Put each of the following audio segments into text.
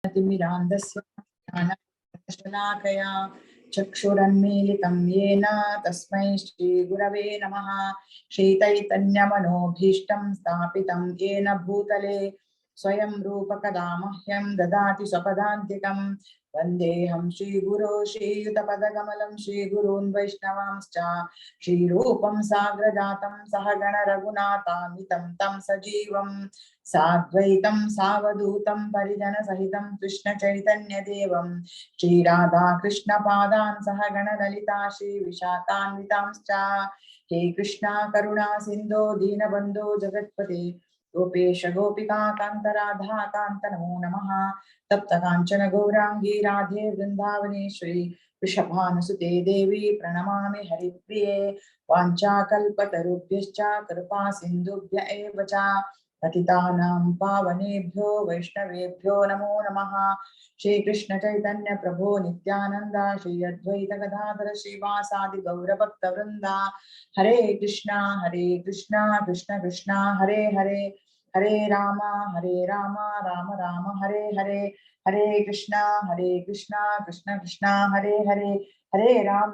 तिमिरान्धस्य ज्ञानशलाकया चक्षुरन्मीलितं येन तस्मै श्रीगुरवे नमः। श्रीचैतन्यमनोभीष्टं स्थापितं येन भूतले स्वयं रूपकदा मह्यं ददाति स्वपदान्तिकं। वन्देऽहं श्रीगुरो श्रीयुतपदकमलं श्रीगुरून् वैष्णवांश्च श्रीरूपं साग्रजातं सहगण रघुनाथान्वितं तं सजीवं साद्वैतं सावधूतं परिजन सहितं कृष्ण चैतन्य देवं श्रीराधा कृष्ण पादान् सहगण ललिता श्री विशाखान्वितांश्च। हे कृष्णा करुणा सिन्धो दीनबन्धो जगत्पते गोपेश गोपिका कान्त राधा कान्त नमो नमः। तप्त काञ्चन गौरांगी राधे वृन्दावनेश्वरी वृषभानुसुते देवी प्रणमामि हरिप्रिये। वाञ्छाकल्पतरुभ्यश्च कृपा सिन्धुभ्य एव च पतितानां पावनेभ्यो वैष्णवेभ्यो नमो नमः। श्री कृष्ण चैतन्य प्रभो नित्यानंद श्री अद्वैत गदाधर श्रीवासादि गौर भक्त वृंदा। हरे कृष्णा कृष्ण कृष्ण हरे हरे हरे राम राम राम हरे हरे। हरे कृष्णा कृष्ण कृष्ण हरे हरे हरे राम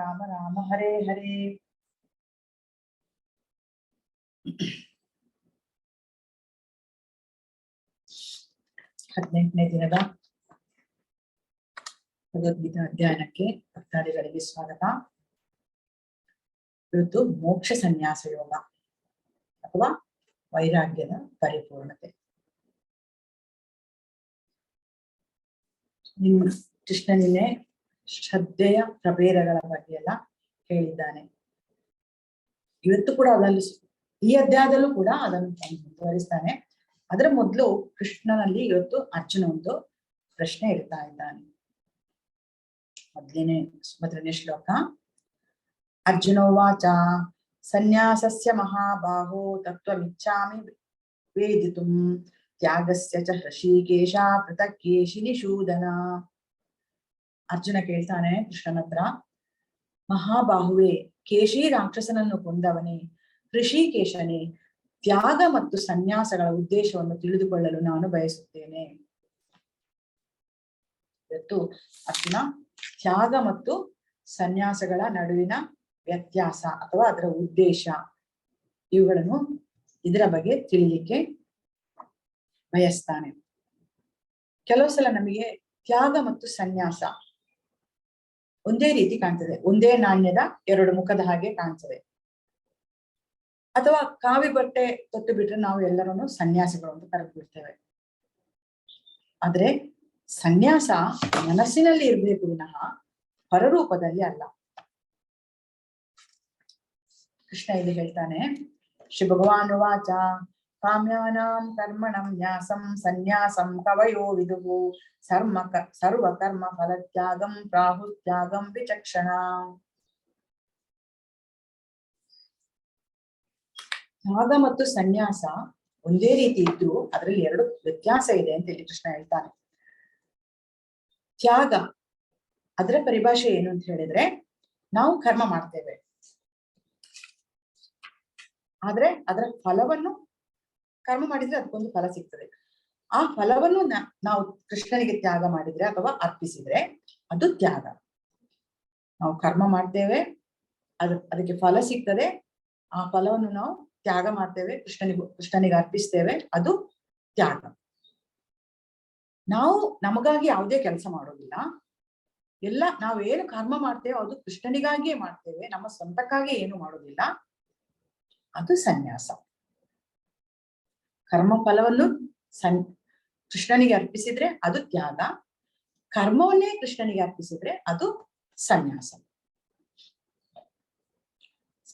राम राम हरे हरे। 18ನೇ ದಿನದ ಭಗವದ್ಗೀತಾ ಅಧ್ಯಯನಕ್ಕೆ ಭಕ್ತಾದಿಗಳಿಗೆ ಸ್ವಾಗತ. ಇವತ್ತು ಮೋಕ್ಷ ಸನ್ಯಾಸ ಯೋಗ ಅಥವಾ ವೈರಾಗ್ಯದ ಪರಿಪೂರ್ಣತೆ. ಕೃಷ್ಣನಿನ್ನೆ ಶ್ರದ್ಧೆಯ ಪ್ರಭೇದಗಳ ಬಗ್ಗೆ ಎಲ್ಲ ಹೇಳಿದ್ದಾನೆ. ಇವತ್ತು ಕೂಡ ಅದರಲ್ಲಿ ಈ ಅಧ್ಯಾಯದಲ್ಲೂ ಕೂಡ ಅದನ್ನು ಮುಂದುವರಿಸ್ತಾನೆ. ಅದರ ಮೊದಲು ಕೃಷ್ಣನಲ್ಲಿ ಇವತ್ತು ಅರ್ಜುನ ಒಂದು ಪ್ರಶ್ನೆ ಇಡ್ತಾ ಇದ್ದಾನೆ. ಮೊದಲನೇ ಶ್ಲೋಕ. ಅರ್ಜುನೋವಾಚ ಸನ್ಯಾಸಸ್ಯ ಮಹಾಬಾಹೋ ತತ್ವಮಿಚ್ಛಾಮಿ ವೇದಿತುಂ ತ್ಯಾಗಸ್ಯ ಚ ಹೃಷೀಕೇಶ ಪೃಥಕ್ ಕೇಶಿ ನಿಷೂದನ. ಅರ್ಜುನ ಕೇಳ್ತಾನೆ ಕೃಷ್ಣನ ಹತ್ರ, ಮಹಾಬಾಹುವೆ, ಕೇಶಿ ರಾಕ್ಷಸನನ್ನು ಕೊಂದವನೇ, ಹೃಷೀಕೇಶನೇ, ತ್ಯಾಗ ಮತ್ತು ಸನ್ಯಾಸಗಳ ಉದ್ದೇಶವನ್ನು ತಿಳಿದುಕೊಳ್ಳಲು ನಾನು ಬಯಸುತ್ತೇನೆ. ಇವತ್ತು ಅರ್ಜುನ ತ್ಯಾಗ ಮತ್ತು ಸನ್ಯಾಸಗಳ ನಡುವಿನ ವ್ಯತ್ಯಾಸ ಅಥವಾ ಅದರ ಉದ್ದೇಶ ಇವುಗಳನ್ನು ಇದರ ಬಗ್ಗೆ ತಿಳಿಲಿಕ್ಕೆ ಬಯಸ್ತಾನೆ. ಕೆಲವು ಸಲ ನಮಗೆ ತ್ಯಾಗ ಮತ್ತು ಸನ್ಯಾಸ ಒಂದೇ ರೀತಿ ಕಾಣ್ತದೆ, ಒಂದೇ ನಾಣ್ಯದ ಎರಡು ಮುಖದ ಹಾಗೆ ಕಾಣ್ತದೆ. ಅಥವಾ ಕಾವಿ ಬಟ್ಟೆ ತೊಟ್ಟು ಬಿಟ್ರೆ ನಾವು ಎಲ್ಲರನ್ನು ಸನ್ಯಾಸಿಗಳು ಅಂತ ಕರೆದು ಬಿಡ್ತೇವೆ. ಆದ್ರೆ ಸನ್ಯಾಸ ಮನಸ್ಸಿನಲ್ಲಿ ಇರ್ಬೇಕು ವಿನಃ ಹೊರರೂಪದಲ್ಲಿ ಅಲ್ಲ. ಕೃಷ್ಣ ಇಲ್ಲಿ ಹೇಳ್ತಾನೆ, ಶ್ರೀ ಭಗವಾನ್ ವಾಚ ಕಾಮ್ಯಾನಾಂ ಕರ್ಮಣಂ ನ್ಯಾಸಂ ಸನ್ಯಾಸಂ ಕವಯೋ ವಿದುಹು ಸರ್ವಕರ್ಮ ಫಲತ್ಯಾಗಂ ಪ್ರಾಹುತ್ಯಾಗಂ ವಿಚಕ್ಷಣ. ತ್ಯಾಗ ಮತ್ತು ಸನ್ಯಾಸ ಒಂದೇ ರೀತಿ ಇದ್ದು ಅದರಲ್ಲಿ ಎರಡು ವ್ಯತ್ಯಾಸ ಇದೆ ಅಂತ ಹೇಳಿ ಕೃಷ್ಣ ಹೇಳ್ತಾನೆ. ತ್ಯಾಗ ಅದರ ಪರಿಭಾಷೆ ಏನು ಅಂತ ಹೇಳಿದ್ರೆ, ನಾವು ಕರ್ಮ ಮಾಡ್ತೇವೆ, ಆದ್ರೆ ಅದರ ಫಲವನ್ನು ಕರ್ಮ ಮಾಡಿದ್ರೆ ಅದಕ್ಕೊಂದು ಫಲ ಸಿಗ್ತದೆ. ಆ ಫಲವನ್ನು ನಾವು ಕೃಷ್ಣನಿಗೆ ತ್ಯಾಗ ಮಾಡಿದ್ರೆ ಅಥವಾ ಅರ್ಪಿಸಿದ್ರೆ ಅದು ತ್ಯಾಗ. ನಾವು ಕರ್ಮ ಮಾಡ್ತೇವೆ, ಅದಕ್ಕೆ ಫಲ ಸಿಗ್ತದೆ, ಆ ಫಲವನ್ನು ನಾವು ತ್ಯಾಗ ಮಾಡ್ತೇವೆ, ಕೃಷ್ಣನಿಗೆ ಅರ್ಪಿಸ್ತೇವೆ, ಅದು ತ್ಯಾಗ. ನಾವು ನಮಗಾಗಿ ಯಾವುದೇ ಕೆಲಸ ಮಾಡೋದಿಲ್ಲ, ಎಲ್ಲ ನಾವೇನು ಕರ್ಮ ಮಾಡ್ತೇವೆ ಅದು ಕೃಷ್ಣನಿಗಾಗಿಯೇ ಮಾಡ್ತೇವೆ, ನಮ್ಮ ಸ್ವಂತಕ್ಕಾಗಿ ಏನು ಮಾಡೋದಿಲ್ಲ, ಅದು ಸನ್ಯಾಸ. ಕರ್ಮ ಫಲವನ್ನು ಕೃಷ್ಣನಿಗೆ ಅರ್ಪಿಸಿದ್ರೆ ಅದು ತ್ಯಾಗ, ಕರ್ಮವನ್ನೇ ಕೃಷ್ಣನಿಗೆ ಅರ್ಪಿಸಿದ್ರೆ ಅದು ಸನ್ಯಾಸ.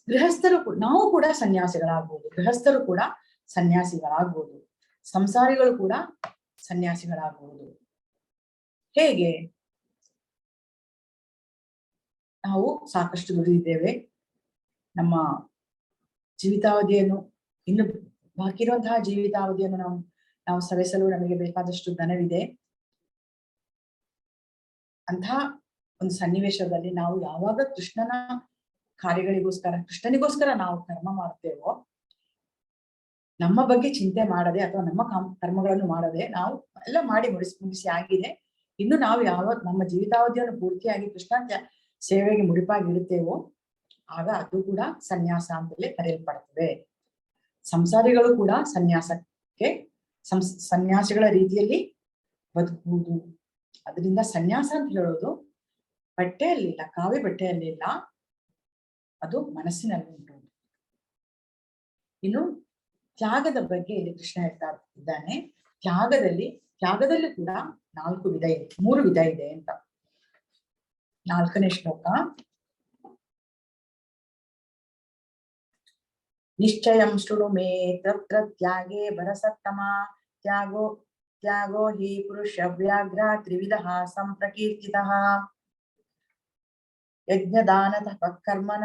ಗೃಹಸ್ಥರು ನಾವು ಕೂಡ ಸನ್ಯಾಸಿಗಳಾಗ್ಬೋದು, ಗೃಹಸ್ಥರು ಕೂಡ ಸನ್ಯಾಸಿಗಳಾಗ್ಬೋದು, ಸಂಸಾರಿಗಳು ಕೂಡ ಸನ್ಯಾಸಿಗಳಾಗ್ಬೋದು. ಹೇಗೆ? ನಾವು ಸಾಕಷ್ಟು ದುಡಿದಿದ್ದೇವೆ, ನಮ್ಮ ಜೀವಿತಾವಧಿಯನ್ನು ಇನ್ನು ಬಾಕಿ ಇರುವಂತಹ ಜೀವಿತಾವಧಿಯನ್ನು ನಾವು ಸವೆಸಲು ನಮಗೆ ಬೇಕಾದಷ್ಟು ಧನವಿದೆ. ಅಂತಹ ಒಂದು ಸನ್ನಿವೇಶದಲ್ಲಿ ನಾವು ಯಾವಾಗ ಕೃಷ್ಣನ ಕಾರ್ಯಗಳಿಗೋಸ್ಕರ ಕೃಷ್ಣನಿಗೋಸ್ಕರ ನಾವು ಕರ್ಮ ಮಾಡ್ತೇವೋ ನಮ್ಮ ಬಗ್ಗೆ ಚಿಂತೆ ಮಾಡದೆ ಅಥವಾ ನಮ್ಮ ಕರ್ಮಗಳನ್ನು ಮಾಡದೆ ನಾವು ಎಲ್ಲ ಮಾಡಿ ಮುಗಿಸಿ ಆಗಿದೆ. ಇನ್ನು ನಾವು ನಮ್ಮ ಜೀವಿತಾವಧಿಯನ್ನು ಪೂರ್ತಿಯಾಗಿ ಕೃಷ್ಣ ಸೇವೆಗೆ ಮುಡಿಪಾಗಿಡುತ್ತೇವೋ ಆಗ ಅದು ಕೂಡ ಸನ್ಯಾಸ ಅಂತಲೇ ಕರೆಯಲ್ಪಡುತ್ತದೆ. ಸಂಸಾರಿಗಳು ಕೂಡ ಸನ್ಯಾಸಿಗಳ ರೀತಿಯಲ್ಲಿ ಬದುಕುವುದು. ಅದರಿಂದ ಸನ್ಯಾಸ ಅಂತ ಹೇಳೋದು ಬಟ್ಟೆಯಲ್ಲಿಲ್ಲ, ಕಾವಿ ಬಟ್ಟೆಯಲ್ಲಿಲ್ಲ, ಅದು ಮನಸ್ಸಿನಲ್ಲಿ ಉಂಟು. ಇನ್ನು ತ್ಯಾಗದ ಬಗ್ಗೆ ಇಲ್ಲಿ ಕೃಷ್ಣ ಹೇಳ್ತಾ ಇದ್ದಾನೆ. ತ್ಯಾಗದಲ್ಲಿ ಕೂಡ 4 ವಿಧ ಇದೆ, 3 ವಿಧ ಇದೆ ಅಂತ. 4ನೇ ಶ್ಲೋಕ. ನಿಶ್ಚಯಂ ಶೃಣು ಮೇ ತತ್ರ ತ್ಯಾಗೇ ಭರಸತ್ತಮ ತ್ಯಾಗೋ ಹಿ ಪುರುಷ ವ್ಯಾಘ್ರ ತ್ರಿವಿಧಃ ಸಂಪ್ರಕೀರ್ತಿತಃ ಯಜ್ಞದಾನ ತಪಃ ಕರ್ಮನ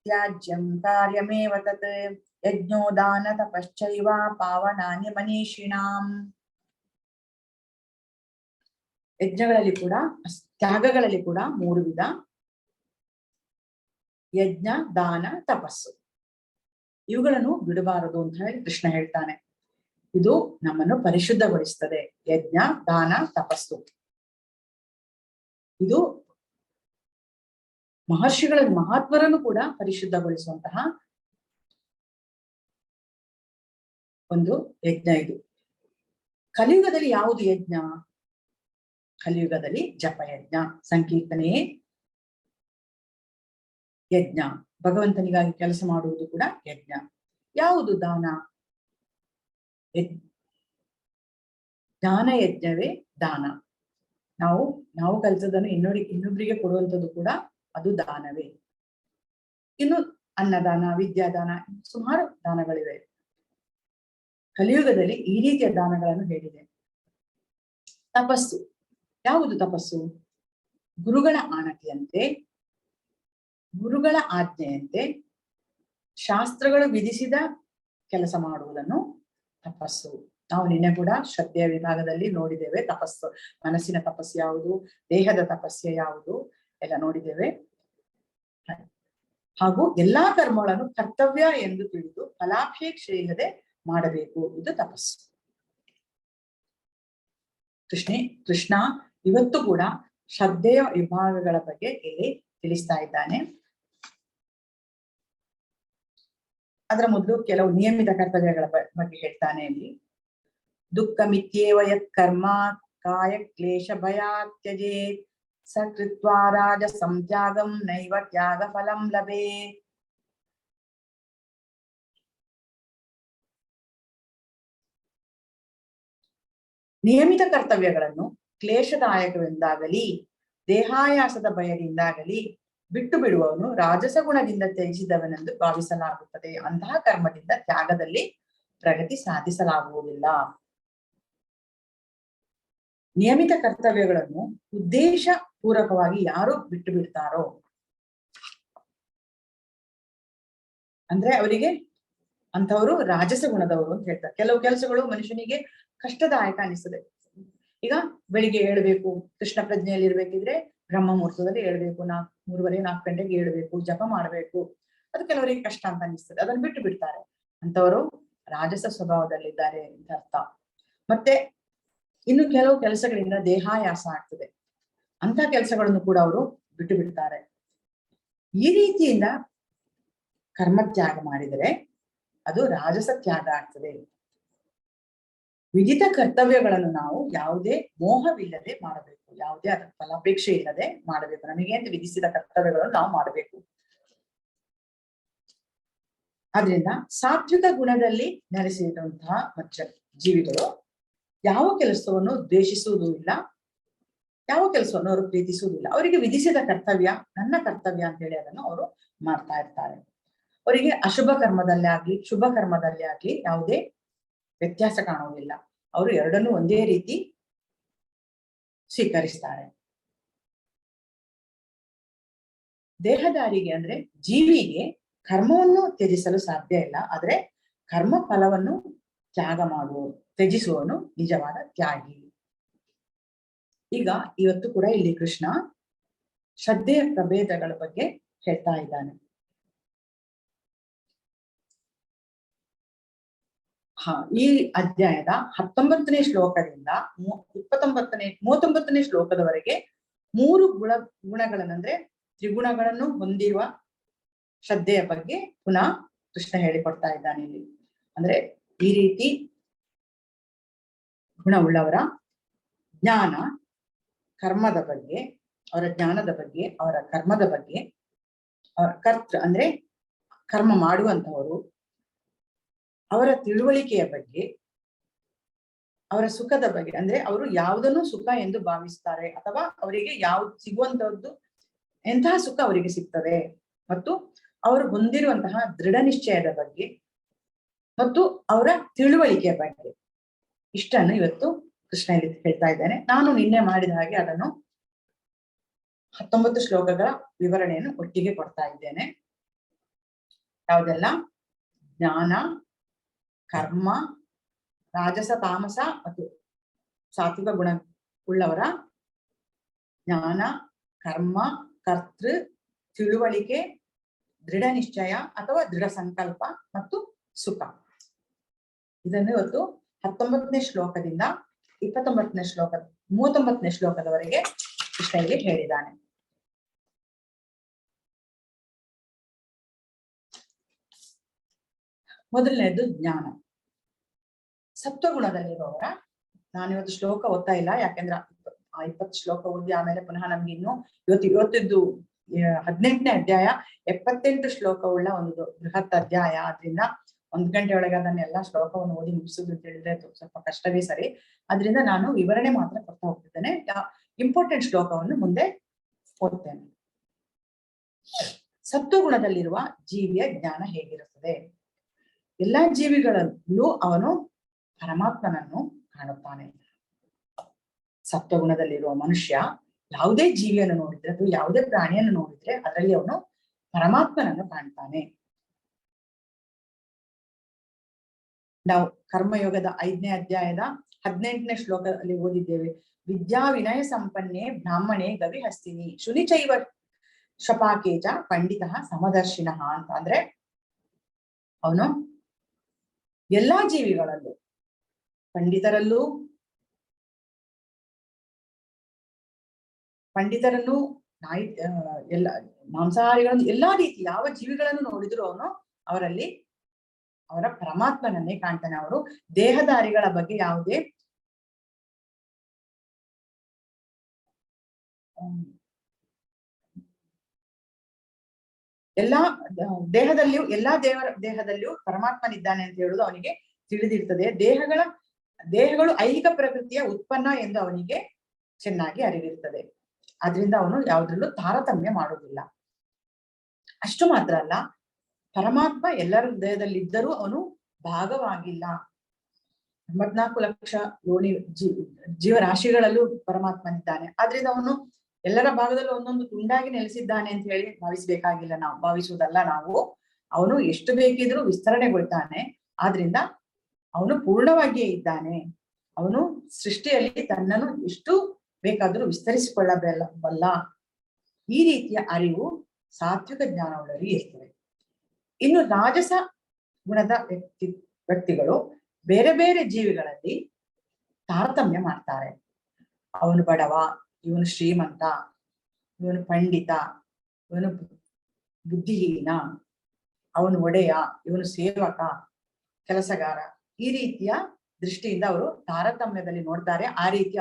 ತ್ಯಾಜ್ಯಂ ಕಾರ್ಯಮೇವ ತತ್ ಯಜ್ಞೋದಾನ ತಪಶ್ಚೈವ ಪಾವನಾನಿ ಮನೀಷಿಣಾಂ. ಯಜ್ಞಗಳಲ್ಲಿ ಕೂಡ ತ್ಯಾಗಗಳಲ್ಲಿ ಕೂಡ 3 ವಿಧ: ಯಜ್ಞ, ದಾನ, ತಪಸ್ಸು. ಇವುಗಳನ್ನು ಬಿಡಬಾರದು ಅಂತ ಹೇಳಿ ಕೃಷ್ಣ ಹೇಳ್ತಾನೆ. ಇದು ನಮ್ಮನ್ನು ಪರಿಶುದ್ಧಗೊಳಿಸ್ತದೆ. ಯಜ್ಞ, ದಾನ, ತಪಸ್ಸು ಇದು ಮಹರ್ಷಿಗಳ ಮಹಾತ್ಮರನ್ನು ಕೂಡ ಪರಿಶುದ್ಧಗೊಳಿಸುವಂತಹ ಒಂದು ಯಜ್ಞ ಇದು. ಕಲಿಯುಗದಲ್ಲಿ ಯಾವುದು ಯಜ್ಞ? ಕಲಿಯುಗದಲ್ಲಿ ಜಪಯಜ್ಞ, ಸಂಕೀರ್ತನೆಯೇ ಯಜ್ಞ. ಭಗವಂತನಿಗಾಗಿ ಕೆಲಸ ಮಾಡುವುದು ಕೂಡ ಯಜ್ಞ. ಯಾವುದು ದಾನ? ಜ್ಞಾನ ಯಜ್ಞವೇ ದಾನ. ನಾವು ಕಲಿತದನ್ನು ಇನ್ನೊಬ್ಬರಿಗೆ ಕೊಡುವಂಥದ್ದು ಕೂಡ ಅದು ದಾನವೇ. ಇನ್ನು ಅನ್ನದಾನ, ವಿದ್ಯಾದಾನ, ಸುಮಾರು ದಾನಗಳಿವೆ. ಕಲಿಯುಗದಲ್ಲಿ ಈ ರೀತಿಯ ದಾನಗಳನ್ನು ಹೇಳಿದೆ. ತಪಸ್ಸು, ಯಾವುದು ತಪಸ್ಸು? ಗುರುಗಳ ಆಜ್ಞೆಯಂತೆ ಶಾಸ್ತ್ರಗಳು ವಿಧಿಸಿದ ಕೆಲಸ ಮಾಡುವುದನ್ನು ತಪಸ್ಸು. ನಾವು ನಿನ್ನೆ ಕೂಡ ಶ್ರದ್ಧೆಯ ವಿಭಾಗದಲ್ಲಿ ನೋಡಿದ್ದೇವೆ. ತಪಸ್ಸು, ಮನಸ್ಸಿನ ತಪಸ್ಸು ಯಾವುದು, ದೇಹದ ತಪಸ್ಸು ಯಾವುದು ಎಲ್ಲ ನೋಡಿದ್ದೇವೆ. ಹಾಗೂ ಎಲ್ಲಾ ಕರ್ಮಗಳನ್ನು ಕರ್ತವ್ಯ ಎಂದು ತಿಳಿದು ಫಲಾಪೇಕ್ಷೆ ಇಲ್ಲದೆ ಮಾಡಬೇಕು, ಇದು ತಪಸ್ಸು. ಕೃಷ್ಣ ಇವತ್ತು ಕೂಡ ಶ್ರದ್ಧೆಯ ವಿಭಾಗಗಳ ಬಗ್ಗೆ ಇಲ್ಲಿ ತಿಳಿಸ್ತಾ ಇದ್ದಾನೆ. ಅದರ ಮೊದಲು ಕೆಲವು ನಿಯಮಿತ ಕರ್ತವ್ಯಗಳ ಬಗ್ಗೆ ಹೇಳ್ತಾನೆ ಇಲ್ಲಿ. ದುಃಖ ಮಿತ್ಯೇವ ಯತ್ ಕರ್ಮ ಕಾಯ ಕ್ಲೇಶ ಭಯಾತ್ ತ್ಯಜೇತ್ ಸ ಕೃತ್ವಾ ರಾಜಸಂ ತ್ಯಾಗಂ ನೈವ ತ್ಯಾಗ ಫಲಂ ಲಭೇತ್. ನಿಯಮಿತ ಕರ್ತವ್ಯಗಳನ್ನು ಕ್ಲೇಶದಾಯಕವೆಂದಾಗಲಿ ದೇಹಾಯಾಸದ ಭಯದಿಂದಾಗಲಿ ಬಿಟ್ಟು ಬಿಡುವವನು ರಾಜಸ ಗುಣದಿಂದ ತ್ಯಜಿಸಿದವನೆಂದು ಭಾವಿಸಲಾಗುತ್ತದೆ. ಅಂತಹ ಕರ್ಮದಿಂದ ತ್ಯಾಗದಲ್ಲಿ ಪ್ರಗತಿ ಸಾಧಿಸಲಾಗುವುದಿಲ್ಲ. ನಿಯಮಿತ ಕರ್ತವ್ಯಗಳನ್ನು ಉದ್ದೇಶ ಪೂರ್ವಕವಾಗಿ ಯಾರು ಬಿಟ್ಟು ಬಿಡ್ತಾರೋ ಅಂದ್ರೆ ಅವರಿಗೆ ಅಂತವರು ರಾಜಸ ಗುಣದವರು ಅಂತ ಹೇಳ್ತಾರೆ. ಕೆಲವು ಕೆಲಸಗಳು ಮನುಷ್ಯನಿಗೆ ಕಷ್ಟದಾಯಕ ಅನಿಸ್ತದೆ. ಈಗ ಬೆಳಿಗ್ಗೆ ಏಳ್ಬೇಕು, ಕೃಷ್ಣ ಪ್ರಜ್ಞೆಯಲ್ಲಿ ಇರ್ಬೇಕಿದ್ರೆ ಬ್ರಹ್ಮ ಮುಹೂರ್ತದಲ್ಲಿ ಏಳ್ಬೇಕು, 3:30-4 ಗಂಟೆಗೆ ಏಳ್ಬೇಕು, ಜಪ ಮಾಡ್ಬೇಕು. ಅದು ಕೆಲವರಿಗೆ ಕಷ್ಟ ಅಂತ ಅನಿಸ್ತದೆ, ಅದನ್ನು ಬಿಟ್ಟು ಬಿಡ್ತಾರೆ. ಅಂತವರು ರಾಜಸ ಸ್ವಭಾವದಲ್ಲಿದ್ದಾರೆ ಅಂತ ಅರ್ಥ. ಮತ್ತೆ ಇನ್ನು ಕೆಲವು ಕೆಲಸಗಳಿಂದ ದೇಹಾಯಾಸ ಆಗ್ತದೆ, ಅಂತ ಕೆಲಸಗಳನ್ನು ಕೂಡ ಅವರು ಬಿಟ್ಟು ಬಿಡ್ತಾರೆ. ಈ ರೀತಿಯಿಂದ ಕರ್ಮತ್ಯಾಗ ಮಾಡಿದರೆ ಅದು ರಾಜಸ ತ್ಯಾಗ ಆಗ್ತದೆ. ವಿಧಿತ ಕರ್ತವ್ಯಗಳನ್ನು ನಾವು ಯಾವುದೇ ಮೋಹವಿಲ್ಲದೆ ಮಾಡಬೇಕು, ಯಾವುದೇ ಅದರ ಫಲಾಪೇಕ್ಷೆ ಇಲ್ಲದೆ ಮಾಡಬೇಕು. ನಮಗೆ ಅಂತ ವಿಧಿಸಿದ ಕರ್ತವ್ಯಗಳನ್ನು ನಾವು ಮಾಡಬೇಕು. ಆದ್ರಿಂದ ಸಾತ್ವಿಕ ಗುಣದಲ್ಲಿ ನೆಲೆಸಿರುವಂತಹ ಜೀವಿಗಳು ಯಾವ ಕೆಲಸವನ್ನು ದ್ವೇಷಿಸುವುದೂ ಇಲ್ಲ, ಯಾವ ಕೆಲಸವನ್ನು ಅವರು ಪ್ರೀತಿಸುವುದಿಲ್ಲ. ಅವರಿಗೆ ವಿಧಿಸಿದ ಕರ್ತವ್ಯ ನನ್ನ ಕರ್ತವ್ಯ ಅಂತ ಹೇಳಿ ಅದನ್ನು ಅವರು ಮಾಡ್ತಾ ಇರ್ತಾರೆ. ಅವರಿಗೆ ಅಶುಭ ಕರ್ಮದಲ್ಲೇ ಆಗ್ಲಿ ಶುಭ ಕರ್ಮದಲ್ಲೇ ಆಗ್ಲಿ ಯಾವುದೇ ವ್ಯತ್ಯಾಸ ಕಾಣುವುದಿಲ್ಲ. ಅವರು ಎರಡನ್ನೂ ಒಂದೇ ರೀತಿ ಸ್ವೀಕರಿಸ್ತಾರೆ. ದೇಹದಾರಿಗೆ ಅಂದ್ರೆ ಜೀವಿಗೆ ಕರ್ಮವನ್ನು ತ್ಯಜಿಸಲು ಸಾಧ್ಯ ಇಲ್ಲ, ಆದ್ರೆ ಕರ್ಮ ಫಲವನ್ನು ತ್ಯಜಿಸುವವನು ನಿಜವಾದ ತ್ಯಾಗಿ. ಈಗ ಇವತ್ತು ಕೂಡ ಇಲ್ಲಿ ಕೃಷ್ಣ ಶ್ರದ್ಧೆಯ ಪ್ರಭೇದಗಳ ಬಗ್ಗೆ ಹೇಳ್ತಾ ಇದ್ದಾನೆ. ಈ ಅಧ್ಯಾಯದ 19ನೇ ಶ್ಲೋಕದಿಂದ 39ನೇ ಶ್ಲೋಕದವರೆಗೆ 3 ಗುಣಗಳನ್ನಂದ್ರೆ ತ್ರಿಗುಣಗಳನ್ನು ಹೊಂದಿರುವ ಶ್ರದ್ಧೆಯ ಬಗ್ಗೆ ಪುನಃ ಕೃಷ್ಣ ಹೇಳಿಕೊಡ್ತಾ ಇದ್ದಾನೆ ಇಲ್ಲಿ. ಅಂದ್ರೆ ಈ ರೀತಿ ಗುಣವುಳ್ಳವರ ಜ್ಞಾನ, ಕರ್ಮದ ಬಗ್ಗೆ, ಅವರ ಜ್ಞಾನದ ಬಗ್ಗೆ, ಅವರ ಕರ್ಮದ ಬಗ್ಗೆ, ಅವರ ಕರ್ತೃ ಅಂದ್ರೆ ಕರ್ಮ ಮಾಡುವಂತವರು, ಅವರ ತಿಳುವಳಿಕೆಯ ಬಗ್ಗೆ, ಅವರ ಸುಖದ ಬಗ್ಗೆ ಅಂದ್ರೆ ಅವರು ಯಾವುದನ್ನು ಸುಖ ಎಂದು ಭಾವಿಸ್ತಾರೆ ಅಥವಾ ಅವರಿಗೆ ಯಾವ್ದು ಸಿಗುವಂತಹದ್ದು ಎಂತಹ ಸುಖ ಅವರಿಗೆ ಸಿಗ್ತದೆ, ಮತ್ತು ಅವರು ಹೊಂದಿರುವಂತಹ ದೃಢ ನಿಶ್ಚಯದ ಬಗ್ಗೆ ಮತ್ತು ಅವರ ತಿಳುವಳಿಕೆಯ ಬಗ್ಗೆ ಇಷ್ಟನ್ನು ಇವತ್ತು ಕೃಷ್ಣ ಇಲ್ಲಿ ಹೇಳ್ತಾ ಇದ್ದಾನೆ. ನಾನು ನಿನ್ನೆ ಮಾಡಿದ ಹಾಗೆ ಅದನ್ನು 19 ಶ್ಲೋಕಗಳ ವಿವರಣೆಯನ್ನು ಒಟ್ಟಿಗೆ ಕೊಡ್ತಾ ಇದ್ದೇನೆ. ಯಾವುದೆಲ್ಲ? ಜ್ಞಾನ, ಕರ್ಮ, ರಾಜಸ, ತಾಮಸ ಮತ್ತು ಸಾತ್ವಿಕ ಗುಣ ಉಳ್ಳವರ ಜ್ಞಾನ, ಕರ್ಮ, ಕರ್ತೃ, ತಿಳುವಳಿಕೆ, ದೃಢ ನಿಶ್ಚಯ ಅಥವಾ ದೃಢ ಸಂಕಲ್ಪ ಮತ್ತು ಸುಖ. ಇದನ್ನು ಇವತ್ತು 19ನೇ ಶ್ಲೋಕದಿಂದ 39ನೇ ಶ್ಲೋಕದವರೆಗೆ ಕೃಷ್ಣನಿಗೆ ಹೇಳಿದ್ದಾನೆ. ಮೊದಲನೇದು ಜ್ಞಾನ. ಸತ್ವಗುಣದಲ್ಲಿರುವವರ, ನಾನಿವತ್ತು ಶ್ಲೋಕ ಓದ್ತಾ ಇಲ್ಲ, ಯಾಕೆಂದ್ರೆ 20 ಶ್ಲೋಕ ಓದಿ ಆಮೇಲೆ ಪುನಃ ನಮ್ಗೆ ಇನ್ನು ಇವತ್ತಿದ್ದು 18ನೇ ಅಧ್ಯಾಯ 78 ಶ್ಲೋಕವುಳ್ಳ ಒಂದು ಬೃಹತ್ ಅಧ್ಯಾಯ. ಆದ್ರಿಂದ 1 ಗಂಟೆ ಒಳಗೆ ಅದನ್ನೆಲ್ಲ ಶ್ಲೋಕವನ್ನು ಓದಿ ಮುಗಿಸುದು ಅಂತ ಹೇಳಿದ್ರೆ ಸ್ವಲ್ಪ ಕಷ್ಟವೇ ಸರಿ. ಅದರಿಂದ ನಾನು ವಿವರಣೆ ಮಾತ್ರ ಕೊಡ್ತಾ ಹೋಗ್ತಿದ್ದೇನೆ. ಇಂಪಾರ್ಟೆಂಟ್ ಶ್ಲೋಕವನ್ನು ಮುಂದೆ ಓದ್ತೇನೆ. ಸತ್ವಗುಣದಲ್ಲಿರುವ ಜೀವಿಯ ಜ್ಞಾನ ಹೇಗಿರುತ್ತದೆ? ಎಲ್ಲಾ ಜೀವಿಗಳಲ್ಲೂ ಅವನು ಪರಮಾತ್ಮನನ್ನು ಕಾಣುತ್ತಾನೆ. ಸತ್ವಗುಣದಲ್ಲಿರುವ ಮನುಷ್ಯ ಯಾವುದೇ ಜೀವಿಯನ್ನು ನೋಡಿದ್ರೆ ಅಥವಾ ಯಾವುದೇ ಪ್ರಾಣಿಯನ್ನು ನೋಡಿದ್ರೆ ಅದರಲ್ಲಿ ಅವನು ಪರಮಾತ್ಮನನ್ನು ಕಾಣ್ತಾನೆ. ನಾವು ಕರ್ಮಯೋಗದ 5ನೇ ಅಧ್ಯಾಯದ 18ನೇ ಶ್ಲೋಕದಲ್ಲಿ ಓದಿದ್ದೇವೆ. ವಿದ್ಯಾ ವಿನಯ ಸಂಪನ್ನೆ ಬ್ರಾಹ್ಮಣೆ ಗವಿ ಹಸ್ತಿನಿ ಶುನಿಚೈವ ಶಪಾಕೇಜ ಪಂಡಿತ ಸಮದರ್ಶಿನಃ ಅಂತ. ಅಂದ್ರೆ ಅವನು ಎಲ್ಲಾ ಜೀವಿಗಳಲ್ಲೂ, ಪಂಡಿತರಲ್ಲೂ ಎಲ್ಲ ಮಾಂಸಾಹಾರಿಗಳನ್ನು ಎಲ್ಲಾ ರೀತಿ ಯಾವ ಜೀವಿಗಳನ್ನು ನೋಡಿದ್ರು ಅವನು ಅವರಲ್ಲಿ ಅವರ ಪರಮಾತ್ಮನನ್ನೇ ಕಾಣ್ತಾನೆ. ಅವರು ದೇಹಧಾರಿಗಳ ಬಗ್ಗೆ ಯಾವುದೇ ಎಲ್ಲಾ ದೇಹದಲ್ಲಿಯೂ ಎಲ್ಲಾ ದೇಹದಲ್ಲಿಯೂ ಪರಮಾತ್ಮನಿದ್ದಾನೆ ಅಂತ ಹೇಳುವುದು ಅವನಿಗೆ ತಿಳಿದಿರ್ತದೆ. ದೇಹಗಳು ಐಹಿಕ ಪ್ರಕೃತಿಯ ಉತ್ಪನ್ನ ಎಂದು ಅವನಿಗೆ ಚೆನ್ನಾಗಿ ಅರಿವಿರ್ತದೆ. ಆದ್ರಿಂದ ಅವನು ಯಾವುದ್ರಲ್ಲೂ ತಾರತಮ್ಯ ಮಾಡುವುದಿಲ್ಲ. ಅಷ್ಟು ಮಾತ್ರ ಅಲ್ಲ, ಪರಮಾತ್ಮ ಎಲ್ಲರ ಹೃದಯದಲ್ಲಿದ್ದರೂ ಅವನು ಭಾಗವಾಗಿಲ್ಲ. 84 ಲಕ್ಷ ಯೋನಿ ಜೀವರಾಶಿಗಳಲ್ಲೂ ಪರಮಾತ್ಮನಿದ್ದಾನೆ. ಆದ್ರಿಂದ ಅವನು ಎಲ್ಲರ ಭಾಗದಲ್ಲೂ ಒಂದೊಂದು ತುಂಡಾಗಿ ನೆಲೆಸಿದ್ದಾನೆ ಅಂತ ಹೇಳಿ ಭಾವಿಸ್ಬೇಕಾಗಿಲ್ಲ. ನಾವು ಭಾವಿಸುವುದಲ್ಲ. ಅವನು ಎಷ್ಟು ಬೇಕಿದ್ರೂ ವಿಸ್ತರಣೆಗೊಳ್ತಾನೆ. ಆದ್ರಿಂದ ಅವನು ಪೂರ್ಣವಾಗಿಯೇ ಇದ್ದಾನೆ. ಅವನು ಸೃಷ್ಟಿಯಲ್ಲಿ ತನ್ನನ್ನು ಎಷ್ಟು ಬೇಕಾದ್ರೂ ವಿಸ್ತರಿಸಿಕೊಳ್ಳಬಲ್ಲ. ಈ ರೀತಿಯ ಅರಿವು ಸಾತ್ವಿಕ ಜ್ಞಾನವುಳ್ಳವರಿಗೆ ಇರ್ತದೆ. ಇನ್ನು ರಾಜಸ ಗುಣದ ವ್ಯಕ್ತಿಗಳು ಬೇರೆ ಬೇರೆ ಜೀವಿಗಳಲ್ಲಿ ತಾರತಮ್ಯ ಮಾಡ್ತಾರೆ. ಅವನು ಬಡವ, ಇವನು ಶ್ರೀಮಂತ, ಇವನು ಪಂಡಿತ, ಇವನು ಬುದ್ಧಿಹೀನ, ಅವನು ಒಡೆಯ, ಇವನು ಸೇವಕ, ಕೆಲಸಗಾರ. ಈ ರೀತಿಯ ದೃಷ್ಟಿಯಿಂದ ಅವರು ತಾರತಮ್ಯದಲ್ಲಿ ನೋಡ್ತಾರೆ. ಆ ರೀತಿ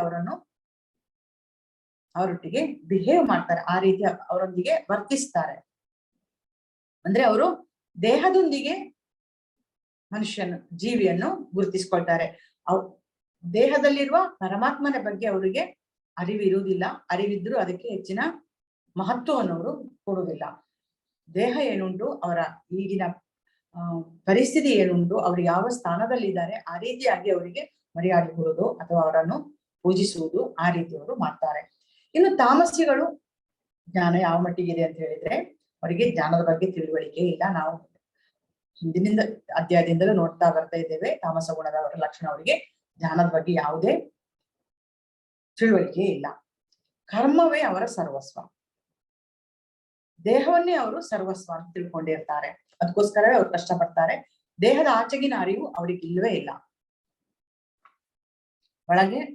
ಅವರೊಟ್ಟಿಗೆ ಬಿಹೇವ್ ಮಾಡ್ತಾರೆ, ಆ ರೀತಿ ಅವರೊಂದಿಗೆ ವರ್ತಿಸ್ತಾರೆ. ಅಂದ್ರೆ ಅವರು ದೇಹದೊಂದಿಗೆ ಜೀವಿಯನ್ನು ಗುರುತಿಸ್ಕೊಳ್ತಾರೆ. ದೇಹದಲ್ಲಿರುವ ಪರಮಾತ್ಮನ ಬಗ್ಗೆ ಅವರಿಗೆ ಅರಿವಿರುವುದಿಲ್ಲ. ಅರಿವಿದ್ರು ಅದಕ್ಕೆ ಹೆಚ್ಚಿನ ಮಹತ್ವವನ್ನು ಅವರು ಕೊಡುವುದಿಲ್ಲ. ದೇಹ ಏನುಂಟು, ಅವರ ಈಗಿನ ಪರಿಸ್ಥಿತಿ ಏನುಂಟು, ಅವರು ಯಾವ ಸ್ಥಾನದಲ್ಲಿದ್ದಾರೆ ಆ ರೀತಿಯಾಗಿ ಅವರಿಗೆ ಮರ್ಯಾದೆ ಕೊಡುವುದು ಅಥವಾ ಅವರನ್ನು ಪೂಜಿಸುವುದು, ಆ ರೀತಿ ಅವರು ಮಾಡ್ತಾರೆ. ಇನ್ನು ತಾಮಸಿಗಳು ಜ್ಞಾನ ಯಾವ ಮಟ್ಟಿಗಿದೆ ಅಂತ ಹೇಳಿದ್ರೆ, ಅವರಿಗೆ ಜ್ಞಾನದ ಬಗ್ಗೆ ತಿಳುವಳಿಕೆ ಇಲ್ಲ. ನಾವು ಹಿಂದಿನಿಂದ ಅಧ್ಯಾಯದಿಂದಲೂ ನೋಡ್ತಾ ಬರ್ತಾ ಇದ್ದೇವೆ. ತಾಮಸ ಗುಣದವರ ಲಕ್ಷಣ, ಅವರಿಗೆ ಜ್ಞಾನದ ಬಗ್ಗೆ ಯಾವುದೇ ತಿಳುವಳಿಕೆ ಇಲ್ಲ. ಕರ್ಮವೇ ಅವರ ಸರ್ವಸ್ವ. ದೇಹವನ್ನೇ ಅವರು ಸರ್ವಸ್ವ ಅಂತ ತಿಳ್ಕೊಂಡಿರ್ತಾರೆ. ಅದಕ್ಕೋಸ್ಕರವೇ ಅವ್ರು ಕಷ್ಟಪಡ್ತಾರೆ. ದೇಹದ ಆಚೆಗಿನ ಅರಿವು ಅವರಿಗೆ ಇಲ್ಲವೇ ಇಲ್ಲ.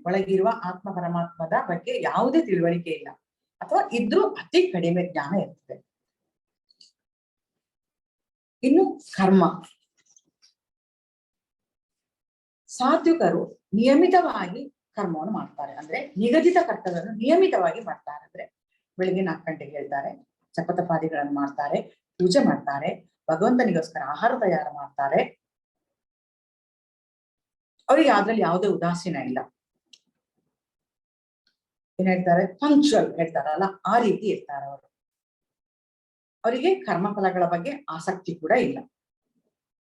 ಒಳಗಿರುವ ಆತ್ಮ ಪರಮಾತ್ಮದ ಬಗ್ಗೆ ಯಾವುದೇ ತಿಳುವಳಿಕೆ ಇಲ್ಲ, ಅಥವಾ ಇದ್ರೂ ಅತಿ ಕಡಿಮೆ ಜ್ಞಾನ ಇರ್ತದೆ. ಇನ್ನು ಕರ್ಮ. ಸಾತ್ವಿಕರು ನಿಯಮಿತವಾಗಿ ಕರ್ಮವನ್ನು ಮಾಡ್ತಾರೆ, ಅಂದ್ರೆ ನಿಗದಿತ ಕರ್ತವ್ಯವನ್ನು ನಿಯಮಿತವಾಗಿ ಮಾಡ್ತಾರೆ. ಅಂದ್ರೆ ಬೆಳಿಗ್ಗೆ 4 ಗಂಟೆಗೆ ಹೇಳ್ತಾರೆ, ಜಪತಪಾದಿಗಳನ್ನು ಮಾಡ್ತಾರೆ, ಪೂಜೆ ಮಾಡ್ತಾರೆ, ಭಗವಂತನಿಗೋಸ್ಕರ ಆಹಾರ ತಯಾರು ಮಾಡ್ತಾರೆ. ಅವರಿಗೆ ಅದ್ರಲ್ಲಿ ಯಾವುದೇ ಉದಾಸೀನ ಇಲ್ಲ. ಏನ್ ಹೇಳ್ತಾರೆ, ಪಂಕ್ಚುವಲ್ ಹೇಳ್ತಾರಲ್ಲ, ಆ ರೀತಿ ಇರ್ತಾರೆ ಅವರು. ಅವರಿಗೆ ಕರ್ಮಫಲಗಳ ಬಗ್ಗೆ ಆಸಕ್ತಿ ಕೂಡ ಇಲ್ಲ.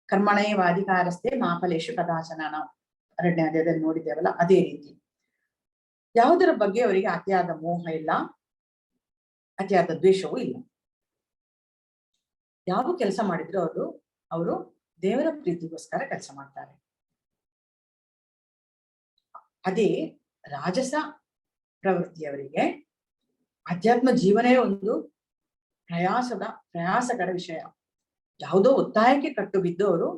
ಕರ್ಮಣೇವ ಅಧಿಕಾರಸ್ಥೆ ಮಾಫಲೇಶು ಕದಾಚನ, ನಾವು 2ನೇ ಅಧ್ಯಾಯದಲ್ಲಿ ನೋಡಿದ್ದೇವಲ್ಲ, ಅದೇ ರೀತಿ. ಯಾವುದರ ಬಗ್ಗೆ ಅವರಿಗೆ ಅತಿಯಾದ ಮೋಹ ಇಲ್ಲ, ಅತಿಯಾದ ದ್ವೇಷವೂ ಇಲ್ಲ. ಯಾವ ಕೆಲಸ ಮಾಡಿದ್ರು ಅವರು ದೇವರ ಪ್ರೀತಿಗೋಸ್ಕರ ಕೆಲಸ ಮಾಡ್ತಾರೆ. ಅದೇ ರಾಜಸ ಪ್ರವೃತ್ತಿಯವರಿಗೆ ಅಧ್ಯಾತ್ಮ ಜೀವನವೇ ಒಂದು ಪ್ರಯಾಸಕರ ವಿಷಯ. ಯಾವುದೋ ಒತ್ತಾಯಕ್ಕೆ ಕಟ್ಟು ಬಿದ್ದು ಅವರು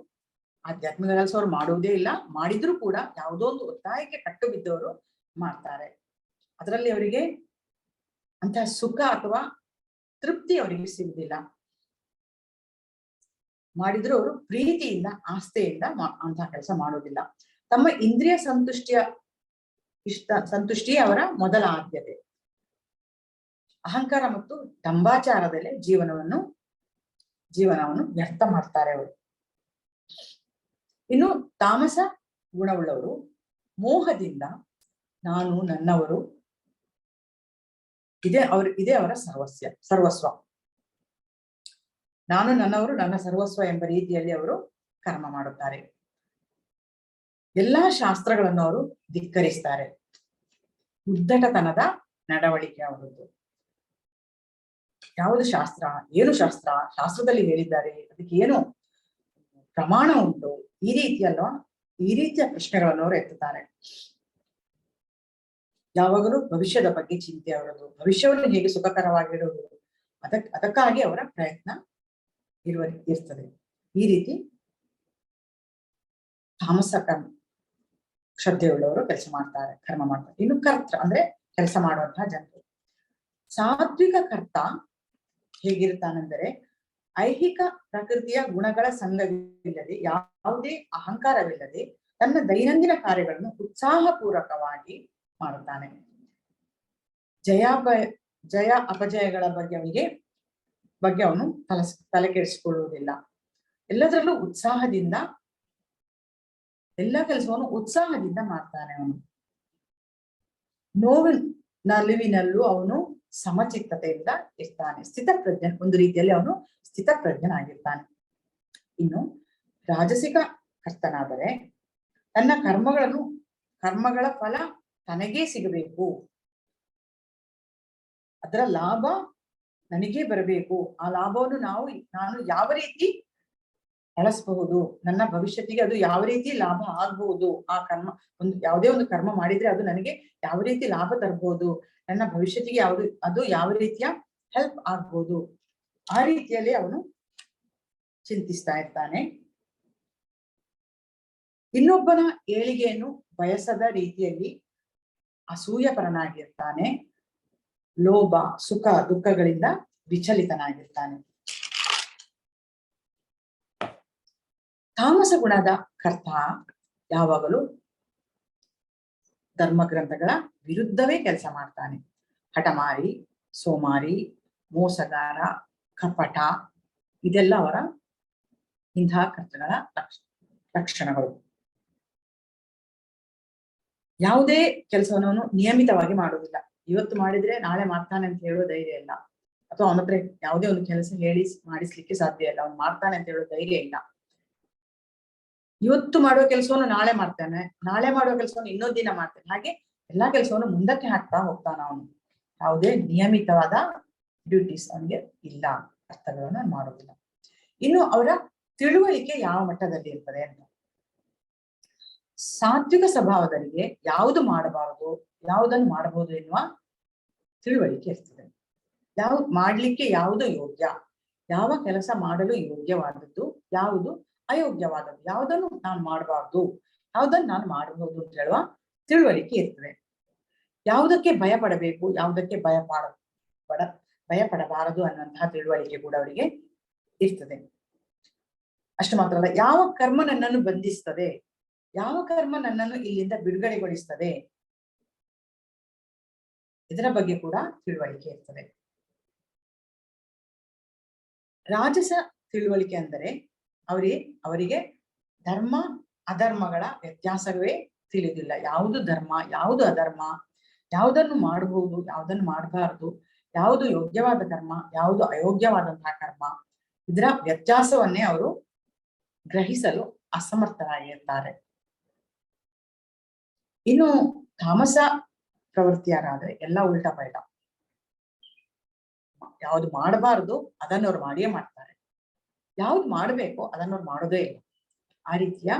ಆಧ್ಯಾತ್ಮಿಕ ಕೆಲಸ ಅವ್ರು ಮಾಡುವುದೇ ಇಲ್ಲ. ಮಾಡಿದ್ರು ಕೂಡ ಯಾವುದೋ ಒಂದು ಒತ್ತಾಯಕ್ಕೆ ಕಟ್ಟು ಬಿದ್ದವರು ಮಾಡ್ತಾರೆ. ಅದರಲ್ಲಿ ಅವರಿಗೆ ಅಂತಹ ಸುಖ ಅಥವಾ ತೃಪ್ತಿ ಅವರಿಗೆ ಸಿಗುವುದಿಲ್ಲ. ಮಾಡಿದ್ರು ಅವರು ಪ್ರೀತಿಯಿಂದ ಆಸ್ಥೆಯಿಂದ ಅಂತಹ ಕೆಲಸ ಮಾಡುವುದಿಲ್ಲ. ತಮ್ಮ ಇಂದ್ರಿಯ ಸಂತುಷ್ಟಿ ಅವರ ಮೊದಲ ಆದ್ಯತೆ. ಅಹಂಕಾರ ಮತ್ತು ದಂಭಾಚಾರದಲ್ಲೇ ಜೀವನವನ್ನು ವ್ಯರ್ಥ ಮಾಡ್ತಾರೆ ಅವರು. ಇನ್ನು ತಾಮಸ ಗುಣವುಳ್ಳವರು ಮೋಹದಿಂದ ನಾನು ನನ್ನವರು ಇದೇ ಅವರ ಸರ್ವಸ್ವ. ನಾನು ನನ್ನವರು ನನ್ನ ಸರ್ವಸ್ವ ಎಂಬ ರೀತಿಯಲ್ಲಿ ಅವರು ಕರ್ಮ ಮಾಡುತ್ತಾರೆ. ಎಲ್ಲಾ ಶಾಸ್ತ್ರಗಳನ್ನು ಅವರು ಧಿಕ್ಕರಿಸ್ತಾರೆ. ಉದ್ದಟತನದ ನಡವಳಿಕೆ ಅವರದ್ದು. ಯಾವುದು ಶಾಸ್ತ್ರ, ಏನು ಶಾಸ್ತ್ರದಲ್ಲಿ ಹೇಳಿದ್ದಾರೆ, ಅದಕ್ಕೆ ಏನು ಪ್ರಮಾಣ ಉಂಟು, ಈ ರೀತಿಯ ಪ್ರಶ್ನೆಗಳನ್ನು ಅವರು ಎತ್ತುತ್ತಾರೆ. ಯಾವಾಗಲೂ ಭವಿಷ್ಯದ ಬಗ್ಗೆ ಚಿಂತೆ ಅವರದು. ಭವಿಷ್ಯವನ್ನು ಹೇಗೆ ಸುಖಕರವಾಗಿಡುವುದು, ಅದಕ್ಕಾಗಿ ಅವರ ಪ್ರಯತ್ನ ಇರ್ತದೆ. ಈ ರೀತಿ ತಾಮಸ ಶ್ರದ್ಧೆಯುಳ್ಳವರು ಕರ್ಮ ಮಾಡ್ತಾರೆ. ಇನ್ನು ಕರ್ತ ಅಂದ್ರೆ ಕೆಲಸ ಮಾಡುವಂತಹ ಜನರು. ಸಾತ್ವಿಕ ಕರ್ತ ಹೇಗಿರ್ತಾನೆಂದರೆ ಐಹಿಕ ಪ್ರಕೃತಿಯ ಗುಣಗಳ ಸಂಘವಿಲ್ಲದೆ, ಯಾವುದೇ ಅಹಂಕಾರವಿಲ್ಲದೆ ತನ್ನ ದೈನಂದಿನ ಕಾರ್ಯಗಳನ್ನು ಉತ್ಸಾಹಪೂರ್ವಕವಾಗಿ ಮಾಡುತ್ತಾನೆ. ಜಯ ಅಪಜಯಗಳ ಬಗ್ಗೆ ಅವನು ತಲೆ ಕೆಡಿಸಿಕೊಳ್ಳುವುದಿಲ್ಲ. ಎಲ್ಲದರಲ್ಲೂ ಎಲ್ಲ ಕೆಲಸವನ್ನು ಉತ್ಸಾಹದಿಂದ ಮಾಡ್ತಾನೆ ಅವನು. ನಲಿವಿನಲ್ಲೂ ಅವನು ಸಮಚಿತ್ತತೆಯಿಂದ ಇರ್ತಾನೆ. ಒಂದು ರೀತಿಯಲ್ಲಿ ಅವನು ಸ್ಥಿತಪ್ರಜ್ಞನಾಗಿರ್ತಾನೆ. ಇನ್ನು ರಾಜಸಿಕ ಕರ್ತನಾದರೆ ತನ್ನ ಕರ್ಮಗಳ ಫಲ ತನಗೇ ಸಿಗಬೇಕು, ಅದರ ಲಾಭ ನನಗೇ ಬರಬೇಕು. ಆ ಲಾಭವನ್ನು ನಾನು ಯಾವ ರೀತಿ ಬಳಸಬಹುದು, ನನ್ನ ಭವಿಷ್ಯತ್ತಿಗೆ ಅದು ಯಾವ ರೀತಿ ಲಾಭ ಆಗ್ಬಹುದು, ಆ ಯಾವುದೇ ಒಂದು ಕರ್ಮ ಮಾಡಿದ್ರೆ ಅದು ನನಗೆ ಯಾವ ರೀತಿ ಲಾಭ ತರಬಹುದು, ನನ್ನ ಭವಿಷ್ಯತ್ತಿಗೆ ಅದು ಯಾವ ರೀತಿಯ ಹೆಲ್ಪ್ ಆಗ್ಬೋದು, ಆ ರೀತಿಯಲ್ಲಿ ಅವನು ಚಿಂತಿಸ್ತಾ ಇರ್ತಾನೆ. ಇನ್ನೊಬ್ಬನ ಏಳಿಗೆಯನ್ನು ಬಯಸದ ರೀತಿಯಲ್ಲಿ ಅಸೂಯಪರನಾಗಿರ್ತಾನೆ. ಲೋಭ, ಸುಖ, ದುಃಖಗಳಿಂದ ವಿಚಲಿತನಾಗಿರ್ತಾನೆ. ತಾಮಸ ಗುಣದ ಕರ್ತ ಯಾವಾಗಲೂ ಧರ್ಮಗ್ರಂಥಗಳ ವಿರುದ್ಧವೇ ಕೆಲಸ ಮಾಡ್ತಾನೆ. ಹಠಮಾರಿ, ಸೋಮಾರಿ, ಮೋಸಗಾರ, ಕಪಟ, ಇದೆಲ್ಲ ಅವರ ಇಂತಹ ಕರ್ತಗಳ ಲಕ್ಷಣಗಳು. ಯಾವುದೇ ಕೆಲಸವನ್ನು ನಿಯಮಿತವಾಗಿ ಮಾಡುವುದಿಲ್ಲ. ಇವತ್ತು ಮಾಡಿದ್ರೆ ನಾಳೆ ಮಾಡ್ತಾನೆ ಅಂತ ಹೇಳೋ ಧೈರ್ಯ ಇಲ್ಲ, ಅಥವಾ ಅವನ ಹತ್ರ ಯಾವುದೇ ಒಂದು ಕೆಲಸ ಮಾಡಿಸ್ಲಿಕ್ಕೆ ಸಾಧ್ಯ ಇಲ್ಲ. ಅವ್ನು ಮಾಡ್ತಾನೆ ಅಂತ ಹೇಳೋ ಧೈರ್ಯ ಇಲ್ಲ. ಇವತ್ತು ಮಾಡುವ ಕೆಲಸವನ್ನು ನಾಳೆ ಮಾಡ್ತಾನೆ, ನಾಳೆ ಮಾಡುವ ಕೆಲಸವನ್ನು ಇನ್ನೊಂದು ದಿನ ಮಾಡ್ತಾನೆ. ಹಾಗೆ ಎಲ್ಲಾ ಕೆಲಸವನ್ನು ಮುಂದಕ್ಕೆ ಹಾಕ್ತಾ ಹೋಗ್ತಾನ ಅವನು. ಯಾವುದೇ ನಿಯಮಿತವಾದ ಡ್ಯೂಟೀಸ್ ಅವನಿಗೆ ಇಲ್ಲ, ಕರ್ತವ್ಯವನ್ನು ಮಾಡೋದಿಲ್ಲ. ಇನ್ನು ಅವರ ತಿಳುವಳಿಕೆ ಯಾವ ಮಟ್ಟದಲ್ಲಿ ಇರ್ತದೆ ಅಂತ. ಸಾತ್ವಿಕ ಸ್ವಭಾವದವರಿಗೆ ಯಾವುದು ಮಾಡಬಾರದು, ಯಾವುದನ್ನು ಮಾಡಬಹುದು ಎನ್ನುವ ತಿಳುವಳಿಕೆ ಇರ್ತದೆ. ಮಾಡ್ಲಿಕ್ಕೆ ಯಾವುದು ಯೋಗ್ಯ, ಯಾವ ಕೆಲಸ ಮಾಡಲು ಯೋಗ್ಯವಾದದ್ದು, ಯಾವುದು ಅಯೋಗ್ಯವಾದದ್ದು, ಯಾವುದನ್ನು ನಾನು ಮಾಡಬಾರ್ದು, ಯಾವುದನ್ನು ನಾನು ಮಾಡಬಹುದು ಅಂತ ಹೇಳುವ ತಿಳುವಳಿಕೆ ಇರ್ತದೆ. ಯಾವುದಕ್ಕೆ ಭಯ ಪಡಬೇಕು, ಯಾವುದಕ್ಕೆ ಭಯ ಪಡಬಾರದು ಅನ್ನುವಂತಹ ತಿಳುವಳಿಕೆ ಕೂಡ ಅವರಿಗೆ ಇರ್ತದೆ. ಅಷ್ಟು ಮಾತ್ರ ಅಲ್ಲ, ಯಾವ ಕರ್ಮ ನನ್ನನ್ನು ಬಂಧಿಸ್ತದೆ, ಯಾವ ಕರ್ಮ ನನ್ನನ್ನು ಇಲ್ಲಿಂದ ಬಿಡುಗಡೆಗೊಳಿಸ್ತದೆ, ಇದರ ಬಗ್ಗೆ ಕೂಡ ತಿಳುವಳಿಕೆ ಇರ್ತದೆ. ರಾಜಸ ತಿಳುವಳಿಕೆ ಅಂದರೆ ಅವರಿಗೆ ಧರ್ಮ ಅಧರ್ಮಗಳ ವ್ಯತ್ಯಾಸವೇ ತಿಳಿದಿಲ್ಲ. ಯಾವುದು ಧರ್ಮ, ಯಾವುದು ಅಧರ್ಮ, ಯಾವುದನ್ನು ಮಾಡಬಹುದು, ಯಾವುದನ್ನು ಮಾಡಬಾರದು, ಯಾವುದು ಯೋಗ್ಯವಾದ ಕರ್ಮ, ಯಾವುದು ಅಯೋಗ್ಯವಾದಂತಹ ಕರ್ಮ, ಇದರ ವ್ಯತ್ಯಾಸವನ್ನೇ ಅವರು ಗ್ರಹಿಸಲು ಅಸಮರ್ಥರಾಗಿರ್ತಾರೆ. ಇನ್ನು ತಾಮಸ ಪ್ರವೃತ್ತಿಯರಾದ್ರೆ ಎಲ್ಲ ಉಲ್ಟಾ ಪಲ್ಟಾ, ಯಾವ್ದು ಮಾಡಬಾರದು ಅದನ್ನು ಅವ್ರು ಮಾಡಿಯೇ ಮಾಡ್ತಾರೆ, ಯಾವ್ದು ಮಾಡಬೇಕು ಅದನ್ನು ಅವ್ರು ಮಾಡೋದೇ ಇಲ್ಲ. ಆ ರೀತಿಯ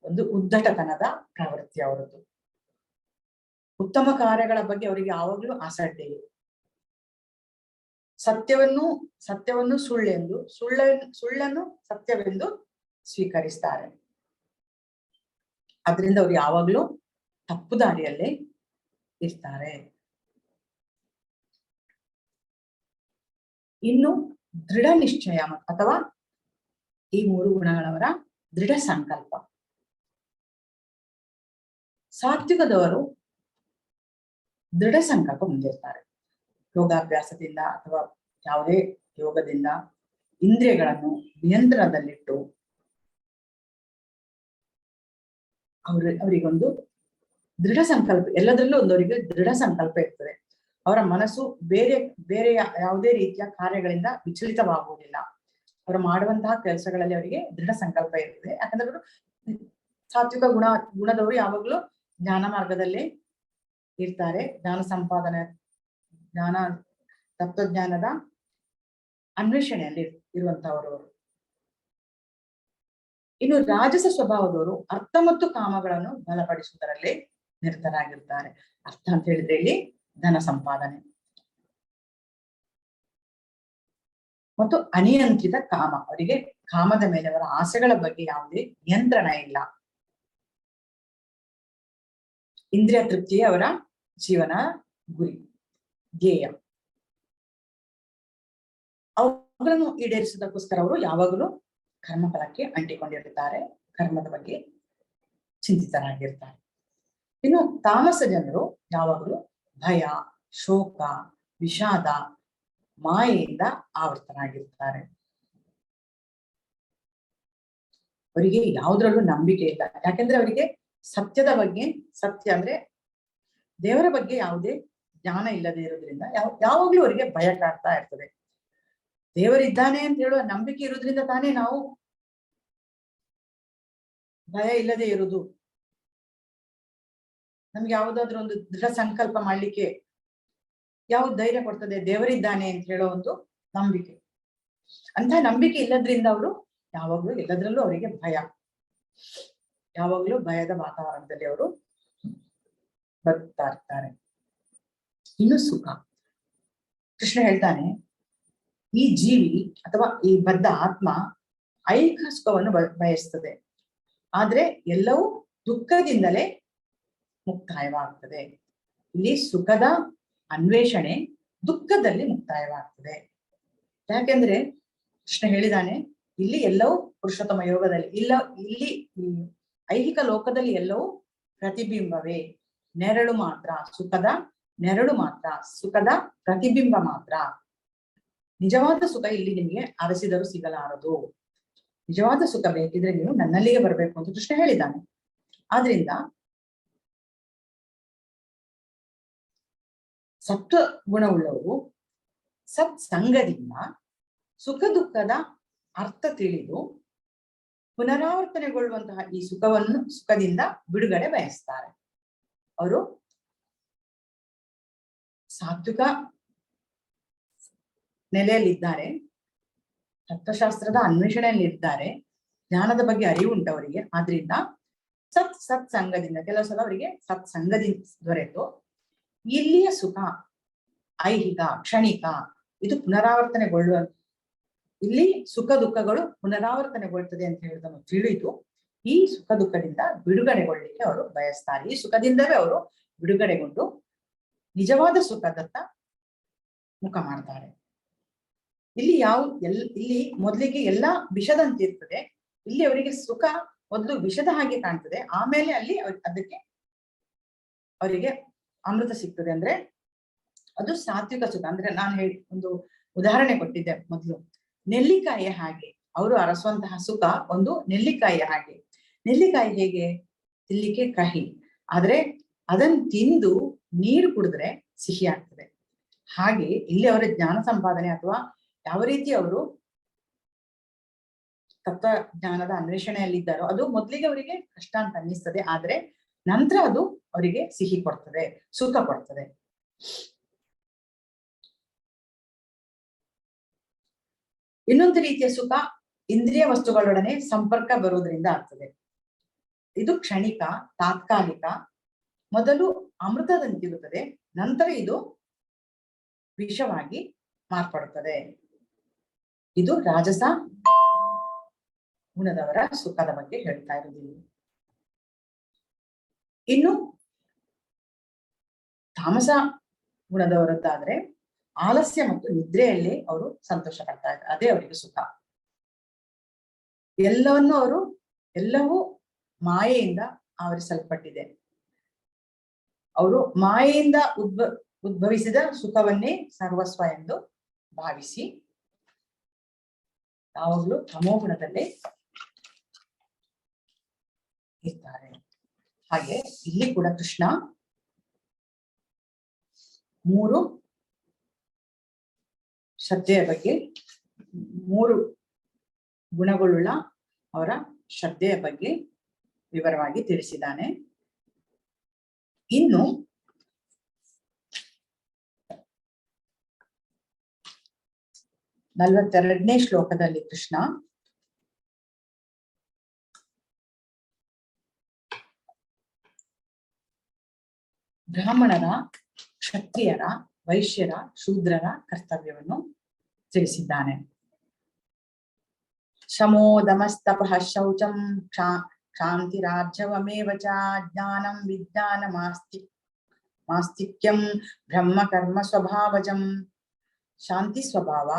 ಒಂದು ಉದ್ದಟತನದ ಪ್ರವೃತ್ತಿ ಅವರದ್ದು. ಉತ್ತಮ ಕಾರ್ಯಗಳ ಬಗ್ಗೆ ಅವರಿಗೆ ಯಾವಾಗಲೂ ಆಸಕ್ತಿ ಇದೆ. ಸತ್ಯವನ್ನು ಸುಳ್ಳೆಂದು, ಸುಳ್ಳನ್ನು ಸತ್ಯವೆಂದು ಸ್ವೀಕರಿಸ್ತಾರೆ. ಅದರಿಂದ ಅವ್ರು ಯಾವಾಗಲೂ ತಪ್ಪು ದಾರಿಯಲ್ಲೇ ಇರ್ತಾರೆ. ಇನ್ನು ದೃಢ ನಿಶ್ಚಯ ಅಥವಾ ಈ 3 ಗುಣಗಳವರ ದೃಢ ಸಂಕಲ್ಪ. ಸಾತ್ವಿಕದವರು ದೃಢ ಸಂಕಲ್ಪ ಹೊಂದಿರ್ತಾರೆ. ಯೋಗಾಭ್ಯಾಸದಿಂದ ಅಥವಾ ಯಾವುದೇ ಯೋಗದಿಂದ ಇಂದ್ರಿಯಗಳನ್ನು ನಿಯಂತ್ರಣದಲ್ಲಿಟ್ಟು ಅವರಿಗೊಂದು ದೃಢ ಸಂಕಲ್ಪ, ಎಲ್ಲದರಲ್ಲೂ ಒಂದವರಿಗೆ ದೃಢ ಸಂಕಲ್ಪ ಇರ್ತದೆ. ಅವರ ಮನಸ್ಸು ಬೇರೆ ಯಾವುದೇ ರೀತಿಯ ಕಾರ್ಯಗಳಿಂದ ವಿಚಲಿತವಾಗುವುದಿಲ್ಲ. ಅವರು ಮಾಡುವಂತಹ ಕೆಲಸಗಳಲ್ಲಿ ಅವರಿಗೆ ದೃಢ ಸಂಕಲ್ಪ ಇರ್ತದೆ. ಯಾಕಂದ್ರೆ ಅವರು ಸಾತ್ವಿಕ ಗುಣದವರು ಯಾವಾಗಲೂ ಜ್ಞಾನ ಮಾರ್ಗದಲ್ಲೇ ಇರ್ತಾರೆ. ತತ್ವಜ್ಞಾನದ ಅನ್ವೇಷಣೆಯಲ್ಲಿ ಇರುವಂತಹವರು. ಇನ್ನು ರಾಜಸ ಸ್ವಭಾವದವರು ಅರ್ಥ ಮತ್ತು ಕಾಮಗಳನ್ನು ಬಲಪಡಿಸುವುದರಲ್ಲಿ ನಿರತರಾಗಿರ್ತಾರೆ. ಅರ್ಥ ಅಂತ ಹೇಳಿದ್ರೆ ಇಲ್ಲಿ ಧನ ಸಂಪಾದನೆ ಮತ್ತು ಅನಿಯಂತ್ರಿತ ಕಾಮ. ಅವರಿಗೆ ಕಾಮದ ಮೇಲೆ, ಅವರ ಆಸೆಗಳ ಬಗ್ಗೆ ಯಾವುದೇ ನಿಯಂತ್ರಣ ಇಲ್ಲ. ಇಂದ್ರಿಯ ತೃಪ್ತಿಯೇ ಅವರ ಜೀವನ ಗುರಿ, ಧ್ಯೇಯ. ಅವುಗಳನ್ನು ಈಡೇರಿಸುವುದಕ್ಕೋಸ್ಕರ ಅವರು ಯಾವಾಗಲೂ ಕರ್ಮಫಲಕ್ಕೆ ಅಂಟಿಕೊಂಡಿರುತ್ತಾರೆ, ಕರ್ಮದ ಬಗ್ಗೆ ಚಿಂತಿತರಾಗಿರ್ತಾರೆ. ಇನ್ನು ತಾಮಸ ಜನರು ಯಾವಾಗಲೂ ಭಯ, ಶೋಕ, ವಿಷಾದ, ಮಾಯೆಯಿಂದ ಆವೃತರಾಗಿರ್ತಾರೆ. ಅವರಿಗೆ ಯಾವುದ್ರಲ್ಲೂ ನಂಬಿಕೆ ಇಲ್ಲ. ಯಾಕೆಂದ್ರೆ ಅವರಿಗೆ ಸತ್ಯದ ಬಗ್ಗೆ, ಸತ್ಯ ಅಂದ್ರೆ ದೇವರ ಬಗ್ಗೆ ಯಾವುದೇ ಜ್ಞಾನ ಇಲ್ಲದೆ ಇರೋದ್ರಿಂದ ಯಾವಾಗ್ಲೂ ಅವರಿಗೆ ಭಯ ಕಾಡ್ತಾ ಇರ್ತದೆ. ದೇವರಿದ್ದಾನೆ ಅಂತ ಹೇಳುವ ನಂಬಿಕೆ ಇರೋದ್ರಿಂದ ತಾನೇ ನಾವು ಭಯ ಇಲ್ಲದೆ ಇರುವುದು. ನಮ್ಗೆ ಯಾವುದಾದ್ರೂ ಒಂದು ದೃಢ ಸಂಕಲ್ಪ ಮಾಡ್ಲಿಕ್ಕೆ ಯಾವ್ದು ಧೈರ್ಯ ಕೊಡ್ತದೆ? ದೇವರಿದ್ದಾನೆ ಅಂತ ಹೇಳೋ ಒಂದು ನಂಬಿಕೆ. ಅಂತ ನಂಬಿಕೆ ಇಲ್ಲದ್ರಿಂದ ಅವರು ಯಾವಾಗ್ಲೂ ಎಲ್ಲದ್ರಲ್ಲೂ ಅವರಿಗೆ ಭಯ, ಯಾವಾಗ್ಲೂ ಭಯದ ವಾತಾವರಣದಲ್ಲಿ ಅವರು ಬದುಕ್ತಾ ಇರ್ತಾರೆ. ಇನ್ನು ಸುಖ. ಕೃಷ್ಣ ಹೇಳ್ತಾನೆ, ಈ ಜೀವಿ ಅಥವಾ ಈ ಬದ್ಧ ಆತ್ಮ ಐಹಿಕ ಸುಖವನ್ನು ಬಯಸ್ತದೆ, ಆದ್ರೆ ಎಲ್ಲವೂ ದುಃಖದಿಂದಲೇ ಮುಕ್ತಾಯವಾಗ್ತದೆ. ಇಲ್ಲಿ ಸುಖದ ಅನ್ವೇಷಣೆ ದುಃಖದಲ್ಲಿ ಮುಕ್ತಾಯವಾಗ್ತದೆ. ಯಾಕೆಂದ್ರೆ ಕೃಷ್ಣ ಹೇಳಿದಾನೆ, ಇಲ್ಲಿ ಎಲ್ಲವೂ ಪುರುಷೋತ್ತಮ ಯೋಗದಲ್ಲಿ ಇಲ್ಲಿ ಐಹಿಕ ಲೋಕದಲ್ಲಿ ಎಲ್ಲವೂ ಪ್ರತಿಬಿಂಬವೇ, ನೆರಳು ಮಾತ್ರ, ಸುಖದ ನೆರಳು ಮಾತ್ರ, ಸುಖದ ಪ್ರತಿಬಿಂಬ ಮಾತ್ರ. ನಿಜವಾದ ಸುಖ ಇಲ್ಲಿ ನಿಮಗೆ ಅರಸಿದರೂ ಸಿಗಲಾರದು. ನಿಜವಾದ ಸುಖ ಬೇಕಿದ್ರೆ ನೀವು ನನ್ನಲ್ಲಿಗೆ ಬರಬೇಕು ಅಂತ ಕೃಷ್ಣ ಹೇಳಿದ್ದಾನೆ. ಆದ್ರಿಂದ ಸತ್ವ ಗುಣವುಳ್ಳವರು ಸತ್ಸಂಗದಿಂದ ಸುಖ ದುಃಖದ ಅರ್ಥ ತಿಳಿದು ಪುನರಾವರ್ತನೆಗೊಳ್ಳುವಂತಹ ಈ ಸುಖದಿಂದ ಬಿಡುಗಡೆ ಬಯಸ್ತಾರೆ. ಅವರು ಸಾತ್ವಿಕ ನೆಲೆಯಲ್ಲಿದ್ದಾರೆ, ತತ್ವಶಾಸ್ತ್ರದ ಅನ್ವೇಷಣೆಯಲ್ಲಿದ್ದಾರೆ, ಜ್ಞಾನದ ಬಗ್ಗೆ ಅರಿವುಂಟವರಿಗೆ. ಆದ್ರಿಂದ ಸತ್ಸಂಗದಿಂದ ಕೆಲವು ಸಲ ಅವರಿಗೆ ಸತ್ಸಂಗದಿಂದ ದೊರೆತು ಇಲ್ಲಿಯ ಸುಖ ಐಹಿಕ ಕ್ಷಣಿಕ, ಇದು ಪುನರಾವರ್ತನೆಗೊಳ್ಳುವ ಇಲ್ಲಿ ಸುಖ ದುಃಖಗಳು ಪುನರಾವರ್ತನೆಗೊಳ್ತದೆ ಅಂತ ಹೇಳುವುದನ್ನು ತಿಳಿದು ಈ ಸುಖ ದುಃಖದಿಂದ ಬಿಡುಗಡೆಗೊಳ್ಳಿಕ್ಕೆ ಅವರು ಬಯಸ್ತಾರೆ. ಈ ಸುಖದಿಂದವೇ ಅವರು ಬಿಡುಗಡೆಗೊಂಡು ನಿಜವಾದ ಸುಖದತ್ತ ಮುಖ ಮಾಡ್ತಾರೆ. ಇಲ್ಲಿ ಇಲ್ಲಿ ಮೊದಲಿಗೆ ಎಲ್ಲ ವಿಷದಂತಿರ್ತದೆ. ಇಲ್ಲಿ ಅವರಿಗೆ ಸುಖ ಮೊದಲು ವಿಷದ ಹಾಗೆ ಕಾಣ್ತದೆ, ಆಮೇಲೆ ಅಲ್ಲಿ ಅದಕ್ಕೆ ಅವರಿಗೆ ಅಮೃತ ಸಿಗ್ತದೆ. ಅಂದ್ರೆ ಅದು ಸಾತ್ವಿಕ ಸುಖ. ಅಂದ್ರೆ ನಾನು ಒಂದು ಉದಾಹರಣೆ ಕೊಟ್ಟಿದ್ದೆ ಮೊದಲು, ನೆಲ್ಲಿಕಾಯಿಯ ಹಾಗೆ ಅವರು ಅರಸುವಂತಹ ಸುಖ ಒಂದು ನೆಲ್ಲಿಕಾಯಿಯ ಹಾಗೆ. ನೆಲ್ಲಿಕಾಯಿ ಹೇಗೆ ತಿನ್ಲಿಕ್ಕೆ ಕಹಿ, ಆದ್ರೆ ಅದನ್ನು ತಿಂದು ನೀರು ಕುಡಿದ್ರೆ ಸಿಹಿ ಆಗ್ತದೆ. ಹಾಗೆ ಇಲ್ಲಿ ಅವರ ಜ್ಞಾನ ಸಂಪಾದನೆ ಅಥವಾ ಯಾವ ರೀತಿ ಅವರು ತತ್ವಜ್ಞಾನದ ಅನ್ವೇಷಣೆಯಲ್ಲಿದ್ದಾರೋ ಅದು ಮೊದಲಿಗೆ ಅವರಿಗೆ ಕಷ್ಟ ಅಂತ ಅನ್ನಿಸ್ತದೆ, ಆದ್ರೆ ನಂತರ ಅದು ಅವರಿಗೆ ಸಿಹಿ ಕೊಡ್ತದೆ, ಸುಖ ಕೊಡ್ತದೆ. ಇನ್ನೊಂದು ರೀತಿಯ ಸುಖ ಇಂದ್ರಿಯ ವಸ್ತುಗಳೊಡನೆ ಸಂಪರ್ಕ ಬರುವುದರಿಂದ ಆಗ್ತದೆ. ಇದು ಕ್ಷಣಿಕ, ತಾತ್ಕಾಲಿಕ. ಮೊದಲು ಅಮೃತದಂತಿರುತ್ತದೆ, ನಂತರ ಇದು ವಿಷವಾಗಿ ಮಾರ್ಪಡುತ್ತದೆ. ಇದು ರಾಜಸ ಗುಣದವರ ಸುಖದ ಬಗ್ಗೆ ಹೇಳ್ತಾ ಇರುವುದಿಲ್ಲ. ಇನ್ನು ತಾಮಸ ಗುಣದವರದ್ದಾದ್ರೆ ಆಲಸ್ಯ ಮತ್ತು ನಿದ್ರೆಯಲ್ಲಿ ಅವರು ಸಂತೋಷ ಪಡ್ತಾ ಇದ್ದಾರೆ, ಅದೇ ಅವರಿಗೆ ಸುಖ. ಎಲ್ಲವೂ ಮಾಯೆಯಿಂದ ಆವರಿಸಲ್ಪಟ್ಟಿದೆ. ಅವರು ಮಾಯೆಯಿಂದ ಉದ್ಭವಿಸಿದ ಸುಖವನ್ನೇ ಸರ್ವಸ್ವ ಎಂದು ಭಾವಿಸಿ ಯಾವಾಗಲೂ ತಮೋಗುಣದಲ್ಲೇ ಇರ್ತಾರೆ. ಹಾಗೆ ಇಲ್ಲಿ ಕೂಡ ಕೃಷ್ಣ 3 ಶ್ರದ್ಧೆಯ ಬಗ್ಗೆ, 3 ಗುಣಗಳುಳ್ಳ ಅವರ ಶ್ರದ್ಧೆಯ ಬಗ್ಗೆ ವಿವರವಾಗಿ ತಿಳಿಸಿದ್ದಾನೆ. ಇನ್ನು 42ನೇ ಶ್ಲೋಕದಲ್ಲಿ ಕೃಷ್ಣ ಬ್ರಾಹ್ಮಣರ, ಕ್ಷತ್ರಿಯರ, ವೈಶ್ಯರ, ಶೂದ್ರರ ಕರ್ತವ್ಯವನ್ನು ತಿಳಿಸಿದ್ದಾನೆ. ಶಮೋ ದಮಸ್ತಪಃ ಶೌಚಂ ಕ್ಷಾಂತಿರಾರ್ಜವಮೇವ ಚ ಜ್ಞಾನಂ ವಿಜ್ಞಾನಮಾಸ್ತಿಕ್ಯಂ ಬ್ರಹ್ಮ ಕರ್ಮ ಸ್ವಭಾವಜಂ. ಶಾಂತಿ ಸ್ವಭಾವ,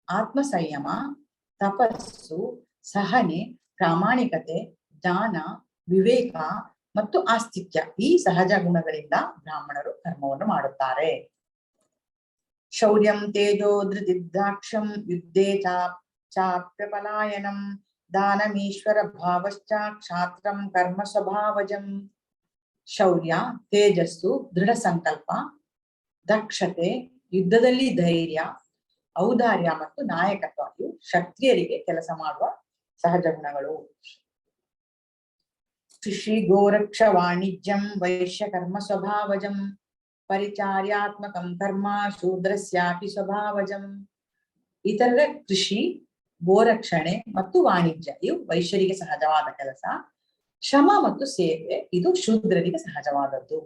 ಆತ್ಮ ಸಂಯಮ, ತಪಸ್ಸು, ಸಹನೆ, ಪ್ರಾಮಾಣಿಕತೆ, ಜ್ಞಾನ, ವಿವೇಕ ಮತ್ತು ಆಸ್ತಿಕ್ಯ, ಈ ಸಹಜ ಗುಣಗಳಿಂದ ಬ್ರಾಹ್ಮಣರು ಕರ್ಮವನ್ನು ಮಾಡುತ್ತಾರೆ. ಶೌರ್ಯಂ ತೇಜೋ ಧೃತಿದಾಕ್ಷಂ ಯುದ್ಧೇ ಚಾಪ್ಯ ಪಲಾಯನಂ ದಾನಮೀಶ್ವರ ಭಾವಶ್ಚ ಕ್ಷಾತ್ರಂ ಕರ್ಮ ಸ್ವಭಾವಜಂ. ಶೌರ್ಯ, ತೇಜಸ್ಸು, ದೃಢ ಸಂಕಲ್ಪ, ದಕ್ಷತೆ, ಯುದ್ಧದಲ್ಲಿ ಧೈರ್ಯ, ಔದಾರ್ಯ ಮತ್ತು ನಾಯಕತ್ವ ಇವು ಕ್ಷತ್ರಿಯರಿಗೆ ಕೆಲಸ ಮಾಡುವ ಸಹಜ ಗುಣಗಳು. ಕೃಷಿ, ಗೋರಕ್ಷ, ವಾಣಿಜ್ಯಂ ವೈಶ್ಯ ಕರ್ಮ ಸ್ವಭಾವಜಂ. ಪರಿಚಾರ್ಯಾತ್ಮಕಂ ಕರ್ಮ ಶೂದ್ರಸ್ಯಾಪಿ ಸ್ವಭಾವಜಂ. ಇತರರ ಕೃಷಿ, ಗೋರಕ್ಷಣೆ ಮತ್ತು ವಾಣಿಜ್ಯ ಇವು ವೈಶ್ಯರಿಗೆ ಸಹಜವಾದ ಕೆಲಸ. ಶ್ರಮ ಮತ್ತು ಸೇವೆ ಇದು ಶೂದ್ರರಿಗೆ ಸಹಜವಾದದ್ದು.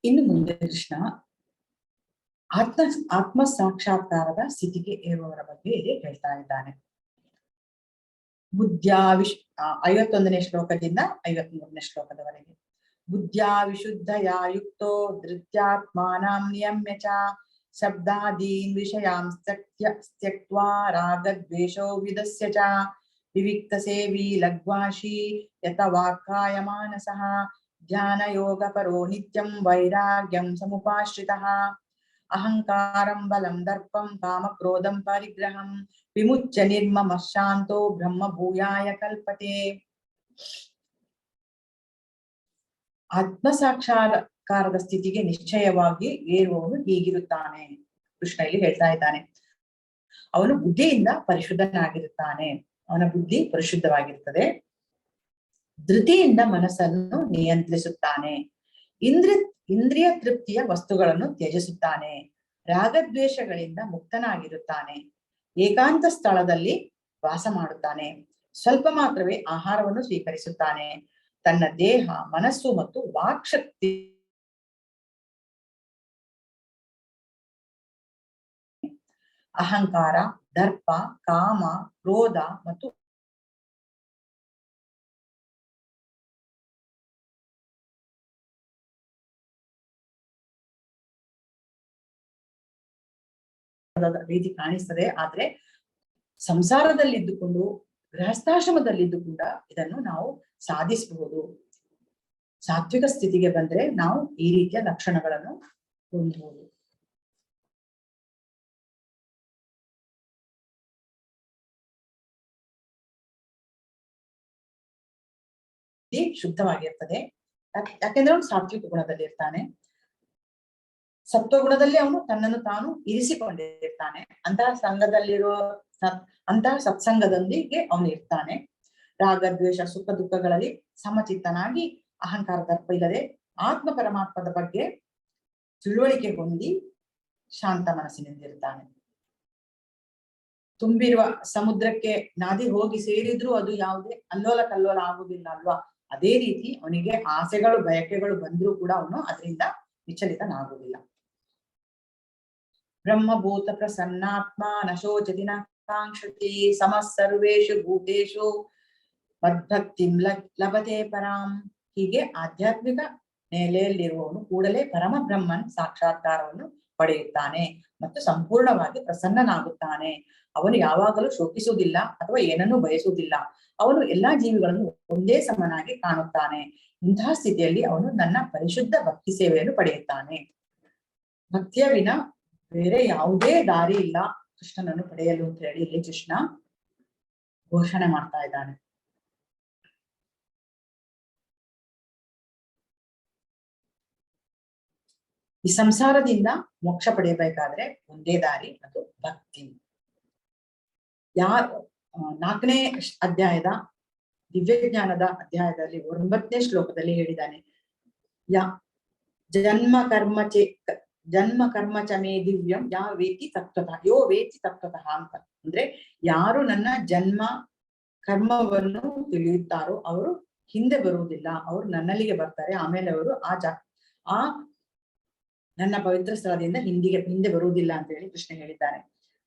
ಇನ್ನು ಮುಂದೆ ಕೃಷ್ಣ ಆತ್ಮ ಸಾಕ್ಷಾತ್ಕಾರದ ಸ್ಥಿತಿಗೆ ಏರುವವರ ಬಗ್ಗೆ ಹೇಳ್ತಾ ಇದ್ದಾನೆ. 51ನೇ ಶ್ಲೋಕದಿಂದ 53ನೇ ಶ್ಲೋಕದವರೆಗೆ. ಬುದ್ಧ್ಯಾ ವಿಶುದ್ಧಯಾ ಯುಕ್ತೋ ಧೃತ್ಯಾತ್ಮಾನಾಂ ನಿಯಮ್ಯ ಚ ಶಬ್ದಾದೀನ್ ವಿಷಯಾನ್ ತ್ಯಕ್ತ್ವಾ ರಾಗದ್ವೇಷೋ ವಿದಸ್ಯ ಚ ವಿವಿಕ್ತ ಸೇವಿ ಲಗ್ವಾಶಿ ಯತ ವಾಕ್ಕಾಯ ಮಾನಸಃ ಧ್ಯಾನ ಯೋಗ ಪರೋ ನಿತ್ಯಂ ವೈರಾಗ್ಯಂ ಸಮುಪಾಶ್ರಿತಃ ಅಹಂಕಾರಂ ಬಲಂ ದರ್ಪಂ ಕಾಮ ಕ್ರೋಧಂ ಪರಿಗ್ರಹಂ ವಿಮುಚ್ಯ ನಿರ್ಮಮ ಶಾಂತೋ ಬ್ರಹ್ಮ ಭೂಯಾಯ ಕಲ್ಪತೆ. ಆತ್ಮ ಸಾಕ್ಷಾತ್ಕಾರದ ಸ್ಥಿತಿಗೆ ನಿಶ್ಚಯವಾಗಿ ಏರುವವನು ಹೀಗಿರುತ್ತಾನೆ. ಕೃಷ್ಣ ಇಲ್ಲಿ ಹೇಳ್ತಾ ಇದ್ದಾನೆ, ಅವನು ಬುದ್ಧಿಯಿಂದ ಪರಿಶುದ್ಧನಾಗಿರುತ್ತಾನೆ, ಅವನ ಬುದ್ಧಿ ಪರಿಶುದ್ಧವಾಗಿರುತ್ತದೆ. ಧೃತಿಯಿಂದ ಮನಸ್ಸನ್ನು ನಿಯಂತ್ರಿಸುತ್ತಾನೆ, ಇಂದ್ರಿಯ ತೃಪ್ತಿಯ ವಸ್ತುಗಳನ್ನು ತ್ಯಜಿಸುತ್ತಾನೆ, ರಾಗದ್ವೇಷಗಳಿಂದ ಮುಕ್ತನಾಗಿರುತ್ತಾನೆ. ಏಕಾಂತ ಸ್ಥಳದಲ್ಲಿ ವಾಸ ಮಾಡುತ್ತಾನೆ. ಸ್ವಲ್ಪ ಮಾತ್ರವೇ ಆಹಾರವನ್ನು ಸ್ವೀಕರಿಸುತ್ತಾನೆ. ತನ್ನ ದೇಹ, ಮನಸ್ಸು ಮತ್ತು ವಾಕ್ಶಕ್ತಿ ಅಹಂಕಾರ, ದರ್ಪ, ಕಾಮ, ಕ್ರೋಧ ಮತ್ತು ರೀತಿ ಕಾಣಿಸ್ತದೆ. ಆದ್ರೆ ಸಂಸಾರದಲ್ಲಿದ್ದುಕೊಂಡು, ಗೃಹಸ್ಥಾಶ್ರಮದಲ್ಲಿದ್ದು ಕೂಡ ಇದನ್ನು ನಾವು ಸಾಧಿಸಬಹುದು. ಸಾತ್ವಿಕ ಸ್ಥಿತಿಗೆ ಬಂದ್ರೆ ನಾವು ಈ ರೀತಿಯ ಲಕ್ಷಣಗಳನ್ನು ಹೊಂದಬಹುದು. ಶುದ್ಧವಾಗಿರ್ತದೆ. ಯಾಕೆಂದ್ರೆ ಅವನು ಸಾತ್ವಿಕ ಗುಣದಲ್ಲಿ ಇರ್ತಾನೆ. ಸತ್ವಗುಣದಲ್ಲಿ ಅವನು ತನ್ನನ್ನು ತಾನು ಇರಿಸಿಕೊಂಡಿರ್ತಾನೆ. ಅಂತಹ ಅಂತಹ ಸತ್ಸಂಗದೊಂದಿಗೆ ಅವನು ಇರ್ತಾನೆ. ರಾಗ, ದ್ವೇಷ, ಸುಖ ದುಃಖಗಳಲ್ಲಿ ಸಮಚಿತ್ತನಾಗಿ, ಅಹಂಕಾರ, ದರ್ಪ ಇಲ್ಲದೆ ಆತ್ಮ ಪರಮಾತ್ಮದ ಬಗ್ಗೆ ತಿಳುವಳಿಕೆ ಹೊಂದಿ ಶಾಂತ ಮನಸ್ಸಿನಿಂದಿರ್ತಾನೆ. ತುಂಬಿರುವ ಸಮುದ್ರಕ್ಕೆ ನದಿ ಹೋಗಿ ಸೇರಿದ್ರು ಅದು ಯಾವುದೇ ಅಲ್ಲೋಲ ಕಲ್ಲೋಲ ಆಗುದಿಲ್ಲ ಅಲ್ವಾ? ಅದೇ ರೀತಿ ಅವನಿಗೆ ಆಸೆಗಳು, ಬಯಕೆಗಳು ಬಂದ್ರೂ ಕೂಡ ಅವನು ಅದರಿಂದ ವಿಚಲಿತನಾಗುವುದಿಲ್ಲ. ಬ್ರಹ್ಮಭೂತ ಪ್ರಸನ್ನಾತ್ಮ ನ ಶೋಚತಿ ನ ಕಾಂಕ್ಷತಿ ಸಮಃ ಸರ್ವೇಷು ಭೂತೇಷು ಮದ್ಭಕ್ತಿಂ ಲಭತೆ ಪರಾಂ. ಹೀಗೆ ಆಧ್ಯಾತ್ಮಿಕ ನೆಲೆಯಲ್ಲಿರುವವನು ಕೂಡಲೇ ಪರಮ ಬ್ರಹ್ಮನ್ ಸಾಕ್ಷಾತ್ಕಾರವನ್ನು ಪಡೆಯುತ್ತಾನೆ ಮತ್ತು ಸಂಪೂರ್ಣವಾಗಿ ಪ್ರಸನ್ನನಾಗುತ್ತಾನೆ. ಅವನು ಯಾವಾಗಲೂ ಶೋಕಿಸುವುದಿಲ್ಲ ಅಥವಾ ಏನನ್ನೂ ಬಯಸುವುದಿಲ್ಲ. ಅವನು ಎಲ್ಲಾ ಜೀವಿಗಳನ್ನು ಒಂದೇ ಸಮನಾಗಿ ಕಾಣುತ್ತಾನೆ. ಇಂತಹ ಸ್ಥಿತಿಯಲ್ಲಿ ಅವನು ನನ್ನ ಪರಿಶುದ್ಧ ಭಕ್ತಿ ಸೇವೆಯನ್ನು ಪಡೆಯುತ್ತಾನೆ. ಭಕ್ತಿಯ ವಿನ ಬೇರೆ ಯಾವುದೇ ದಾರಿ ಇಲ್ಲ ಕೃಷ್ಣನನ್ನು ಪಡೆಯಲು ಅಂತ ಹೇಳಿ ಇಲ್ಲಿ ಕೃಷ್ಣ ಘೋಷಣೆ ಮಾಡ್ತಾ ಇದ್ದಾನೆ. ಈ ಸಂಸಾರದಿಂದ ಮೋಕ್ಷ ಪಡೆಯಬೇಕಾದ್ರೆ ಒಂದೇ ದಾರಿ, ಅದು ಭಕ್ತಿ. ಯಾರು 4ನೇ ಅಧ್ಯಾಯದ ದಿವ್ಯಜ್ಞಾನದ ಅಧ್ಯಾಯದಲ್ಲಿ 9ನೇ ಶ್ಲೋಕದಲ್ಲಿ ಹೇಳಿದ್ದಾನೆ, ಜನ್ಮ ಕರ್ಮ ಚ ಮೇ ದಿವ್ಯಂ ಯಾ ವೇತಿ ತತ್ವತಃ ಯೋ ವೇತಿ ತತ್ವತಃ ಅಂತ. ಅಂದ್ರೆ ಯಾರು ನನ್ನ ಜನ್ಮ ಕರ್ಮವನ್ನು ತಿಳಿಯುತ್ತಾರೋ ಅವರು ಹಿಂದೆ ಬರುವುದಿಲ್ಲ, ಅವರು ನನ್ನಲ್ಲಿಗೆ ಬರ್ತಾರೆ. ಆಮೇಲೆ ಅವರು ಆ ನನ್ನ ಪವಿತ್ರ ಸ್ಥಳದಿಂದ ಹಿಂದೆ ಬರುವುದಿಲ್ಲ ಅಂತ ಹೇಳಿ ಕೃಷ್ಣ ಹೇಳಿದ್ದಾನೆ.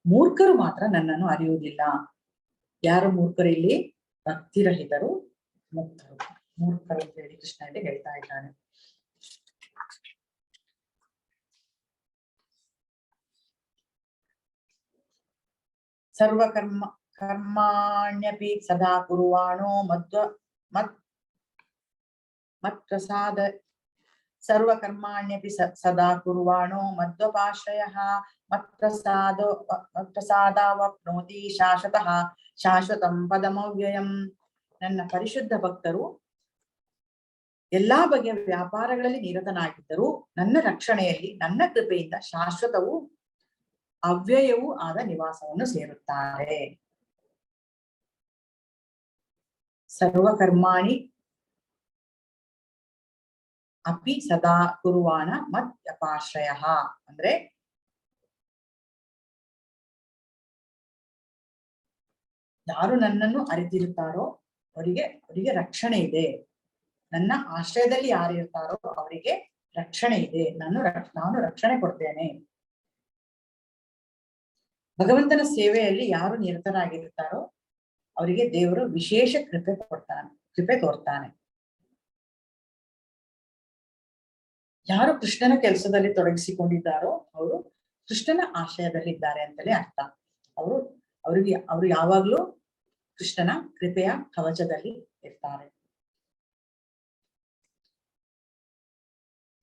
ಮೂರ್ಖರು ಮಾತ್ರ ನನ್ನನ್ನು ಅರಿಯುವುದಿಲ್ಲ. ಯಾರು ಮೂರ್ಖರು? ಇಲ್ಲಿ ಭಕ್ತಿರಹಿತರು, ಮುಕ್ತರು, ಮೂರ್ಖರು ಅಂತ ಹೇಳಿ ಕೃಷ್ಣ ಇಲ್ಲಿ ಹೇಳ್ತಾ ಇದ್ದಾನೆ. ಕರ್ಮಾಣ್ಯಪಿ ಸದಾ ಕುರುವಾಣೋ ಮತ್ಪ್ರಸಾದ ಸರ್ವಕರ್ಮಾಣ್ಯಪಿ ಸದಾ ಕುರುವಾಣೋ ಮಧ್ವಪಾಶ್ರಯಃ ಮತ್ಪ್ರಸಾದಾವಪ್ನೋತಿ ಶಾಶ್ವತಂ ಪದಮವ್ಯಯಂ. ನನ್ನ ಪರಿಶುದ್ಧ ಭಕ್ತರು ಎಲ್ಲಾ ಬಗೆಯ ವ್ಯಾಪಾರಗಳಲ್ಲಿ ನಿರತನಾಗಿದ್ದರೂ ನನ್ನ ರಕ್ಷಣೆಯಲ್ಲಿ, ನನ್ನ ಕೃಪೆಯಿಂದ ಶಾಶ್ವತವೂ ಅವ್ಯಯವೂ ಆದ ನಿವಾಸವನ್ನು ಸೇರುತ್ತಾರೆ. ಸರ್ವಕರ್ಮಾಣಿ ಅಪಿ ಸದಾ ಕುರುವಾಣ ಮತ್ಯಪಾಶ್ರಯ ಅಂದ್ರೆ ಯಾರು ನನ್ನನ್ನು ಅರಿತಿರುತ್ತಾರೋ ಅವರಿಗೆ ರಕ್ಷಣೆ ಇದೆ. ನನ್ನ ಆಶ್ರಯದಲ್ಲಿ ಯಾರು ಇರ್ತಾರೋ ಅವರಿಗೆ ರಕ್ಷಣೆ ಇದೆ. ನಾನು ರಕ್ಷಣೆ ಕೊಡ್ತೇನೆ. ಭಗವಂತನ ಸೇವೆಯಲ್ಲಿ ಯಾರು ನಿರತರಾಗಿರುತ್ತಾರೋ ಅವರಿಗೆ ದೇವರು ವಿಶೇಷ ಕೃಪೆ ತೋರ್ತಾನೆ. ಯಾರು ಕೃಷ್ಣನ ಕೆಲಸದಲ್ಲಿ ತೊಡಗಿಸಿಕೊಂಡಿದ್ದಾರೋ ಅವರು ಕೃಷ್ಣನ ಆಶ್ರಯದಲ್ಲಿದ್ದಾರೆ ಅಂತಲೇ ಅರ್ಥ. ಅವರು ಯಾವಾಗ್ಲೂ ಕೃಷ್ಣನ ಕೃಪೆಯ ಕವಚದಲ್ಲಿ ಇರ್ತಾರೆ.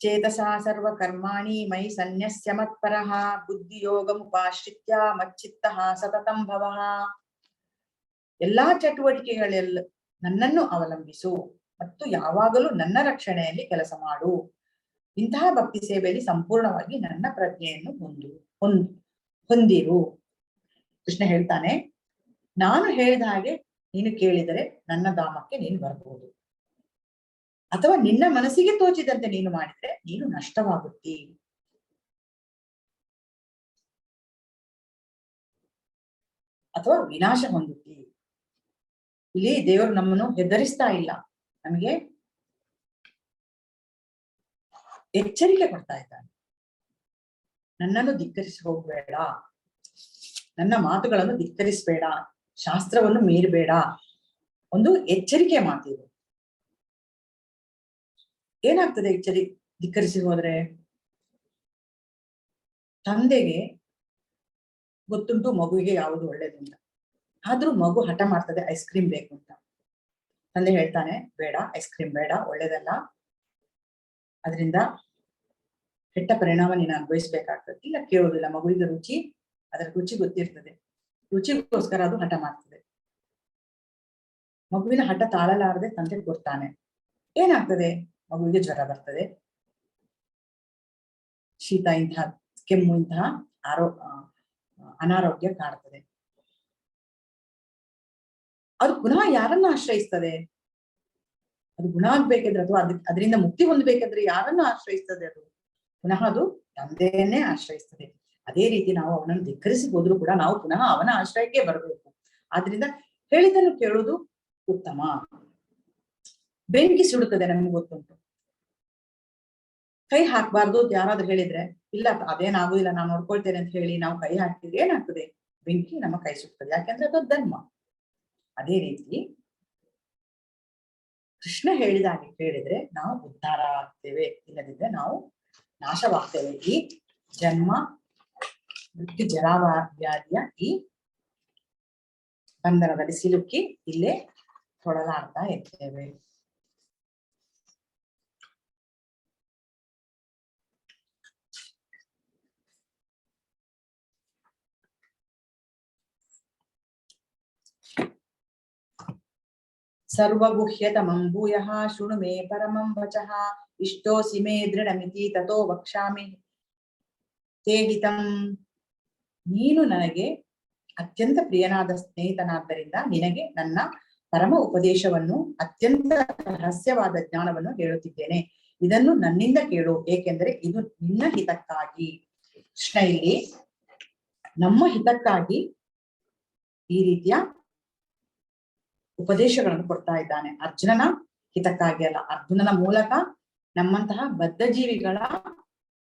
ಚೇತಸಾ ಸರ್ವ ಕರ್ಮಾಣಿ ಮೈ ಸನ್ಯಸ್ಯ ಮತ್ಪರಃ ಬುದ್ಧಿಯೋಗಮುಪಾಶ್ರಿತ್ಯ ಮಚ್ಚಿತ್ತಃ ಸತತಂ ಭವಃ. ಎಲ್ಲಾ ಚಟುವಟಿಕೆಗಳೆಲ್ಲ ನನ್ನನ್ನು ಅವಲಂಬಿಸು ಮತ್ತು ಯಾವಾಗಲೂ ನನ್ನ ರಕ್ಷಣೆಯಲ್ಲಿ ಕೆಲಸ ಮಾಡು. ಇಂತಹ ಭಕ್ತಿ ಸೇವೆಯಲ್ಲಿ ಸಂಪೂರ್ಣವಾಗಿ ನನ್ನ ಪ್ರಜ್ಞೆಯನ್ನು ಹೊಂದಿರು. ಕೃಷ್ಣ ಹೇಳ್ತಾನೆ, ನಾನು ಹೇಳಿದ ಹಾಗೆ ನೀನು ಕೇಳಿದರೆ ನನ್ನ ಧಾಮಕ್ಕೆ ನೀನು ಬರಬಹುದು, ಅಥವಾ ನಿನ್ನ ಮನಸ್ಸಿಗೆ ತೋಚಿದಂತೆ ನೀನು ಮಾಡಿದ್ರೆ ನೀನು ನಷ್ಟವಾಗುತ್ತಿ. ಅಥವಾ ವಿನಾಶ ಹೊಂದುತ್ತಿ. ಇಲ್ಲಿ ದೇವರು ನಮ್ಮನ್ನು ಹೆದರಿಸ್ತಾ ಇಲ್ಲ, ನಮಗೆ ಎಚ್ಚರಿಕೆ ಕೊಡ್ತಾ ಇದ್ದಾನೆ. ನನ್ನನ್ನು ಧಿಕ್ಕರಿಸಿ ಹೋಗ್ಬೇಡ, ನನ್ನ ಮಾತುಗಳನ್ನು ಧಿಕ್ಕರಿಸಬೇಡ, ಶಾಸ್ತ್ರವನ್ನು ಮೀರಬೇಡ, ಒಂದು ಎಚ್ಚರಿಕೆ ಮಾತಿದು. ಏನಾಗ್ತದೆ ಧಿಕ್ಕರಿಸಿ ಹೋದ್ರೆ? ತಂದೆಗೆ ಗೊತ್ತುಂಟು ಮಗುವಿಗೆ ಯಾವುದು ಒಳ್ಳೇದು ಅಂತ, ಆದ್ರೂ ಮಗು ಹಠ ಮಾಡ್ತದೆ ಐಸ್ ಕ್ರೀಮ್ ಬೇಕು ಅಂತ. ತಂದೆ ಹೇಳ್ತಾನೆ ಬೇಡ, ಐಸ್ ಕ್ರೀಮ್ ಬೇಡ, ಒಳ್ಳೇದಲ್ಲ, ಅದರಿಂದ ಕೆಟ್ಟ ಪರಿಣಾಮ ನೀನು ಅನುಭವಿಸ್ಬೇಕಾಗ್ತದೆ. ಇಲ್ಲ, ಕೇಳೋದಿಲ್ಲ. ಮಗುವಿಗೆ ಅದರ ರುಚಿ ಗೊತ್ತಿರ್ತದೆ, ರುಚಿಗೋಸ್ಕರ ಅದು ಹಠ ಮಾಡ್ತದೆ. ಮಗುವಿನ ಹಠ ತಾಳಲಾರದೆ ತಂದೆ ಕೊಡ್ತಾನೆ. ಏನಾಗ್ತದೆ? ಮಗುವಿಗೆ ಜ್ವರ ಬರ್ತದೆ, ಶೀತ, ಇಂತಹ ಕೆಮ್ಮು, ಇಂತಹ ಅನಾರೋಗ್ಯ ಕಾಡ್ತದೆ. ಅದು ಪುನಃ ಯಾರನ್ನ ಆಶ್ರಯಿಸ್ತದೆ? ಅದು ಗುಣ ಆಗ್ಬೇಕಿದ್ರೆ ಅಥವಾ ಅದರಿಂದ ಮುಕ್ತಿ ಹೊಂದಬೇಕಾದ್ರೆ ಯಾರನ್ನ ಆಶ್ರಯಿಸ್ತದೆ? ಅದು ಪುನಃ ಅದು ತಂದೆಯನ್ನೇ ಆಶ್ರಯಿಸ್ತದೆ. ಅದೇ ರೀತಿ ನಾವು ಅವನನ್ನು ಧಿಕ್ಕರಿಸಿ ಹೋದ್ರು ಕೂಡ ನಾವು ಪುನಃ ಅವನ ಆಶ್ರಯಕ್ಕೆ ಬರಬೇಕು. ಆದ್ರಿಂದ ಹೇಳಿದನ್ನು ಕೇಳುವುದು ಉತ್ತಮ. ಬೆಂಕಿ ಸುಡುತ್ತದೆ, ನಮ್ಗೆ ಗೊತ್ತುಂಟು. ಕೈ ಹಾಕ್ಬಾರ್ದು ಯಾರಾದ್ರೂ ಹೇಳಿದ್ರೆ, ಇಲ್ಲ ಅದೇನಾಗುದಿಲ್ಲ ನಾನು ನೋಡ್ಕೊಳ್ತೇನೆ ಅಂತ ಹೇಳಿ ನಾವು ಕೈ ಹಾಕಿದ್ರೆ ಏನಾಗ್ತದೆ? ಬೆಂಕಿ ನಮ್ಮ ಕೈ ಸುಡ್ತದೆ. ಯಾಕೆಂದ್ರೆ ಅದು ಧರ್ಮ. ಅದೇ ರೀತಿ ಕೃಷ್ಣ ಹೇಳಿದಾಗೆ ಕೇಳಿದ್ರೆ ನಾವು ಉದ್ಧಾರ ಆಗ್ತೇವೆ, ಇಲ್ಲದಿದ್ರೆ ನಾವು ನಾಶವಾಗ್ತೇವೆ. ಈ ಜನ್ಮ ಮೃತ್ಯು ಜರಾವ್ಯಾಧಿಯ ಈ ಬಂಧನದಲ್ಲಿ ಸಿಲುಕಿ ಇಲ್ಲೇ ತೊಳಲಾಡ್ತಾ ಇರ್ತೇವೆ. ಸರ್ವಗುಹ್ಯತಮಂ ಭೂಯಃ ಶೃಣು ಮೇ ಪರಮಂ ವಚಃ ಇಷ್ಟೋಸಿ ಮೇ ದೃಢಮಿತಿ ತಥೋ ವಕ್ಷ್ಯಾಮಿ ತೇ ಹಿತಂ. ನೀನು ನನಗೆ ಅತ್ಯಂತ ಪ್ರಿಯನಾದ ಸ್ನೇಹಿತನಾದ್ದರಿಂದ ನಿನಗೆ ನನ್ನ ಪರಮ ಉಪದೇಶವನ್ನು, ಅತ್ಯಂತ ರಹಸ್ಯವಾದ ಜ್ಞಾನವನ್ನು ಹೇಳುತ್ತಿದ್ದೇನೆ. ಇದನ್ನು ನನ್ನಿಂದ ಕೇಳು, ಏಕೆಂದರೆ ಇದು ನಿನ್ನ ಹಿತಕ್ಕಾಗಿ. ಕೃಷ್ಣ ಇಲ್ಲಿ ನಮ್ಮ ಹಿತಕ್ಕಾಗಿ ಈ ರೀತಿಯ ಉಪದೇಶಗಳನ್ನು ಕೊಡ್ತಾ ಇದ್ದಾನೆ. ಅರ್ಜುನನ ಹಿತಕ್ಕಾಗಿ ಅಲ್ಲ, ಅರ್ಜುನನ ಮೂಲಕ ನಮ್ಮಂತಹ ಬದ್ಧ ಜೀವಿಗಳ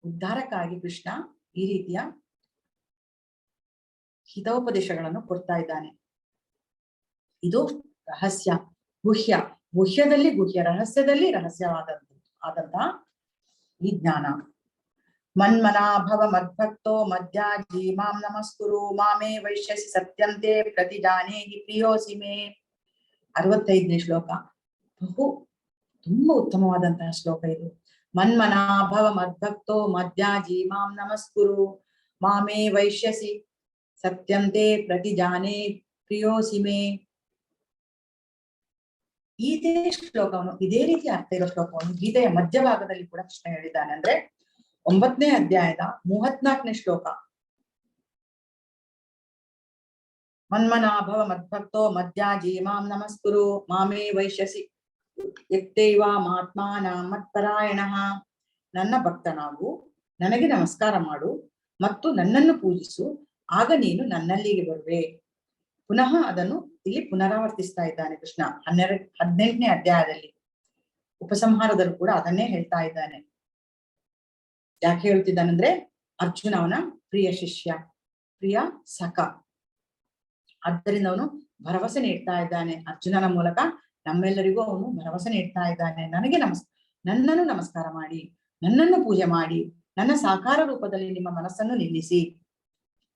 ಉದ್ಧಾರಕ್ಕಾಗಿ ಕೃಷ್ಣ ಈ ರೀತಿಯ ಹಿತೋಪದೇಶಗಳನ್ನು ಕೊಡ್ತಾ ಇದ್ದಾನೆ. ಇದು ರಹಸ್ಯ, ಗುಹ್ಯ, ಗುಹ್ಯದಲ್ಲಿ ಗುಹ್ಯ, ರಹಸ್ಯದಲ್ಲಿ ರಹಸ್ಯವಾದಂತಹ ಈ ಜ್ಞಾನ. ಮನ್ಮನಾ ಭವ ಮದ್ಭಕ್ತೋ ಮಧ್ಯಾಜಿ ಮಾಂ ನಮಸ್ಕುರು ಮಾಮೇ ವೈಶ್ಯಸಿ ಸತ್ಯಂತೆ ಪ್ರತಿಜಾನೇಹಿ ಪ್ರಿಯೋಸಿ ಮೇ. 65ನೇ ಶ್ಲೋಕ. ತುಂಬಾ ಉತ್ತಮವಾದಂತಹ ಶ್ಲೋಕ ಇದು. ಮನ್ಮನಾ ಭವ ಮದ್ಭಕ್ತೋ ಮಧ್ಯಾಜಿ ಮಾಂ ನಮಸ್ಕುರು ಮಾಮೇ ವೈಶ್ಯಸಿ ಸತ್ಯಂತೆ ಪ್ರತಿಜಾನೇ ಪ್ರಿಯೋಸಿ ಮೇ. ಇದೇ ಶ್ಲೋಕವನ್ನು, ಇದೇ ರೀತಿ ಅರ್ಥ ಇರೋ ಶ್ಲೋಕವನ್ನು ಗೀತೆಯ ಮಧ್ಯಭಾಗದಲ್ಲಿ ಕೂಡ ಕೃಷ್ಣ ಹೇಳಿದ್ದಾನೆ. ಅಂದ್ರೆ 9ನೇ ಅಧ್ಯಾಯದ 34ನೇ ಶ್ಲೋಕ. ಮನ್ಮನಾ ಭವ ಮದ್ಭಕ್ತೋ ಮಧ್ಯಾಜಿ ಮಾಂ ನಮಸ್ಕುರು ಮಾಮೇ ವೈಶ್ಯಸಿ ಯತ್ತೈವ ಮಾತ್ಮಾನ ಮತ್ಪರಾಯಣಃ. ನನ್ನ ಭಕ್ತನಾಗು, ನನಗೆ ನಮಸ್ಕಾರ ಮಾಡು ಮತ್ತು ನನ್ನನ್ನು ಪೂಜಿಸು, ಆಗ ನೀನು ನನ್ನಲ್ಲಿಗೆ ಬರುವೆ. ಪುನಃ ಅದನ್ನು ಇಲ್ಲಿ ಪುನರಾವರ್ತಿಸ್ತಾ ಇದ್ದಾನೆ ಕೃಷ್ಣ 18ನೇ ಅಧ್ಯಾಯದಲ್ಲಿ. ಉಪಸಂಹಾರದಲ್ಲೂ ಕೂಡ ಅದನ್ನೇ ಹೇಳ್ತಾ ಇದ್ದಾನೆ. ಯಾಕೆ ಹೇಳ್ತಿದ್ದಾನಂದ್ರೆ ಅರ್ಜುನ ಅವನ ಪ್ರಿಯ ಶಿಷ್ಯ, ಪ್ರಿಯ ಸಖ. ಆದ್ದರಿಂದ ಅವನು ಭರವಸೆ ನೀಡ್ತಾ ಇದ್ದಾನೆ. ಅರ್ಜುನನ ಮೂಲಕ ನಮ್ಮೆಲ್ಲರಿಗೂ ಅವನು ಭರವಸೆ ನೀಡ್ತಾ ಇದ್ದಾನೆ. ನನ್ನನ್ನು ನಮಸ್ಕಾರ ಮಾಡಿ, ನನ್ನನ್ನು ಪೂಜೆ ಮಾಡಿ, ನನ್ನ ಸಾಕಾರ ರೂಪದಲ್ಲಿ ನಿಮ್ಮ ಮನಸ್ಸನ್ನು ನಿಲ್ಲಿಸಿ,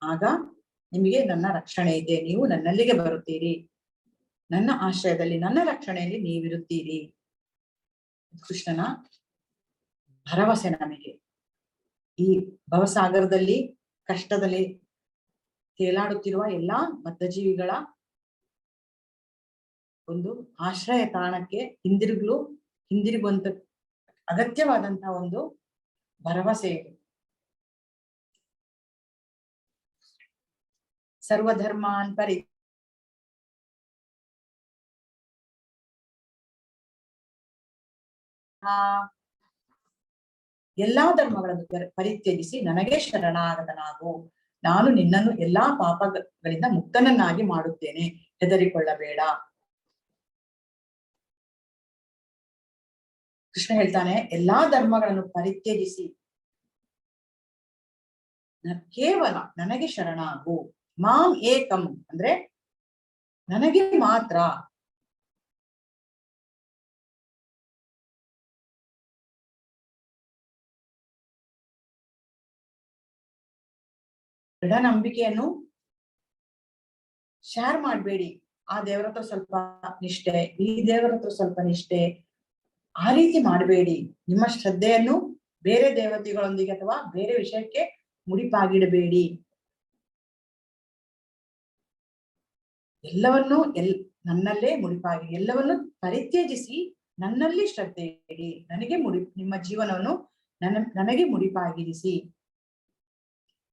ಆಗ ನಿಮಗೆ ನನ್ನ ರಕ್ಷಣೆ ಇದೆ, ನೀವು ನನ್ನಲ್ಲಿಗೆ ಬರುತ್ತೀರಿ, ನನ್ನ ಆಶ್ರಯದಲ್ಲಿ, ನನ್ನ ರಕ್ಷಣೆಯಲ್ಲಿ ನೀವಿರುತ್ತೀರಿ. ಕೃಷ್ಣನ ಭರವಸೆ ನಮಗೆ. ಈ ಭವಸಾಗರದಲ್ಲಿ ಕಷ್ಟದಲ್ಲಿ ತೇಲಾಡುತ್ತಿರುವ ಎಲ್ಲಾ ಬದ್ಧ ಜೀವಿಗಳ ಒಂದು ಆಶ್ರಯ ತಾಣಕ್ಕೆ ಹಿಂದಿರುಗುವಂತ ಅಗತ್ಯವಾದಂತಹ ಒಂದು ಭರವಸೆ ಇದೆ. ಸರ್ವಧರ್ಮಾನ್ ಪರಿ ಎಲ್ಲಾ ಧರ್ಮಗಳನ್ನು ಪರಿತ್ಯಜಿಸಿ ನನಗೆ ಶರಣಾಗತನಾಗು. ನಾನು ನಿನ್ನನ್ನು ಎಲ್ಲಾ ಪಾಪಗಳಿಂದ ಮುಕ್ತನನ್ನಾಗಿ ಮಾಡುತ್ತೇನೆ, ಹೆದರಿಕೊಳ್ಳಬೇಡ. ಕೃಷ್ಣ ಹೇಳ್ತಾನೆ, ಎಲ್ಲಾ ಧರ್ಮಗಳನ್ನು ಪರಿತ್ಯಜಿಸಿ ಕೇವಲ ನನಗೆ ಶರಣಾಗು. ಮಾಂ ಏಕಂ ಅಂದ್ರೆ ನನಗೆ ಮಾತ್ರ. ದೃಢ ನಂಬಿಕೆಯನ್ನು ಶೇರ್ ಮಾಡಬೇಡಿ. ಆ ದೇವರ ಹತ್ರ ಸ್ವಲ್ಪ ನಿಷ್ಠೆ, ಈ ದೇವರ ಹತ್ರ ಸ್ವಲ್ಪ ನಿಷ್ಠೆ, ಆ ರೀತಿ ಮಾಡಬೇಡಿ. ನಿಮ್ಮ ಶ್ರದ್ಧೆಯನ್ನು ಬೇರೆ ದೇವತೆಗಳೊಂದಿಗೆ ಅಥವಾ ಬೇರೆ ವಿಷಯಕ್ಕೆ ಮುಡಿಪಾಗಿಡಬೇಡಿ. ಎಲ್ಲವನ್ನೂ ನನ್ನಲ್ಲೇ ಮುಡಿಪಾಗಿ, ಎಲ್ಲವನ್ನು ಪರಿತ್ಯಜಿಸಿ ನನ್ನಲ್ಲಿ ಶ್ರದ್ಧೆ ಇಡಿ. ನನಗೆ ನಿಮ್ಮ ಜೀವನವನ್ನು ನನಗೆ ಮುಡಿಪಾಗಿರಿಸಿ,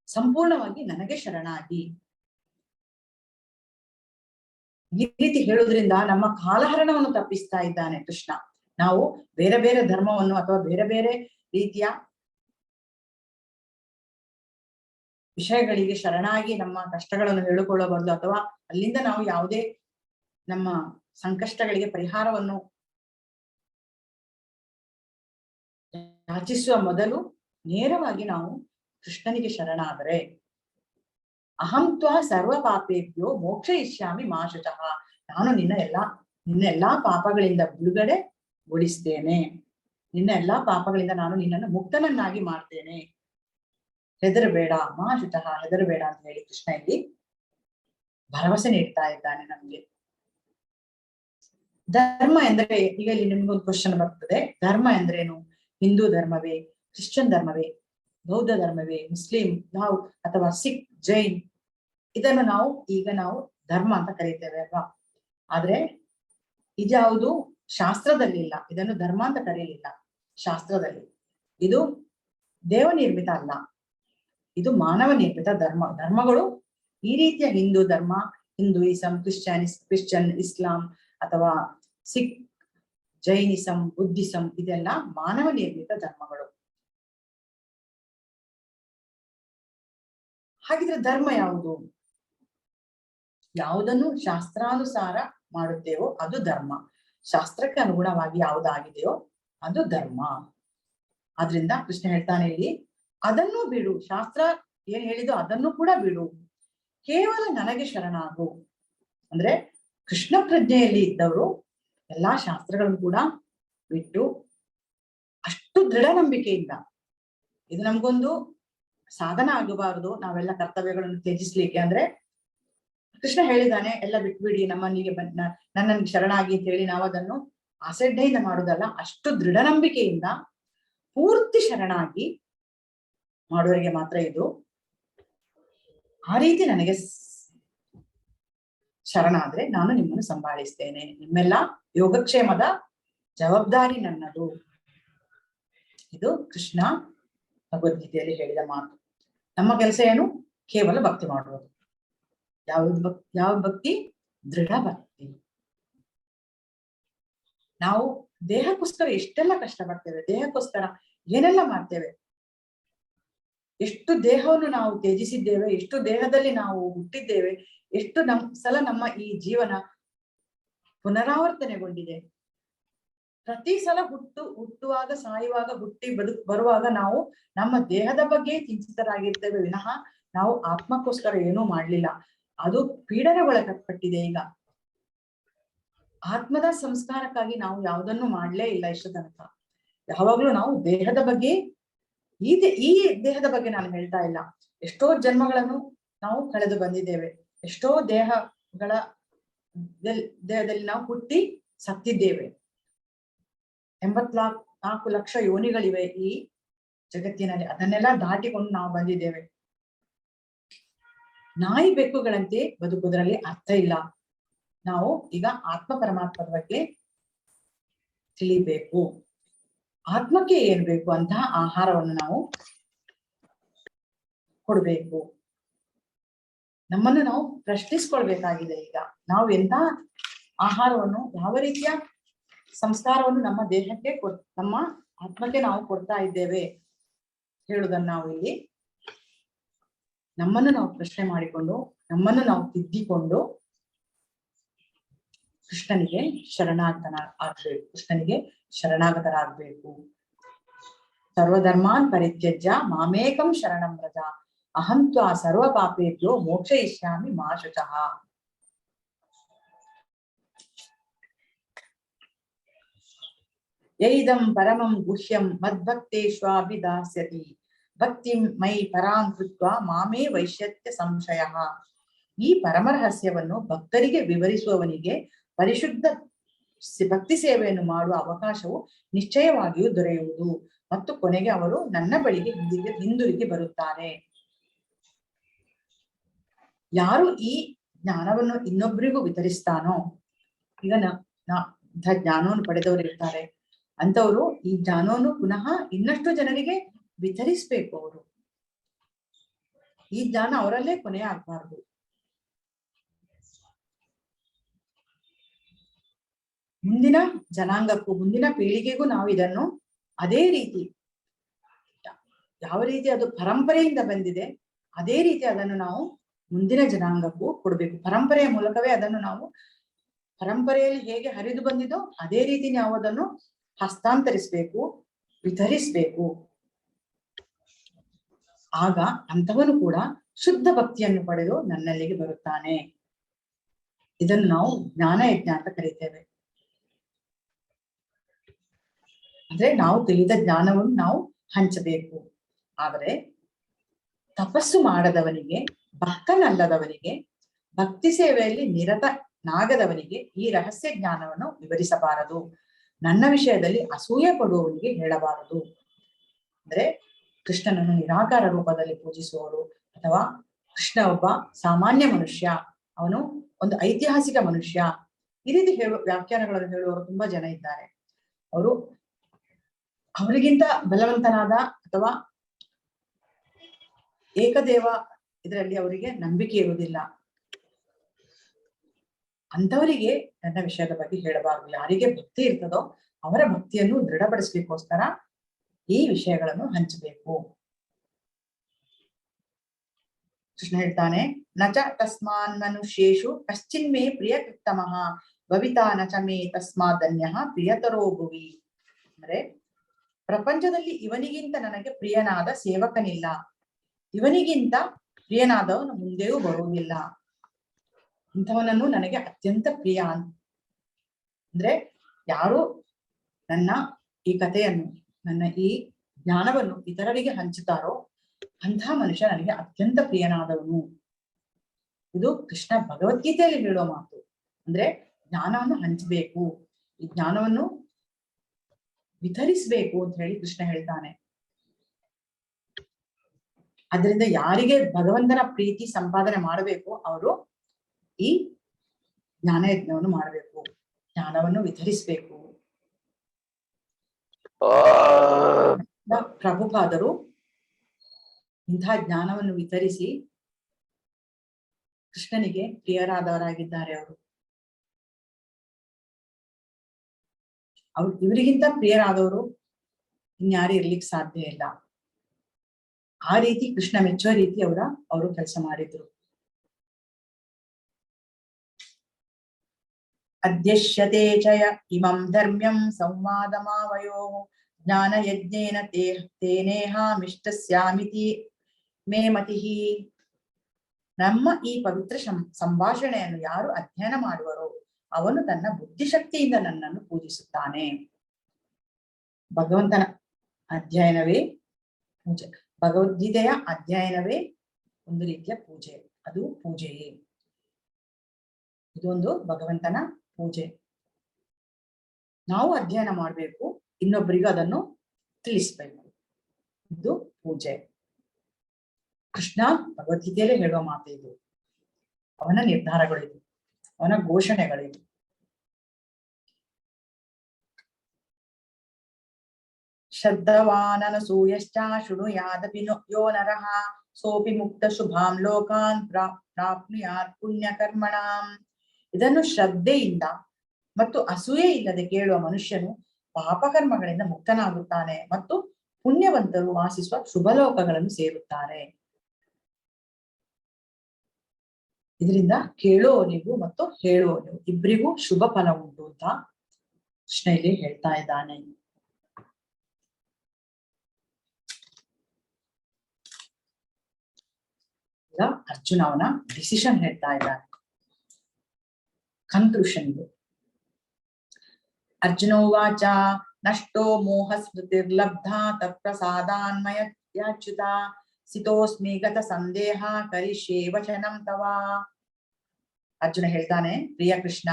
ಸಂಪೂರ್ಣವಾಗಿ ನನಗೆ ಶರಣಾಗಿ. ಈ ರೀತಿ ಹೇಳುವುದರಿಂದ ನಮ್ಮ ಕಾಲಹರಣವನ್ನು ತಪ್ಪಿಸ್ತಾ ಇದ್ದಾನೆ ಕೃಷ್ಣ. ನಾವು ಬೇರೆ ಬೇರೆ ಧರ್ಮವನ್ನು ಅಥವಾ ಬೇರೆ ಬೇರೆ ರೀತಿಯ ವಿಷಯಗಳಿಗೆ ಶರಣಾಗಿ ನಮ್ಮ ಕಷ್ಟಗಳನ್ನು ಹೇಳಿಕೊಳ್ಳಬಾರದು, ಅಥವಾ ಅಲ್ಲಿಂದ ನಾವು ಯಾವುದೇ ನಮ್ಮ ಸಂಕಷ್ಟಗಳಿಗೆ ಪರಿಹಾರವನ್ನು ಯಾಚಿಸುವ ಮೊದಲು ನೇರವಾಗಿ ನಾವು ಕೃಷ್ಣನಿಗೆ ಶರಣಾದರೆ, ಅಹಂ ತ್ವಾ ಸರ್ವ ಪಾಪೇಭ್ಯೋ ಮೋಕ್ಷ ಇಷ್ಯಾಮಿ ಮಾ ಶುಚಃ, ನಾನು ನಿನ್ನ ಎಲ್ಲಾ ಪಾಪಗಳಿಂದ ಬಿಡುಗಡೆ ಗೊಳಿಸ್ತೇನೆ, ನಿನ್ನ ಎಲ್ಲಾ ಪಾಪಗಳಿಂದ ನಾನು ನಿನ್ನನ್ನು ಮುಕ್ತನನ್ನಾಗಿ ಮಾಡ್ತೇನೆ, ಹೆದರಬೇಡ ಮಾ ಶುಚಃ, ಹೆದರಬೇಡ ಅಂತ ಹೇಳಿ ಕೃಷ್ಣ ಇಲ್ಲಿ ಭರವಸೆ ನೀಡ್ತಾ ಇದ್ದಾನೆ ನಮ್ಗೆ. ಧರ್ಮ ಎಂದ್ರೆ, ಈಗ ಇಲ್ಲಿ ನಿಮ್ಗೊಂದು ಕ್ವಶನ್ ಬರ್ತದೆ, ಧರ್ಮ ಎಂದ್ರೇನು? ಹಿಂದೂ ಧರ್ಮವೇ, ಕ್ರಿಶ್ಚಿಯನ್ ಧರ್ಮವೇ, ಬೌದ್ಧ ಧರ್ಮವೇ, ಮುಸ್ಲಿಂ ನಾವು ಅಥವಾ ಸಿಖ್, ಜೈನ್, ಇದನ್ನು ನಾವು ಧರ್ಮ ಅಂತ ಕರೀತೇವೆ ಅಲ್ವಾ? ಆದ್ರೆ ಇದ್ಯಾವುದು ಶಾಸ್ತ್ರದಲ್ಲಿ ಇಲ್ಲ, ಇದನ್ನು ಧರ್ಮ ಅಂತ ಕರೀಲಿಲ್ಲ ಶಾಸ್ತ್ರದಲ್ಲಿ. ಇದು ದೇವ ನಿರ್ಮಿತ ಅಲ್ಲ, ಇದು ಮಾನವ ನಿರ್ಮಿತ ಧರ್ಮಗಳು ಈ ರೀತಿಯ ಹಿಂದೂ ಧರ್ಮ, ಹಿಂದೂಯಿಸಂ, ಕ್ರಿಶ್ಚಿಯನ್, ಇಸ್ಲಾಂ ಅಥವಾ ಸಿಖ್, ಜೈನಿಸಂ, ಬುದ್ಧಿಸಂ, ಇದೆಲ್ಲ ಮಾನವ ನಿರ್ಮಿತ ಧರ್ಮಗಳು. ಹಾಗಿದ್ರೆ ಧರ್ಮ ಯಾವುದು? ಯಾವುದನ್ನು ಶಾಸ್ತ್ರಾನುಸಾರ ಮಾಡುತ್ತೇವೋ ಅದು ಧರ್ಮ, ಶಾಸ್ತ್ರಕ್ಕೆ ಅನುಗುಣವಾಗಿ ಯಾವುದಾಗಿದೆಯೋ ಅದು ಧರ್ಮ. ಆದ್ರಿಂದ ಕೃಷ್ಣ ಹೇಳ್ತಾನೆ ಇಲ್ಲಿ, ಅದನ್ನು ಬಿಡು, ಶಾಸ್ತ್ರ ಏನ್ ಹೇಳಿದೋ ಅದನ್ನು ಕೂಡ ಬಿಡು, ಕೇವಲ ನನಗೆ ಶರಣಾಗು. ಅಂದ್ರೆ ಕೃಷ್ಣ ಪ್ರಜ್ಞೆಯಲ್ಲಿ ಇದ್ದವರು ಎಲ್ಲಾ ಶಾಸ್ತ್ರಗಳನ್ನು ಕೂಡ ಬಿಟ್ಟು ಅಷ್ಟು ದೃಢ ನಂಬಿಕೆಯಿಂದ, ಇದು ನಮ್ಗೊಂದು ಸಾಧನ ಆಗಬಾರದು ನಾವೆಲ್ಲ ಕರ್ತವ್ಯಗಳನ್ನು ತ್ಯಜಿಸ್ಲಿಕ್ಕೆ. ಅಂದ್ರೆ ಕೃಷ್ಣ ಹೇಳಿದಾನೆ, ಎಲ್ಲ ಬಿಟ್ಬಿಡಿ, ನನ್ನನ್ನು ಶರಣಾಗಿ ಅಂತ ಹೇಳಿ ನಾವು ಅದನ್ನು ಆಸಡ್ಡೆಯಿಂದ ಮಾಡುವುದಲ್ಲ, ಅಷ್ಟು ದೃಢ ನಂಬಿಕೆಯಿಂದ ಪೂರ್ತಿ ಶರಣಾಗಿ ಮಾಡುವವರಿಗೆ ಮಾತ್ರ ಇದು. ಆ ರೀತಿ ನನಗೆ ಶರಣಾದ್ರೆ ನಾನು ನಿಮ್ಮನ್ನು ಸಂಭಾಳಿಸ್ತೇನೆ, ನಿಮ್ಮೆಲ್ಲ ಯೋಗಕ್ಷೇಮದ ಜವಾಬ್ದಾರಿ ನನ್ನದು. ಇದು ಕೃಷ್ಣ ಭಗವದ್ಗೀತೆಯಲ್ಲಿ ಹೇಳಿದ ಮಾತು. ನಮ್ಮ ಕೆಲಸ ಏನು? ಕೇವಲ ಭಕ್ತಿ ಮಾಡುವುದು. ಯಾವ ಭಕ್ತಿ? ದೃಢ ಭಕ್ತಿ. ನಾವು ದೇಹಕ್ಕೋಸ್ಕರ ಎಷ್ಟೆಲ್ಲ ಕಷ್ಟಪಡ್ತೇವೆ, ದೇಹಕ್ಕೋಸ್ಕರ ಏನೆಲ್ಲ ಮಾಡ್ತೇವೆ, ಎಷ್ಟು ದೇಹವನ್ನು ನಾವು ತ್ಯಜಿಸಿದ್ದೇವೆ, ಎಷ್ಟು ದೇಹದಲ್ಲಿ ನಾವು ಹುಟ್ಟಿದ್ದೇವೆ, ಎಷ್ಟು ಸಲ ನಮ್ಮ ಈ ಜೀವನ ಪುನರಾವರ್ತನೆಗೊಂಡಿದೆ. ಪ್ರತಿ ಸಲ ಹುಟ್ಟುವಾಗ, ಸಾಯುವಾಗ, ಹುಟ್ಟಿ ಬರುವಾಗ ನಾವು ನಮ್ಮ ದೇಹದ ಬಗ್ಗೆ ಚಿಂತಿತರಾಗಿರ್ತೇವೆ ವಿನಃ ನಾವು ಆತ್ಮಕ್ಕೋಸ್ಕರ ಏನೂ ಮಾಡ್ಲಿಲ್ಲ. ಅದು ಪೀಡನೆಗೊಳಪಟ್ಟಿದೆ. ಈಗ ಆತ್ಮದ ಸಂಸ್ಕಾರಕ್ಕಾಗಿ ನಾವು ಯಾವುದನ್ನು ಮಾಡ್ಲೇ ಇಲ್ಲ ಇಷ್ಟು ತನಕ. ಯಾವಾಗ್ಲೂ ನಾವು ದೇಹದ ಬಗ್ಗೆ, ಈ ದೇಹದ ಬಗ್ಗೆ ನಾನು ಹೇಳ್ತಾ ಇಲ್ಲ, ಎಷ್ಟೋ ಜನ್ಮಗಳನ್ನು ನಾವು ಕಳೆದು ಬಂದಿದ್ದೇವೆ, ಎಷ್ಟೋ ದೇಹದಲ್ಲಿ ನಾವು ಹುಟ್ಟಿ ಸತ್ತಿದ್ದೇವೆ. 84 ಲಕ್ಷ ಯೋನಿಗಳಿವೆ ಈ ಜಗತ್ತಿನಲ್ಲಿ, ಅದನ್ನೆಲ್ಲ ದಾಟಿಕೊಂಡು ನಾವು ಬಂದಿದ್ದೇವೆ. ನಾಯಿ ಬೆಕ್ಕುಗಳಂತೆ ಬದುಕುವುದರಲ್ಲಿ ಅರ್ಥ ಇಲ್ಲ. ನಾವು ಈಗ ಆತ್ಮ ಪರಮಾತ್ಮದ ಬಗ್ಗೆ ತಿಳಿಬೇಕು. ಆತ್ಮಕ್ಕೆ ಏನ್ ಬೇಕು ಅಂತಹ ಆಹಾರವನ್ನು ನಾವು ಕೊಡ್ಬೇಕು. ನಮ್ಮನ್ನು ನಾವು ಪ್ರಶ್ನಿಸ್ಕೊಳ್ಬೇಕಾಗಿದೆ. ಈಗ ನಾವು ಎಂತ ಆಹಾರವನ್ನು, ಯಾವ ರೀತಿಯ ಸಂಸ್ಕಾರವನ್ನು ನಮ್ಮ ದೇಹಕ್ಕೆ ನಮ್ಮ ಆತ್ಮಕ್ಕೆ ನಾವು ಕೊಡ್ತಾ ಇದ್ದೇವೆ ಹೇಳುವುದನ್ನು ನಾವು ಇಲ್ಲಿ ನಮ್ಮನ್ನು ನಾವು ಪ್ರಶ್ನೆ ಮಾಡಿಕೊಂಡು ನಮ್ಮನ್ನು ನಾವು ತಿದ್ದಿಕೊಂಡು ಕೃಷ್ಣನಿಗೆ ಶರಣಾಗತರಾಗ್ಬೇಕು. ಸರ್ವಧರ್ಮಾನ್ ಪರಿತ್ಯಜ್ಯ ಮಾಮೇಕಂ ಶರಣಂ ವ್ರಜ ಅಹಂ ತ್ವಾ ಸರ್ವ ಪಾಪೇಭ್ಯೋ ಮೋಕ್ಷಯಿಷ್ಯಾಮಿ ಮಾ ಶುಚಃ. ಯೈದಂ ಪರಮಂ ಗುಹ್ಯಂ ಮದ್ಭಕ್ತೇಷ್ವಾಭಿದಾಸ್ಯತಿ ಭಕ್ತಿಂ ಮೈ ಪರಾಂ ಕೃತ್ವಾ ಮಾಮೇ ವೈಶ್ಯತ್ಯ ಸಂಶಯಃ. ಈ ಪರಮರಹಸ್ಯವನ್ನು ಭಕ್ತರಿಗೆ ವಿವರಿಸುವವನಿಗೆ ಪರಿಶುದ್ಧ ಭಕ್ತಿ ಸೇವೆಯನ್ನು ಮಾಡುವ ಅವಕಾಶವು ನಿಶ್ಚಯವಾಗಿಯೂ ದೊರೆಯುವುದು ಮತ್ತು ಕೊನೆಗೆ ಅವರು ನನ್ನ ಬಳಿಗೆ ಹಿಂದಿರುಗಿ ಬರುತ್ತಾರೆ. ಯಾರು ಈ ಜ್ಞಾನವನ್ನು ಇನ್ನೊಬ್ಬರಿಗೂ ವಿತರಿಸ್ತಾನೋ, ಈಗ ಜ್ಞಾನವನ್ನು ಪಡೆದವರು ಇರ್ತಾರೆ, ಅಂತವರು ಈ ಜ್ಞಾನವನ್ನು ಪುನಃ ಇನ್ನಷ್ಟು ಜನರಿಗೆ ವಿತರಿಸ್ಬೇಕು. ಅವರು ಈ ಜ್ಞಾನ ಅವರಲ್ಲೇ ಕೊನೆ ಆಗ್ಬಾರ್ದು. ಮುಂದಿನ ಜನಾಂಗಕ್ಕೂ ಮುಂದಿನ ಪೀಳಿಗೆಗೂ ನಾವು ಇದನ್ನು ಅದೇ ರೀತಿ, ಯಾವ ರೀತಿ ಅದು ಪರಂಪರೆಯಿಂದ ಬಂದಿದೆ ಅದೇ ರೀತಿ ಅದನ್ನು ನಾವು ಮುಂದಿನ ಜನಾಂಗಕ್ಕೂ ಕೊಡ್ಬೇಕು. ಪರಂಪರೆಯ ಮೂಲಕವೇ ಅದನ್ನು ನಾವು, ಪರಂಪರೆಯಲ್ಲಿ ಹೇಗೆ ಹರಿದು ಬಂದಿದೋ ಅದೇ ರೀತಿ ನಾವು ಅದನ್ನು ಹಸ್ತಾಂತರಿಸ್ಬೇಕು, ವಿತರಿಸ್ಬೇಕು. ಆಗ ಅಂತವನು ಕೂಡ ಶುದ್ಧ ಭಕ್ತಿಯನ್ನು ಪಡೆದು ನನ್ನಲ್ಲಿಗೆ ಬರುತ್ತಾನೆ. ಇದನ್ನು ನಾವು ಜ್ಞಾನ ಯಜ್ಞ ಅಂತ ಕರೀತೇವೆ. ಅಂದ್ರೆ ನಾವು ತಿಳಿದ ಜ್ಞಾನವನ್ನು ನಾವು ಹಂಚಬೇಕು. ಆದರೆ ತಪಸ್ಸು ಮಾಡದವನಿಗೆ, ಭಕ್ತನಲ್ಲದವನಿಗೆ, ಭಕ್ತಿ ಸೇವೆಯಲ್ಲಿ ನಿರತನಾಗದವನಿಗೆ ಈ ರಹಸ್ಯ ಜ್ಞಾನವನ್ನು ವಿವರಿಸಬಾರದು. ನನ್ನ ವಿಷಯದಲ್ಲಿ ಅಸೂಯೆ ಪಡುವವನಿಗೆ ಹೇಳಬಾರದು. ಅಂದ್ರೆ ಕೃಷ್ಣನನ್ನು ನಿರಾಕಾರ ರೂಪದಲ್ಲಿ ಪೂಜಿಸುವವರು ಅಥವಾ ಕೃಷ್ಣ ಒಬ್ಬ ಸಾಮಾನ್ಯ ಮನುಷ್ಯ, ಅವನು ಒಂದು ಐತಿಹಾಸಿಕ ಮನುಷ್ಯ, ಈ ರೀತಿ ವ್ಯಾಖ್ಯಾನಗಳನ್ನು ಹೇಳುವವರು ತುಂಬಾ ಜನ ಇದ್ದಾರೆ. ಅವರಿಗಿಂತ ಬಲವಂತನಾದ ಅಥವಾ ಏಕದೇವ ಇದರಲ್ಲಿ ಅವರಿಗೆ ನಂಬಿಕೆ ಇರುವುದಿಲ್ಲ. ಅಂಥವರಿಗೆ ನನ್ನ ವಿಷಯದ ಬಗ್ಗೆ ಹೇಳಬಾರದು. ಯಾರಿಗೆ ಭಕ್ತಿ ಇರ್ತದೋ ಅವರ ಭಕ್ತಿಯನ್ನು ದೃಢಪಡಿಸ್ಲಿಕ್ಕೋಸ್ಕರ ಈ ವಿಷಯಗಳನ್ನು ಹಂಚಬೇಕು. ಕೃಷ್ಣ ಹೇಳ್ತಾನೆ, ನಚ ತಸ್ಮಾನ್ ಮನುಷ್ಯೇಷು ಕಶ್ಚಿನ್ಮೇ ಪ್ರಿಯಕೃತ್ತಮಃ ಭವಿತಾ ನಚ ಮೇ ತಸ್ಮಾದನ್ಯಃ ಪ್ರಿಯತರೋ ಭುವಿ. ಅಂದ್ರೆ ಪ್ರಪಂಚದಲ್ಲಿ ಇವನಿಗಿಂತ ನನಗೆ ಪ್ರಿಯನಾದ ಸೇವಕನಿಲ್ಲ, ಇವನಿಗಿಂತ ಪ್ರಿಯನಾದವನು ಮುಂದೆಯೂ ಬರುವುದಿಲ್ಲ, ಇಂಥವನನ್ನು ನನಗೆ ಅತ್ಯಂತ ಪ್ರಿಯ. ಅಂದ್ರೆ ಯಾರು ನನ್ನ ಈ ಕಥೆಯನ್ನು, ನನ್ನ ಈ ಜ್ಞಾನವನ್ನು ಇತರರಿಗೆ ಹಂಚುತ್ತಾರೋ ಅಂತಹ ಮನುಷ್ಯ ನನಗೆ ಅತ್ಯಂತ ಪ್ರಿಯನಾದವನು. ಇದು ಕೃಷ್ಣ ಭಗವದ್ಗೀತೆಯಲ್ಲಿ ಹೇಳುವ ಮಾತು. ಅಂದ್ರೆ ಜ್ಞಾನವನ್ನು ಹಂಚಬೇಕು, ಈ ಜ್ಞಾನವನ್ನು ವಿತರಿಸಬೇಕು ಅಂತ ಹೇಳಿ ಕೃಷ್ಣ ಹೇಳ್ತಾನೆ. ಅದರಿಂದ ಯಾರಿಗೆ ಭಗವಂತನ ಪ್ರೀತಿ ಸಂಪಾದನೆ ಮಾಡಬೇಕು ಅವರು ಈ ಜ್ಞಾನ ಯಜ್ಞವನ್ನು ಮಾಡಬೇಕು, ಜ್ಞಾನವನ್ನು ವಿತರಿಸಬೇಕು. ಪ್ರಭುಪಾದರು ಇಂತಹ ಜ್ಞಾನವನ್ನು ವಿತರಿಸಿ ಕೃಷ್ಣನಿಗೆ ಪ್ರಿಯರಾದವರಾಗಿದ್ದಾರೆ. ಇವರಿಗಿಂತ ಪ್ರಿಯರಾದವರು ಇನ್ಯಾರು ಇರ್ಲಿಕ್ಕೆ ಸಾಧ್ಯ ಇಲ್ಲ. ಆ ರೀತಿ ಕೃಷ್ಣ ಮೆಚ್ಚುವ ರೀತಿ ಅವರು ಕೆಲಸ ಮಾಡಿದ್ರು. ಅಧ್ಯಶ್ಯತೆ ಚಯ ಇಮಂ ಧರ್ಮ್ಯಂ ಸಂವಾದಮಾವಯೋ ಜ್ಞಾನ ಯಜ್ಞೇನ ತೇನೇಹಾಮಿಷ್ಟಸ್ಯಾಮಿತಿ ಮೇ ಮತಿಃ. ನಮ್ಮ ಈ ಪವಿತ್ರ ಸಂಭಾಷಣೆಯನ್ನು ಯಾರು ಅಧ್ಯಯನ ಮಾಡುವರೋ ಅವನು ತನ್ನ ಬುದ್ಧಿಶಕ್ತಿಯಿಂದ ನನ್ನನ್ನು ಪೂಜಿಸುತ್ತಾನೆ. ಭಗವಂತನ ಅಧ್ಯಯನವೇ ಪೂಜೆ, ಭಗವದ್ಗೀತೆಯ ಅಧ್ಯಯನವೇ ಒಂದು ರೀತಿಯ ಪೂಜೆ, ಅದು ಪೂಜೆಯೇ. ಇದೊಂದು ಭಗವಂತನ ಪೂಜೆ. ನಾವು ಅಧ್ಯಯನ ಮಾಡಬೇಕು, ಇನ್ನೊಬ್ಬರಿಗೂ ಅದನ್ನು ತಿಳಿಸ್ಬೇಕು, ಇದು ಪೂಜೆ. ಕೃಷ್ಣ ಭಗವದ್ಗೀತೆಯಲ್ಲೇ ಹೇಳುವ ಮಾತು ಇದು. ಅವನ ನಿರ್ಧಾರಗಳಿದು, ಅವನ ಘೋಷಣೆಗಳಿದು. ಶ್ರದ್ಧವಾನನಸೂಯಶ್ಚ ಶೃಣುಯಾದಪಿ ಯೋ ನರಃ ಸೋಪಿ ಮುಕ್ತ ಶುಭಾಂ ಲೋಕಾನ್ ಪ್ರಾಪ್ನುಯಾತ್ ಪುಣ್ಯ ಕರ್ಮಣಾಂ. ಇದನ್ನು ಶ್ರದ್ಧೆಯಿಂದ ಮತ್ತು ಅಸೂಯೆ ಇಲ್ಲದೆ ಕೇಳುವ ಮನುಷ್ಯನು ಪಾಪಕರ್ಮಗಳಿಂದ ಮುಕ್ತನಾಗುತ್ತಾನೆ ಮತ್ತು ಪುಣ್ಯವಂತರು ವಾಸಿಸುವ ಶುಭಲೋಕಗಳನ್ನು ಸೇರುತ್ತಾರೆ. ಇದರಿಂದ ಕೇಳೋನಿಗೂ ಮತ್ತು ಹೇಳೋನಿಗೂ ಇಬ್ಬರಿಗೂ ಶುಭ ಫಲ ಉಂಟು ಅಂತ ಕೃಷ್ಣ ಇಲ್ಲಿ ಹೇಳ್ತಾ ಇದ್ದಾನೆ. ಈಗ ಅರ್ಜುನ ಅವನ ಡಿಸಿಷನ್ ಹೇಳ್ತಾ ಇದ್ದಾನೆ. ಕನ್ಕ್ಲೂಷನ್ ಇದು. ಅರ್ಜುನೋವಾಚ ನಷ್ಟೋ ಮೋಹ ಸ್ಮೃತಿರ್ಲಬ್ಧ ತತ್ಪ್ರಸಾದಾನ್ಮಯ ಯಾಚ್ಯುತ ಸಿತೋಸ್ಮಿ ಗತ ಸಂದೇಹ ಕರಿಷ್ಯೇ ವಚನಂ ತವ. ಅರ್ಜುನ ಹೇಳ್ತಾನೆ, ಪ್ರಿಯ ಕೃಷ್ಣ,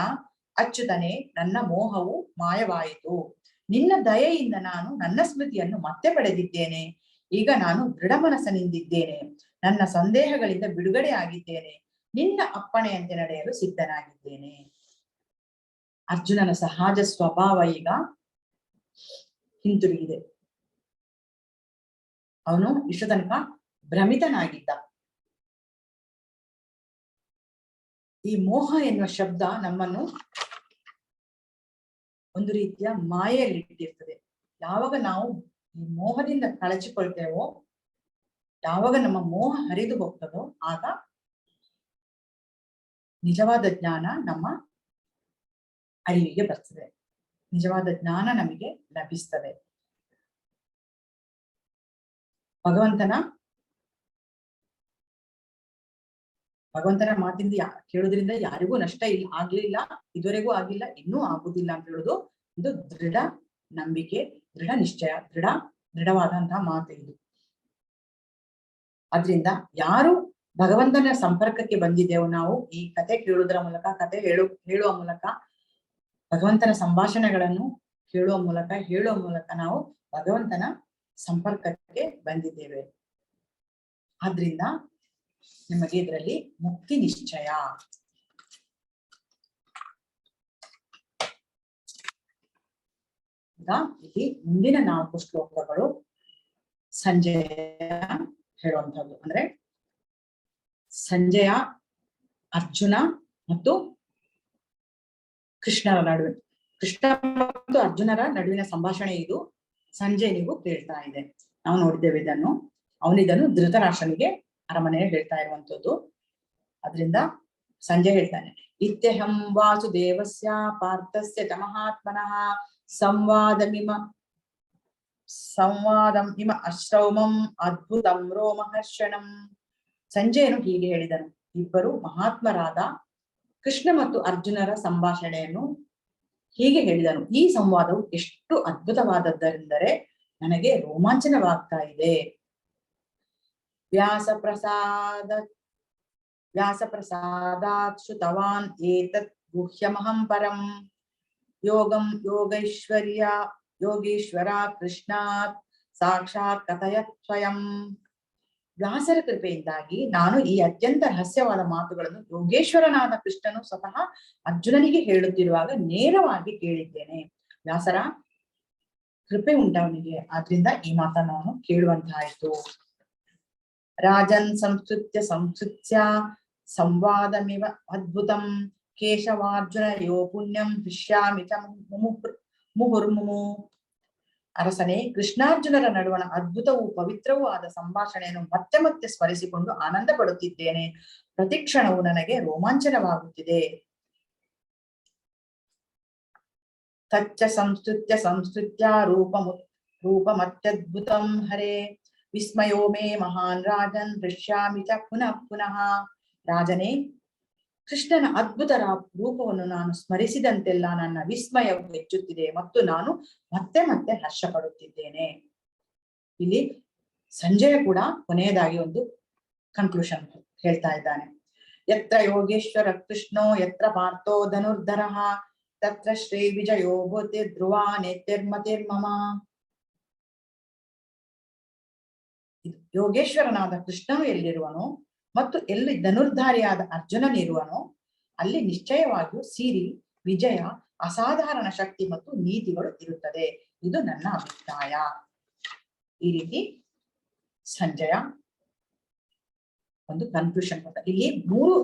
ಅಚ್ಯುತನೇ, ನನ್ನ ಮೋಹವು ಮಾಯವಾಯಿತು. ನಿನ್ನ ದಯೆಯಿಂದ ನಾನು ನನ್ನ ಸ್ಮೃತಿಯನ್ನು ಮತ್ತೆ ಪಡೆದಿದ್ದೇನೆ. ಈಗ ನಾನು ದೃಢ ಮನಸ್ಸಿನಿಂದಿದ್ದೇನೆ. ನನ್ನ ಸಂದೇಹಗಳಿಂದ ಬಿಡುಗಡೆ ಆಗಿದ್ದೇನೆ. ನಿನ್ನ ಅಪ್ಪಣೆಯಂತೆ ನಡೆಯಲು ಸಿದ್ಧನಾಗಿದ್ದೇನೆ. ಅರ್ಜುನನ ಸಹಜ ಸ್ವಭಾವ ಈಗ ಹಿಂತಿರುಗಿದೆ. ಅವನು ಇಷ್ಟು ತನಕ ಭ್ರಮಿತನಾಗಿದ್ದ. ಈ ಮೋಹ ಎನ್ನುವ ಶಬ್ದ ನಮ್ಮನ್ನು ಒಂದು ರೀತಿಯ ಮಾಯೆಯಲ್ಲಿ ಇಟ್ಟಿರ್ತದೆ. ಯಾವಾಗ ನಾವು ಈ ಮೋಹದಿಂದ ಕಳಚಿಕೊಳ್ತೇವೋ, ಯಾವಾಗ ನಮ್ಮ ಮೋಹ ಹರಿದು ಹೋಗ್ತದೋ, ಆಗ ನಿಜವಾದ ಜ್ಞಾನ ನಮ್ಮ ಅರಿವಿಗೆ ಬರ್ತದೆ, ನಿಜವಾದ ಜ್ಞಾನ ನಮಗೆ ಲಭಿಸ್ತದೆ. ಭಗವಂತನ ಮಾತಿಂದ ಕೇಳೋದ್ರಿಂದ ಯಾರಿಗೂ ನಷ್ಟ ಆಗ್ಲಿಲ್ಲ, ಇದುವರೆಗೂ ಆಗಿಲ್ಲ, ಇನ್ನೂ ಆಗುದಿಲ್ಲ ಅಂತ ಹೇಳುದು ಇದು ದೃಢ ನಂಬಿಕೆ, ದೃಢ ನಿಶ್ಚಯ, ದೃಢವಾದಂತಹ ಮಾತು ಇದು. ಅದ್ರಿಂದ ಯಾರು ಭಗವಂತನ ಸಂಪರ್ಕಕ್ಕೆ ಬಂದಿದ್ದೇವೋ ನಾವು, ಈ ಕತೆ ಕೇಳುವುದರ ಮೂಲಕ, ಕತೆ ಹೇಳುವ ಮೂಲಕ, ಭಗವಂತನ ಸಂಭಾಷಣೆಗಳನ್ನು ಹೇಳುವ ಮೂಲಕ ನಾವು ಭಗವಂತನ ಸಂಪರ್ಕಕ್ಕೆ ಬಂದಿದ್ದೇವೆ. ಆದ್ರಿಂದ ನಿಮಗೆ ಇದರಲ್ಲಿ ಮುಕ್ತಿ ನಿಶ್ಚಯ. ಈಗ ಇಲ್ಲಿ ಮುಂದಿನ 4 ಶ್ಲೋಕಗಳು ಸಂಜಯ ಹೇಳುವಂಥದ್ದು. ಅಂದ್ರೆ ಸಂಜಯ, ಅರ್ಜುನ ಮತ್ತು ಕೃಷ್ಣರ ನಡುವೆ, ಕೃಷ್ಣ ಮತ್ತು ಅರ್ಜುನರ ನಡುವಿನ ಸಂಭಾಷಣೆ ಇದು. ಸಂಜಯನಿಗೂ ಕೇಳ್ತಾ ಇದೆ. ನಾವು ನೋಡಿದ್ದೇವೆ ಇದನ್ನು. ಅವನಿದನ್ನು ಧೃತರಾಷ್ಟ್ರನಿಗೆ ಅರಮನೆಯಲ್ಲಿ ಹೇಳ್ತಾ ಇರುವಂತದ್ದು. ಅದರಿಂದ ಸಂಜಯ್ ಹೇಳ್ತಾನೆ, ಇತ್ಯಹಂ ವಾಸುದೇವಸ್ಯ ಪಾರ್ಥಸ್ಯ ಚ ಮಹಾತ್ಮನಃ ಸಂವಾದಂ ಇಮ ಅಶ್ರೌಮಂ ಅದ್ಭುತಂ ರೋಮಹರ್ಷಣಂ. ಸಂಜಯನು ಹೀಗೆ ಹೇಳಿದನು. ಇಬ್ಬರು ಮಹಾತ್ಮರಾದ ಕೃಷ್ಣ ಮತ್ತು ಅರ್ಜುನರ ಸಂಭಾಷಣೆಯನ್ನು ಹೀಗೆ ಹೇಳಿದನು. ಈ ಸಂವಾದವು ಎಷ್ಟು ಅದ್ಭುತವಾದದ್ದರೆಂದರೆ ನನಗೆ ರೋಮಾಂಚನವಾಗ್ತಾ ಇದೆ. ವ್ಯಾಸಪ್ರಸಾದಾತ್ ಶ್ರುತವಾನ್ ಏತತ್ ಗುಹ್ಯಮಹಂ ಪರಂ ಯೋಗೇಶ್ವರ ಕೃಷ್ಣಾತ್ ಸಾಕ್ಷಾತ್ ಕಥಯತ್ ಸ್ವಯಂ. ವ್ಯಾಸರ ಕೃಪೆಯಿಂದಾಗಿ ನಾನು ಈ ಅತ್ಯಂತ ರಹಸ್ಯವಾದ ಮಾತುಗಳನ್ನು ಯೋಗೇಶ್ವರನಾದ ಕೃಷ್ಣನು ಸ್ವತಃ ಅರ್ಜುನನಿಗೆ ಹೇಳುತ್ತಿರುವಾಗ ನೇರವಾಗಿ ಕೇಳಿದ್ದೇನೆ. ವ್ಯಾಸರ ಕೃಪೆ ಉಂಟವನಿಗೆ, ಆದ್ರಿಂದ ಈ ಮಾತನ್ನು ಅವನು ಕೇಳುವಂತಾಯಿತು. ರಾಜನ್ ಸಂಸ್ಕೃತ್ಯ ಸಂವಾದಮಿವ ಅದ್ಭುತಂ ಕೇಶವಾರ್ಜುನ ಯೋ ಪುಣ್ಯಂ ಹೃಷ್ಯಾಮಿ ಚ ಮುಹುರ್ಮುಮು. ಅರಸನೇ, ಕೃಷ್ಣಾರ್ಜುನರ ನಡುವಣ ಅದ್ಭುತವೂ ಪವಿತ್ರವೂ ಆದ ಸಂಭಾಷಣೆಯನ್ನು ಮತ್ತೆ ಮತ್ತೆ ಸ್ಮರಿಸಿಕೊಂಡು ಆನಂದ ಪಡುತ್ತಿದ್ದೇನೆ. ಪ್ರತಿಕ್ಷಣವು ನನಗೆ ರೋಮಾಂಚನವಾಗುತ್ತಿದೆ. ತಚ್ಚ ಸಂಸ್ಕೃತ್ಯ ರೂಪಮತ್ಯದ್ಭುತಂ ಹರೇ ವಿಸ್ಮಯೋ ಮೇ ಮಹಾನ್ ರಾಜನ್ ಹೃಷ್ಯಾಮಿ ಚ ಪುನಃ ಪುನಃ. ರಾಜನೇ, ಕೃಷ್ಣನ ಅದ್ಭುತ ರೂಪವನ್ನು ನಾನು ಸ್ಮರಿಸಿದಂತೆಲ್ಲ ನನ್ನ ವಿಸ್ಮಯವು ಹೆಚ್ಚುತ್ತಿದೆ ಮತ್ತು ನಾನು ಮತ್ತೆ ಮತ್ತೆ ಹರ್ಷ ಪಡುತ್ತಿದ್ದೇನೆ. ಇಲ್ಲಿ ಸಂಜಯ ಕೂಡ ಕೊನೆಯದಾಗಿ ಒಂದು ಕನ್ಕ್ಲೂಷನ್ ಹೇಳ್ತಾ ಇದ್ದಾನೆ. ಯತ್ರ ಯೋಗೇಶ್ವರ ಕೃಷ್ಣೋ ಯತ್ರ ಪಾರ್ಥೋ ಧನುರ್ಧರಃ ತತ್ರ ಶ್ರೀ ವಿಜಯೋ ಭೂತಿ ಧ್ರುವ ನೇತಿರ್ಮತಿರ್ಮಮ. ಯೋಗೇಶ್ವರನಾದ ಕೃಷ್ಣನು ಎಲ್ಲಿರುವನು ಮತ್ತು ಎಲ್ಲಿ ಧನುರ್ಧಾರಿಯಾದ ಅರ್ಜುನನಿರುವನೋ ಅಲ್ಲಿ ನಿಶ್ಚಯವಾಗಿಯೂ ಸಿರಿ, ವಿಜಯ, ಅಸಾಧಾರಣ ಶಕ್ತಿ ಮತ್ತು ನೀತಿಗಳು ಇರುತ್ತದೆ. ಇದು ನನ್ನ ಅಭಿಪ್ರಾಯ. ಈ ರೀತಿ ಸಂಜಯ ಒಂದು ಕನ್ಕ್ಲೂಷನ್ ಕೊಟ್ಟ. ಇಲ್ಲಿ 3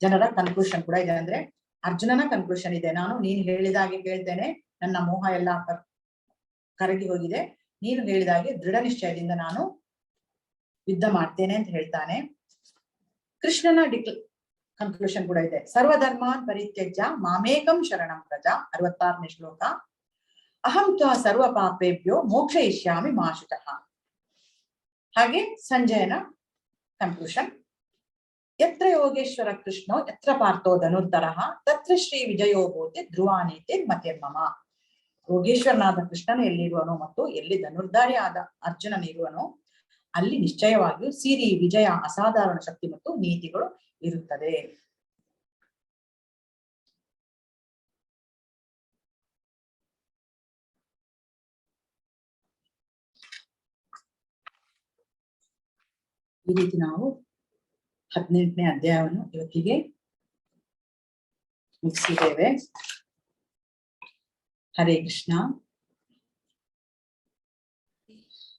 ಜನರ ಕನ್ಕ್ಲೂಷನ್ ಕೂಡ ಇದೆ. ಅಂದ್ರೆ ಅರ್ಜುನನ ಕನ್ಕ್ಲೂಷನ್ ಇದೆ, ನೀನು ಹೇಳಿದಾಗೆ ಕೇಳ್ತೇನೆ, ನನ್ನ ಮೋಹ ಎಲ್ಲ ಕರಗಿ ಹೋಗಿದೆ, ನೀನು ಹೇಳಿದಾಗೆ ದೃಢ ನಿಶ್ಚಯದಿಂದ ನಾನು ಯುದ್ಧ ಮಾಡ್ತೇನೆ ಅಂತ ಹೇಳ್ತಾನೆ. ಕೃಷ್ಣನ ಕನ್ಕ್ಲೂಷನ್ ಕೂಡ ಇದೆ. ಸರ್ವಧರ್ಮಾನ್ ಪರಿತ್ಯಜ್ಯ ಮಾಮೇಕಂ ಶರಣಂ ಪ್ರಜ 66ನೇ ಶ್ಲೋಕ. ಅಹಂ ತ್ವ ಸರ್ವ ಪಾಪೇಭ್ಯೋ ಮೋಕ್ಷಯಿಷ್ಯಾಮಿ ಮಾ ಶುಚಃ. ಹಾಗೆ ಸಂಜಯನ ಕನ್ಕ್ಲೂಷನ್. ಯತ್ರ ಯೋಗೇಶ್ವರ ಕೃಷ್ಣೋ ಯತ್ರ ಪಾರ್ಥೋ ಧನುರ್ಧರಃ ತತ್ರ ಶ್ರೀ ವಿಜಯೋ ಭೂತಿ ಧ್ರುವಾನೀತಿ ಮತಿರ್ಮಮ. ಯೋಗೇಶ್ವರನಾದ ಕೃಷ್ಣನು ಎಲ್ಲಿರುವನೋ ಮತ್ತು ಎಲ್ಲಿ ಧನುರ್ಧಾರಿ ಆದ ಅರ್ಜುನನಿರುವನೋ ಅಲ್ಲಿ ನಿಶ್ಚಯವಾಗಿಯೂ ಸಿರಿ, ವಿಜಯ, ಅಸಾಧಾರಣ ಶಕ್ತಿ ಮತ್ತು ನೀತಿಗಳು ಇರುತ್ತದೆ. ಈ ರೀತಿ ನಾವು 18ನೇ ಅಧ್ಯಾಯವನ್ನು ಇವತ್ತಿಗೆ ಮುಗಿಸಿದ್ದೇವೆ. ಹರೇ ಕೃಷ್ಣ.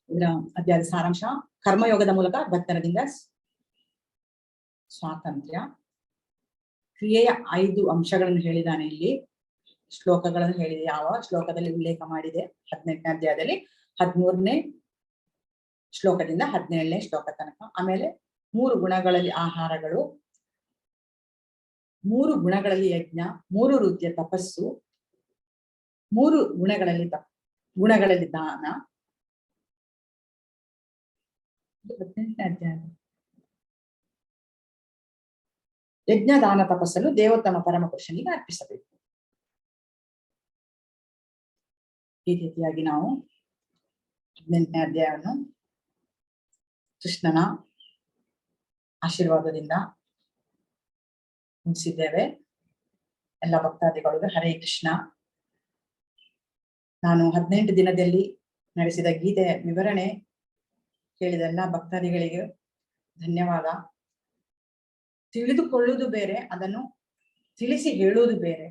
ಇದರ ಅಧ್ಯಾಯದ ಸಾರಾಂಶ: ಕರ್ಮಯೋಗದ ಮೂಲಕ ಬತ್ತನದಿಂದ ಸ್ವಾತಂತ್ರ್ಯ. ಕ್ರಿಯೆಯ 5 ಅಂಶಗಳನ್ನು ಹೇಳಿದಾನೆ. ಇಲ್ಲಿ ಶ್ಲೋಕಗಳನ್ನು ಹೇಳಿದೆ, ಯಾವ ಶ್ಲೋಕದಲ್ಲಿ ಉಲ್ಲೇಖ ಮಾಡಿದೆ 18ನೇ ಅಧ್ಯಾಯದಲ್ಲಿ 13ನೇ ಶ್ಲೋಕದಿಂದ 17ನೇ ಶ್ಲೋಕ ತನಕ. ಆಮೇಲೆ 3 ಗುಣಗಳಲ್ಲಿ ಆಹಾರಗಳು, 3 ಗುಣಗಳಲ್ಲಿ ಯಜ್ಞ, 3 ರೀತಿಯ ತಪಸ್ಸು, 3 ಗುಣಗಳಲ್ಲಿ ದಾನ. 18ನೇ ಅಧ್ಯಾಯ. ಯಜ್ಞ, ದಾನ, ತಪಸ್ಸನ್ನು ದೇವೋತ್ತಮ ಪರಮ ಪುರುಷನಿಗೆ ಅರ್ಪಿಸಬೇಕು. ಈ ರೀತಿಯಾಗಿ ನಾವು 18ನೇ ಅಧ್ಯಾಯವನ್ನು ಕೃಷ್ಣನ ಆಶೀರ್ವಾದದಿಂದ ಮುಗಿಸಿದ್ದೇವೆ. ಎಲ್ಲ ಭಕ್ತಾದಿಗಳಿಗೆ ಹರೇ ಕೃಷ್ಣ. ನಾನು 18 ದಿನದಲ್ಲಿ ನಡೆಸಿದ ಗೀತೆ ವಿವರಣೆ ಕೇಳಿದ ಎಲ್ಲ ಭಕ್ತಾದಿಗಳಿಗೆ ಧನ್ಯವಾದ. ತಿಳಿದುಕೊಳ್ಳುವುದು ಬೇರೆ, ಅದನ್ನು ತಿಳಿಸಿ ಹೇಳುವುದು ಬೇರೆ.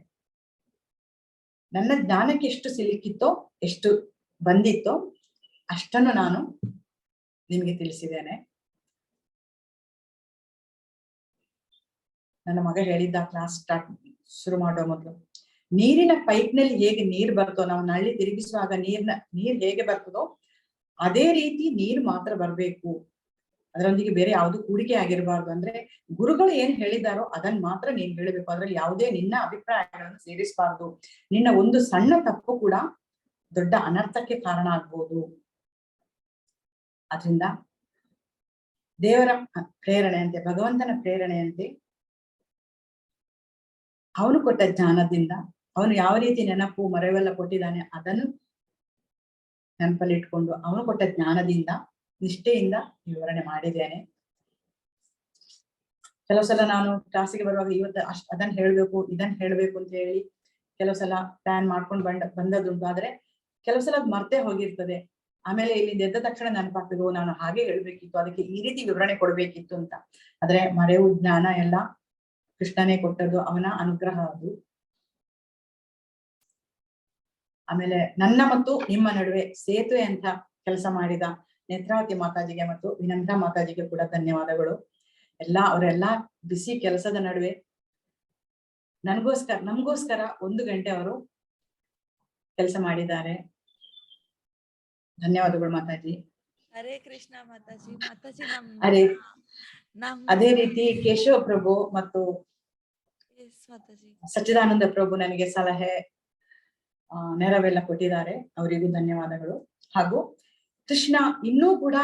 ನನ್ನ ಜ್ಞಾನಕ್ಕೆ ಎಷ್ಟು ಸಿಲುಕಿತ್ತೋ, ಎಷ್ಟು ಬಂದಿತ್ತೋ ಅಷ್ಟನ್ನು ನಾನು ನಿಮಗೆ ತಿಳಿಸಿದ್ದೇನೆ. ನನ್ನ ಮಗ ಹೇಳಿದ್ದ ಕ್ಲಾಸ್ ಶುರು ಮಾಡೋ ಮೊದಲು, ನೀರಿನ ಪೈಪ್ ನಲ್ಲಿ ಹೇಗೆ ನೀರು ಬರ್ತೋ, ನಾವು ನಲ್ಲಿ ತಿರುಗಿಸುವಾಗ ನೀರ್ ಹೇಗೆ ಬರ್ತದೋ ಅದೇ ರೀತಿ ನೀರು ಮಾತ್ರ ಬರ್ಬೇಕು, ಅದರೊಂದಿಗೆ ಬೇರೆ ಯಾವುದು ಕೂಡಿಕೆ ಆಗಿರಬಾರ್ದು. ಅಂದ್ರೆ ಗುರುಗಳು ಏನ್ ಹೇಳಿದಾರೋ ಅದನ್ನ ಮಾತ್ರ ನೀನ್ ಹೇಳಬೇಕು. ಅದ್ರಲ್ಲಿ ಯಾವುದೇ ನಿನ್ನ ಅಭಿಪ್ರಾಯಗಳನ್ನು ಸೇರಿಸಬಾರ್ದು. ನಿನ್ನ ಒಂದು ಸಣ್ಣ ತಪ್ಪು ಕೂಡ ದೊಡ್ಡ ಅನರ್ಥಕ್ಕೆ ಕಾರಣ ಆಗ್ಬೋದು. ಅದರಿಂದ ದೇವರ ಪ್ರೇರಣೆಯಂತೆ, ಭಗವಂತನ ಪ್ರೇರಣೆಯಂತೆ, ಅವನು ಕೊಟ್ಟ ಜ್ಞಾನದಿಂದ ಅವನು ಯಾವ ರೀತಿ ನೆನಪು ಮರೆವೆಲ್ಲ ಕೊಟ್ಟಿದ್ದಾನೆ ಅದನ್ನು ನೆನಪಲ್ಲಿ ಇಟ್ಕೊಂಡು ಅವನು ಕೊಟ್ಟ ಜ್ಞಾನದಿಂದ ನಿಷ್ಠೆಯಿಂದ ವಿವರಣೆ ಮಾಡಿದ್ದೇನೆ. ಕೆಲವು ಸಲ ನಾನು ಕ್ಲಾಸಿಗೆ ಬರುವಾಗ ಇವತ್ತು ಅದನ್ನ ಹೇಳ್ಬೇಕು ಇದನ್ನ ಹೇಳ್ಬೇಕು ಅಂತ ಹೇಳಿ ಕೆಲವು ಸಲ ಪ್ಲಾನ್ ಮಾಡ್ಕೊಂಡು ಬಂದದುಂಟು. ಆದ್ರೆ ಕೆಲವು ಸಲ ಮರ್ತೇ ಹೋಗಿರ್ತದೆ. ಆಮೇಲೆ ಇಲ್ಲಿ ಎದ್ದ ತಕ್ಷಣ ನೆನಪಾಗ್ತದೆ, ನಾನು ಹಾಗೆ ಹೇಳ್ಬೇಕಿತ್ತು, ಅದಕ್ಕೆ ಈ ರೀತಿ ವಿವರಣೆ ಕೊಡ್ಬೇಕಿತ್ತು ಅಂತ. ಆದ್ರೆ ಮರೆವು ಜ್ಞಾನ ಎಲ್ಲ ಕೃಷ್ಣನೇ ಕೊಟ್ಟದ್ದು, ಅವನ ಅನುಗ್ರಹ ಅದು. ಆಮೇಲೆ ನನ್ನ ಮತ್ತು ನಿಮ್ಮ ನಡುವೆ ಸೇತುವೆ ಅಂತ ಕೆಲಸ ಮಾಡಿದ ನೇತ್ರಾವತಿ ಮಾತಾಜಿಗೆ ಮತ್ತು ವಿನಂತ ಮಾತಾಜಿಗೆ ಕೂಡ ಧನ್ಯವಾದಗಳು. ಅವರೆಲ್ಲಾ ಬಿಸಿ ಕೆಲಸದ ನಡುವೆ ನಮಗೋಸ್ಕರ 1 ಗಂಟೆ ಅವರು ಕೆಲಸ ಮಾಡಿದ್ದಾರೆ. ಧನ್ಯವಾದಗಳು ಮಾತಾಜಿ. ಹರೇ ಕೃಷ್ಣ ಮಾತಾಜಿ. ಮಾತಾಜಿ ಅದೇ ರೀತಿ ಕೇಶವ ಪ್ರಭು ಮತ್ತು ಸಚ್ಚಿದಾನಂದ ಪ್ರಭು ನನಗೆ ಸಲಹೆ ನೆರವೆಲ್ಲ ಕೊಟ್ಟಿದ್ದಾರೆ, ಅವರಿಗೂ ಧನ್ಯವಾದಗಳು. ಹಾಗೂ ಕೃಷ್ಣ ಇನ್ನೂ ಕೂಡ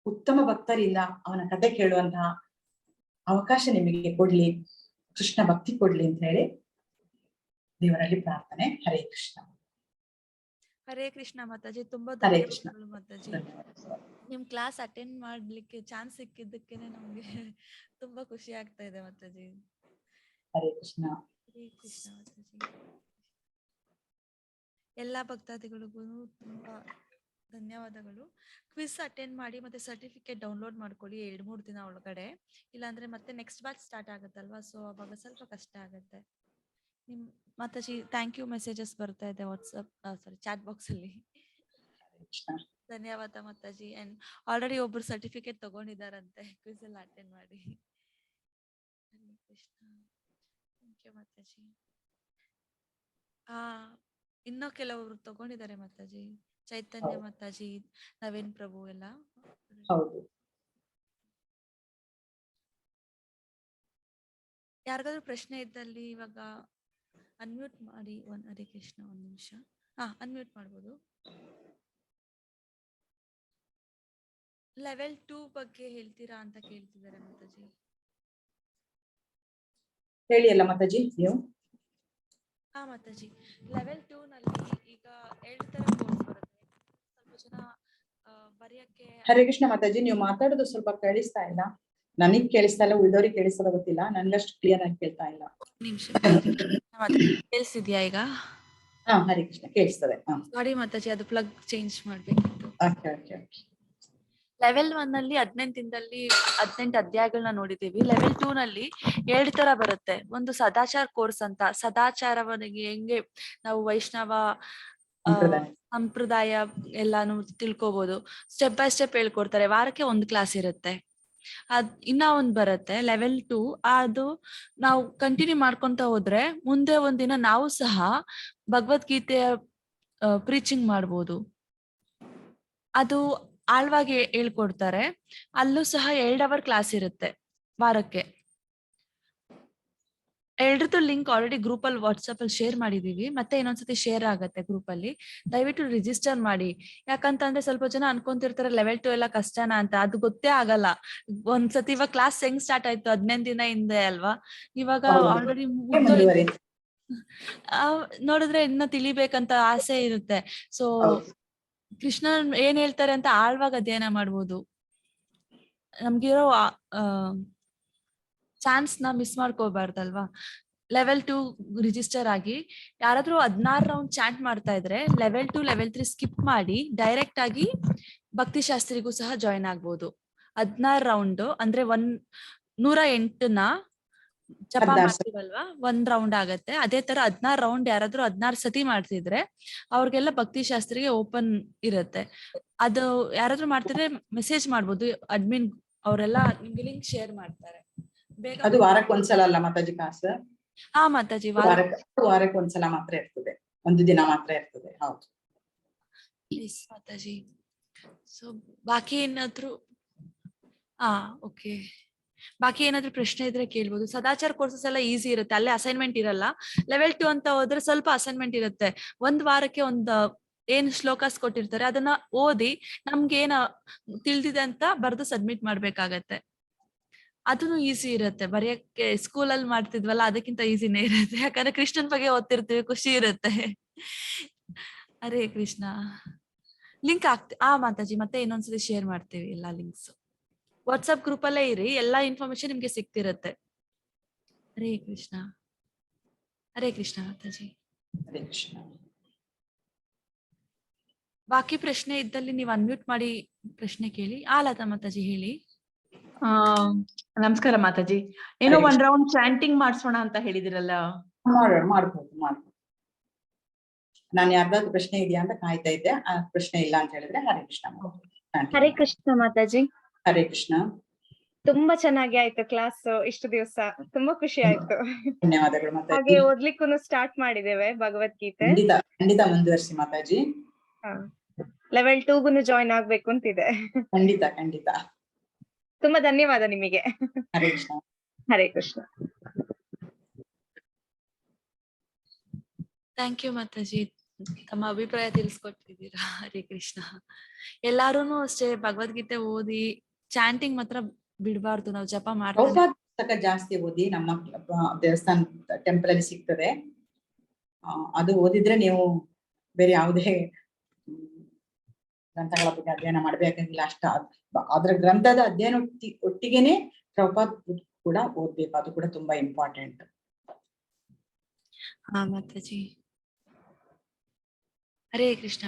ಉತ್ತಮ ಭಕ್ತರಿಂದ ಅವನ ಕತೆ ಕೇಳುವಂತಹ ಅವಕಾಶ ನಿಮಗೆ ಕೊಡ್ಲಿ, ಕೃಷ್ಣ ಭಕ್ತಿ ಕೊಡ್ಲಿ ಅಂತ ಹೇಳಿ ದೇವರಲ್ಲಿ ಪ್ರಾರ್ಥನೆ. ಹರೇ ಕೃಷ್ಣ. ಹರೇ ಕೃಷ್ಣ ಮಾತಾಜಿ. ತುಂಬಾ ಧನ್ಯವಾದಗಳು ಮಾತಾಜಿ. ನಿಮ್ ಕ್ಲಾಸ್ ಅಟೆಂಡ್ ಮಾಡ್ಲಿಕ್ಕೆ ಚಾನ್ಸ್ ಸಿಕ್ಕಿದ್ದಕ್ಕೇನೆ ನಮ್ಗೆ ತುಂಬಾ ಖುಷಿ ಆಗ್ತಾ ಇದೆ ಮಾತಾಜಿ. ಹರೇ ಕೃಷ್ಣ. ಹರೇ ಕೃಷ್ಣ ಮಾತಾಜಿ. ಎಲ್ಲಾ ಭಕ್ತಾದಿಗಳಿಗೂ ತುಂಬಾ ಧನ್ಯವಾದಗಳು. ಕ್ವಿಸ್ ಅಟೆಂಡ್ ಮಾಡಿ ಮತ್ತೆ ಸರ್ಟಿಫಿಕೇಟ್ ಡೌನ್ಲೋಡ್ ಮಾಡ್ಕೊಳ್ಳಿ 2-3 ದಿನ ಒಳಗಡೆ. ಇಲ್ಲಾಂದ್ರೆ ಮತ್ತೆ ನೆಕ್ಸ್ಟ್ ಬ್ಯಾಚ್ ಸ್ಟಾರ್ಟ್ ಆಗುತ್ತಲ್ವಾ, ಸೊ ಅವಾಗ ಸ್ವಲ್ಪ ಕಷ್ಟ ಆಗುತ್ತೆ. ನಿಮ್ ಮಾತಾಜಿ ಥ್ಯಾಂಕ್ ಯು ಮೆಸೇಜಸ್ ಬರ್ತಾ ಇದೆ ವಾಟ್ಸ್ಆಪ್ ಚಾಟ್ ಬಾಕ್ಸ್ ಅಲ್ಲಿ. ಧನ್ಯವಾದ ಮಾತಾಜಿ. ಅಂಡ್ ಆಲ್ರೆಡಿ ಒಬ್ರು ಸರ್ಟಿಫಿಕೇಟ್ ತಗೊಂಡಿದಾರಂತೆ ಕ್ವಿಸ್ ಎಲ್ಲ ಅಟೆಂಡ್ ಮಾಡಿ. ಕೃಷ್ಣ. ಥ್ಯಾಂಕ್ ಯು ಮಾತಾಜಿ. ಇನ್ನೂ ಕೆಲವರು ತಗೊಂಡಿದ್ದಾರೆ ಮಾತಾಜಿ. ಚೈತನ್ಯ ಮಾತಾಜಿ, ನವೀನ್ ಪ್ರಭು ಎಲ್ಲ. ಹೌದು. ಯಾರಿಗಾದ್ರೂ ಪ್ರಶ್ನೆ ಇದ್ದಲ್ಲಿ ಇವಾಗ ಅನ್ಮ್ಯೂಟ್ ಮಾಡಿ. ಹರೇ ಕೃಷ್ಣ, ಒಂದ್ ನಿಮಿಷ. ಅನ್ಮ್ಯೂಟ್ ಮಾಡ್ಬೋದು. ಲೆವೆಲ್ 2 ಬಗ್ಗೆ ಹೇಳ್ತೀರಾ ಅಂತ ಕೇಳ್ತಿದ್ದಾರೆ ಮಾತಾಜಿ. ಹೇಳಿ ಅಲ್ಲ ಮಾತಾಜಿ ನೀವು. ಮಾತಾಜಿ, ಲೆವೆಲ್ 2 ನಲ್ಲಿ ಈಗ 2 ತರ ಕೋರ್ಸ್ ಬರುತ್ತೆ. ಸ್ವಲ್ಪ ಜನ ಬರೆಯಕ್ಕೆ. ಹರೇ ಕೃಷ್ಣ ಮಾತಾಜಿ, ನೀವು ಮಾತಾಡೋದು ಸ್ವಲ್ಪ ಕೇಳಿಸ್ತಾ ಇಲ್ಲ. ನನಗ್ ಕೇಳಿಸ್ತಾ ಇಲ್ಲ, ಉಳಿದವ್ರಿಗೆ ಕೇಳಿಸ್ತಾ ಗೊತ್ತಿಲ್ಲ, ನನ್ಗಷ್ಟು ಕ್ಲಿಯರ್ ಆಗಿ ಕೇಳ್ತಾ ಇಲ್ಲ. ನಿಮಿಷ ಕೇಳಿಸ್ತಿದ್ಯಾ ಈಗ? ಹರೇ ಕೃಷ್ಣ ಕೇಳಿಸ್ತದೆ. ಸಾರಿ ಮಾತಾಜಿ, ಅದು ಪ್ಲಗ್ ಚೇಂಜ್ ಮಾಡ್ಬೇಕಿತ್ತು. ಲೆವೆಲ್ 1 ನಲ್ಲಿ 18 ಅಧ್ಯಾಯಗಳನ್ನ ನೋಡಿದೀವಿ. ಲೆವೆಲ್ 2 ನಲ್ಲಿ 2 ತರ ಬರುತ್ತೆ. ಒಂದು ಸದಾಚಾರ ಕೋರ್ಸ್ ಅಂತ, ಸದಾಚಾರವನಿಗೆ ಹೆಂಗೆ ನಾವು ವೈಷ್ಣವ ಸಂಪ್ರದಾಯ ಎಲ್ಲಾನು ತಿಳ್ಕೊಬಹುದು. ಸ್ಟೆಪ್ ಬೈ ಸ್ಟೆಪ್ ಹೇಳ್ಕೊಡ್ತಾರೆ. ವಾರಕ್ಕೆ 1 ಕ್ಲಾಸ್ ಇರುತ್ತೆ. ಇನ್ನ ಒಂದ್ ಬರುತ್ತೆ ಲೆವೆಲ್ 2. ಅದು ನಾವು ಕಂಟಿನ್ಯೂ ಮಾಡ್ಕೊಂತ ಹೋದ್ರೆ ಮುಂದೆ ಒಂದಿನ ನಾವು ಸಹ ಭಗವದ್ಗೀತೆಯ ಪ್ರೀಚಿಂಗ್ ಮಾಡ್ಬೋದು. ಅದು ಆಳ್ವಾಗಿ ಹೇಳ್ಕೊಡ್ತಾರೆ. ಅಲ್ಲೂ ಸಹ 2 ಅವರ್ ಕ್ಲಾಸ್ ಇರುತ್ತೆ ವಾರಕ್ಕೆ. 2 ಲಿಂಕ್ ಆಲ್ರೆಡಿ ಗ್ರೂಪ್ ಅಲ್ಲಿ ವಾಟ್ಸ್ಆಪ್ ಅಲ್ಲಿ ಶೇರ್ ಮಾಡಿದೀವಿ. ಮತ್ತೆ ಇನ್ನೊಂದ್ಸತಿ ಶೇರ್ ಆಗತ್ತೆ ಗ್ರೂಪ್ ಅಲ್ಲಿ. ದಯವಿಟ್ಟು ರಿಜಿಸ್ಟರ್ ಮಾಡಿ. ಯಾಕಂತಂದ್ರೆ ಸ್ವಲ್ಪ ಜನ ಅನ್ಕೊಂತಿರ್ತಾರೆ ಲೆವೆಲ್ 2 ಎಲ್ಲ ಕಷ್ಟನಾ ಅಂತ. ಅದು ಗೊತ್ತೇ ಆಗಲ್ಲ. ಒಂದ್ಸತಿ ಇವಾಗ ಕ್ಲಾಸ್ ಹೆಂಗ್ ಸ್ಟಾರ್ಟ್ ಆಯ್ತು 15 ದಿನ ಹಿಂದೆ ಅಲ್ವಾ, ಇವಾಗ ಆಲ್ರೆಡಿ ನೋಡಿದ್ರೆ ಇನ್ನ ತಿಳಿಬೇಕಂತ ಆಸೆ ಇರುತ್ತೆ. ಸೊ ಕೃಷ್ಣ ಏನ್ ಹೇಳ್ತಾರೆ ಅಂತ ಆಳ್ವಾಗ ಅಧ್ಯಯನ ಮಾಡ್ಬೋದು. ನಮ್ಗಿರೋ ಚಾನ್ಸ್ ನ ಮಿಸ್ ಮಾಡ್ಕೋಬಾರ್ದಲ್ವಾ. ಲೆವೆಲ್ 2 ರಿಜಿಸ್ಟರ್ ಆಗಿ ಯಾರಾದ್ರೂ 16 ರೌಂಡ್ ಚಾಂಟ್ ಮಾಡ್ತಾ ಇದ್ರೆ ಲೆವೆಲ್ 2 ಲೆವೆಲ್ 3 ಸ್ಕಿಪ್ ಮಾಡಿ ಡೈರೆಕ್ಟ್ ಆಗಿ ಭಕ್ತಿ ಶಾಸ್ತ್ರಿಗೂ ಸಹ ಜಾಯಿನ್ ಆಗ್ಬೋದು. 16 ರೌಂಡ್ ಅಂದ್ರೆ 108ನ ಜಪ ಮಾಡ್ತೀವಲ್ವಾ, 1 ರೌಂಡ್ ಆಗತ್ತೆ. ಅದೇ ತರ 16 ರೌಂಡ್ ಯಾರಾದ್ರೂ 16 ಸತಿ ಮಾಡ್ತಿದ್ರೆ ಅವ್ರಿಗೆಲ್ಲ ಭಕ್ತಿ ಶಾಸ್ತ್ರಿಗೆ ಓಪನ್ ಇರುತ್ತೆ. ಅದು ಯಾರಾದ್ರೂ ಮಾಡ್ತಿದ್ರೆ ಮೆಸೇಜ್ ಮಾಡ್ಬೋದು. ಅಡ್ಮಿನ್ ಅವರೆಲ್ಲ ನಿಮ್ಗೆ ಲಿಂಕ್ ಶೇರ್ ಮಾಡ್ತಾರೆ. ಬೇಗ ಅದು ವಾರಕ್ಕೆ ಒಂದ್ಸಲ ಅಲ್ಲ ಮಾತಾಜಿ ಕ್ಲಾಸ್? ಮಾತಾಜಿ, ವಾರಕ್ಕೆ ಒಂದ್ಸಲ ಮಾತ್ರ ಇರ್ತದೆ, 1 ದಿನ ಮಾತ್ರ ಇರ್ತದೆ. ಹೌದು ಮಾತಾಜಿ. ಸೊ ಬಾಕಿ ಏನಾದ್ರು ಓಕೆ, ಬಾಕಿ ಏನಾದ್ರು ಪ್ರಶ್ನೆ ಇದ್ರೆ ಕೇಳ್ಬೋದು. ಸದಾಚಾರ ಕೋರ್ಸಸ್ ಎಲ್ಲ ಈಸಿ ಇರುತ್ತೆ, ಅಲ್ಲೇ ಅಸೈನ್ಮೆಂಟ್ ಇರಲ್ಲ. ಲೆವೆಲ್ 2 ಅಂತ ಹೋದ್ರೆ ಸ್ವಲ್ಪ ಅಸೈನ್ಮೆಂಟ್ ಇರುತ್ತೆ. 1 ವಾರಕ್ಕೆ ಏನ್ ಶ್ಲೋಕಾಸ್ ಕೊಟ್ಟಿರ್ತಾರೆ ಅದನ್ನ ಓದಿ ನಮ್ಗೆ ಏನ ತಿಳಿದಿದೆ ಅಂತ ಬರ್ದು ಸಬ್ಮಿಟ್ ಮಾಡ್ಬೇಕಾಗತ್ತೆ. ಅದನ್ನು ಈಸಿ ಇರುತ್ತೆ. ಬರೆಯಕ್ಕೆ ಸ್ಕೂಲಲ್ಲಿ ಮಾಡ್ತಿದ್ವಲ್ಲ ಅದಕ್ಕಿಂತ ಈಸಿನೇ ಇರುತ್ತೆ. ಯಾಕಂದ್ರೆ ಕೃಷ್ಣನ್ ಬಗ್ಗೆ ಓದ್ತಿರ್ತೀವಿ, ಖುಷಿ ಇರುತ್ತೆ. ಹರೇ ಕೃಷ್ಣ. ಲಿಂಕ್ ಮಾತಾಜಿ ಮತ್ತೆ ಇನ್ನೊಂದ್ಸತಿ ಶೇರ್ ಮಾಡ್ತೀವಿ ಎಲ್ಲಾ ಲಿಂಕ್ಸ್. ವಾಟ್ಸ್ಆಪ್ ಗ್ರೂಪ್ ಅಲ್ಲೇ ಇರಿ, ಎಲ್ಲಾ ಇನ್ಫಾರ್ಮೇಶನ್ ನಿಮ್ಗೆ ಸಿಗ್ತಿರತ್ತೆ. ಹರೇ ಕೃಷ್ಣ. ಹರೇ ಕೃಷ್ಣ ಮಾತಾಜಿ. ಹರೇ ಕೃಷ್ಣ. ಬಾಕಿ ಪ್ರಶ್ನೆ ಇದ್ದಲ್ಲಿ ನೀವು ಅನ್ಮ್ಯೂಟ್ ಮಾಡಿ ಪ್ರಶ್ನೆ ಕೇಳಿ. ಲತಾ ಮಾತಾಜಿ ಹೇಳಿ. ನಮಸ್ಕಾರ ಮಾತಾಜಿ. ಏನೋ 1 ರೌಂಡ್ ಚಾಂಟಿಂಗ್ ಮಾಡ್ಸೋಣ ಅಂತ ಹೇಳಿದಿರಲ್ಲ? ಮಾಡ್ಬೋದು. ನಾನು ಯಾರ್ದಾದ್ರು ಪ್ರಶ್ನೆ ಇದೆಯಾ ಅಂತ ಕಾಯ್ತಾ ಇದ್ದೆ. ಆ ಪ್ರಶ್ನೆ ಇಲ್ಲ ಅಂತ ಹೇಳಿದ್ರೆ ಹರೇ ಕೃಷ್ಣ. ಹರೇ ಕೃಷ್ಣ ಮಾತಾಜಿ. ಹರೇ ಕೃಷ್ಣ. ತುಂಬಾ ಚೆನ್ನಾಗಿ ಆಯ್ತು ಕ್ಲಾಸ್ ಇಷ್ಟು ದಿವಸ, ತುಂಬಾ ಖುಷಿ ಆಯ್ತು. ಧನ್ಯವಾದಗಳು ಮಾತಾಜಿ. ಹಾಗೆ ಓದ್ಲಿಕ್ಕೂ ಸ್ಟಾರ್ಟ್ ಮಾಡಿದ್ದೇವೆ ಭಗವದ್ಗೀತೆ. ಖಂಡಿತ ಮುಂದುವರಿಸಿ ಮಾತಾಜಿ. ಲೆವೆಲ್ 2 ಜಾಯಿನ್ ಆಗ್ಬೇಕು ಅಂತಿದೆ. ಖಂಡಿತ. ತುಂಬಾ ಧನ್ಯವಾದ ನಿಮಗೆ. ಹರೇ ಕೃಷ್ಣ. ಹರೇ ಕೃಷ್ಣ. ಥ್ಯಾಂಕ್ ಯು ಮಾತಾಜಿ, ತಮ್ಮ ಅಭಿಪ್ರಾಯ ತಿಳಿಸ್ಕೊಟ್ಟಿದ್ದೀರಾ. ಹರೇ ಕೃಷ್ಣ. ಎಲ್ಲಾರುನು ಅಷ್ಟೇ ಭಗವದ್ಗೀತೆ ಓದಿ ಚಾಂಟಿಂಗ್ ಮಾತ್ರ ಬಿಡಬಾರ್ದು. ನಾವು ಜಪ ಮಾಡ್ತೀವಿ. ಪುಸ್ತಕ ಜಾಸ್ತಿ ಓದಿ, ನಮ್ಮ ದೇವಸ್ಥಾನ ಟೆಂಪಲ್ ಅಲ್ಲಿ ಸಿಗ್ತದೆ. ಅದು ಓದಿದ್ರೆ ನೀವು ಬೇರೆ ಯಾವುದೇ ಗ್ರಂಥಗಳ ಬಗ್ಗೆ ಅಧ್ಯಯನ ಮಾಡ್ಬೇಕಾಗಿಲ್ಲ. ಅದ್ರ ಗ್ರಂಥದ ಅಧ್ಯಯನ ಒಟ್ಟಿಗೆನೆ ಪ್ರಭುಪಾದ್ ಕೂಡ ಓದ್ಬೇಕು. ಅದು ಕೂಡ ತುಂಬಾ ಇಂಪಾರ್ಟೆಂಟ್. ಮಾತಾಜಿ. ಹರೇ ಕೃಷ್ಣ.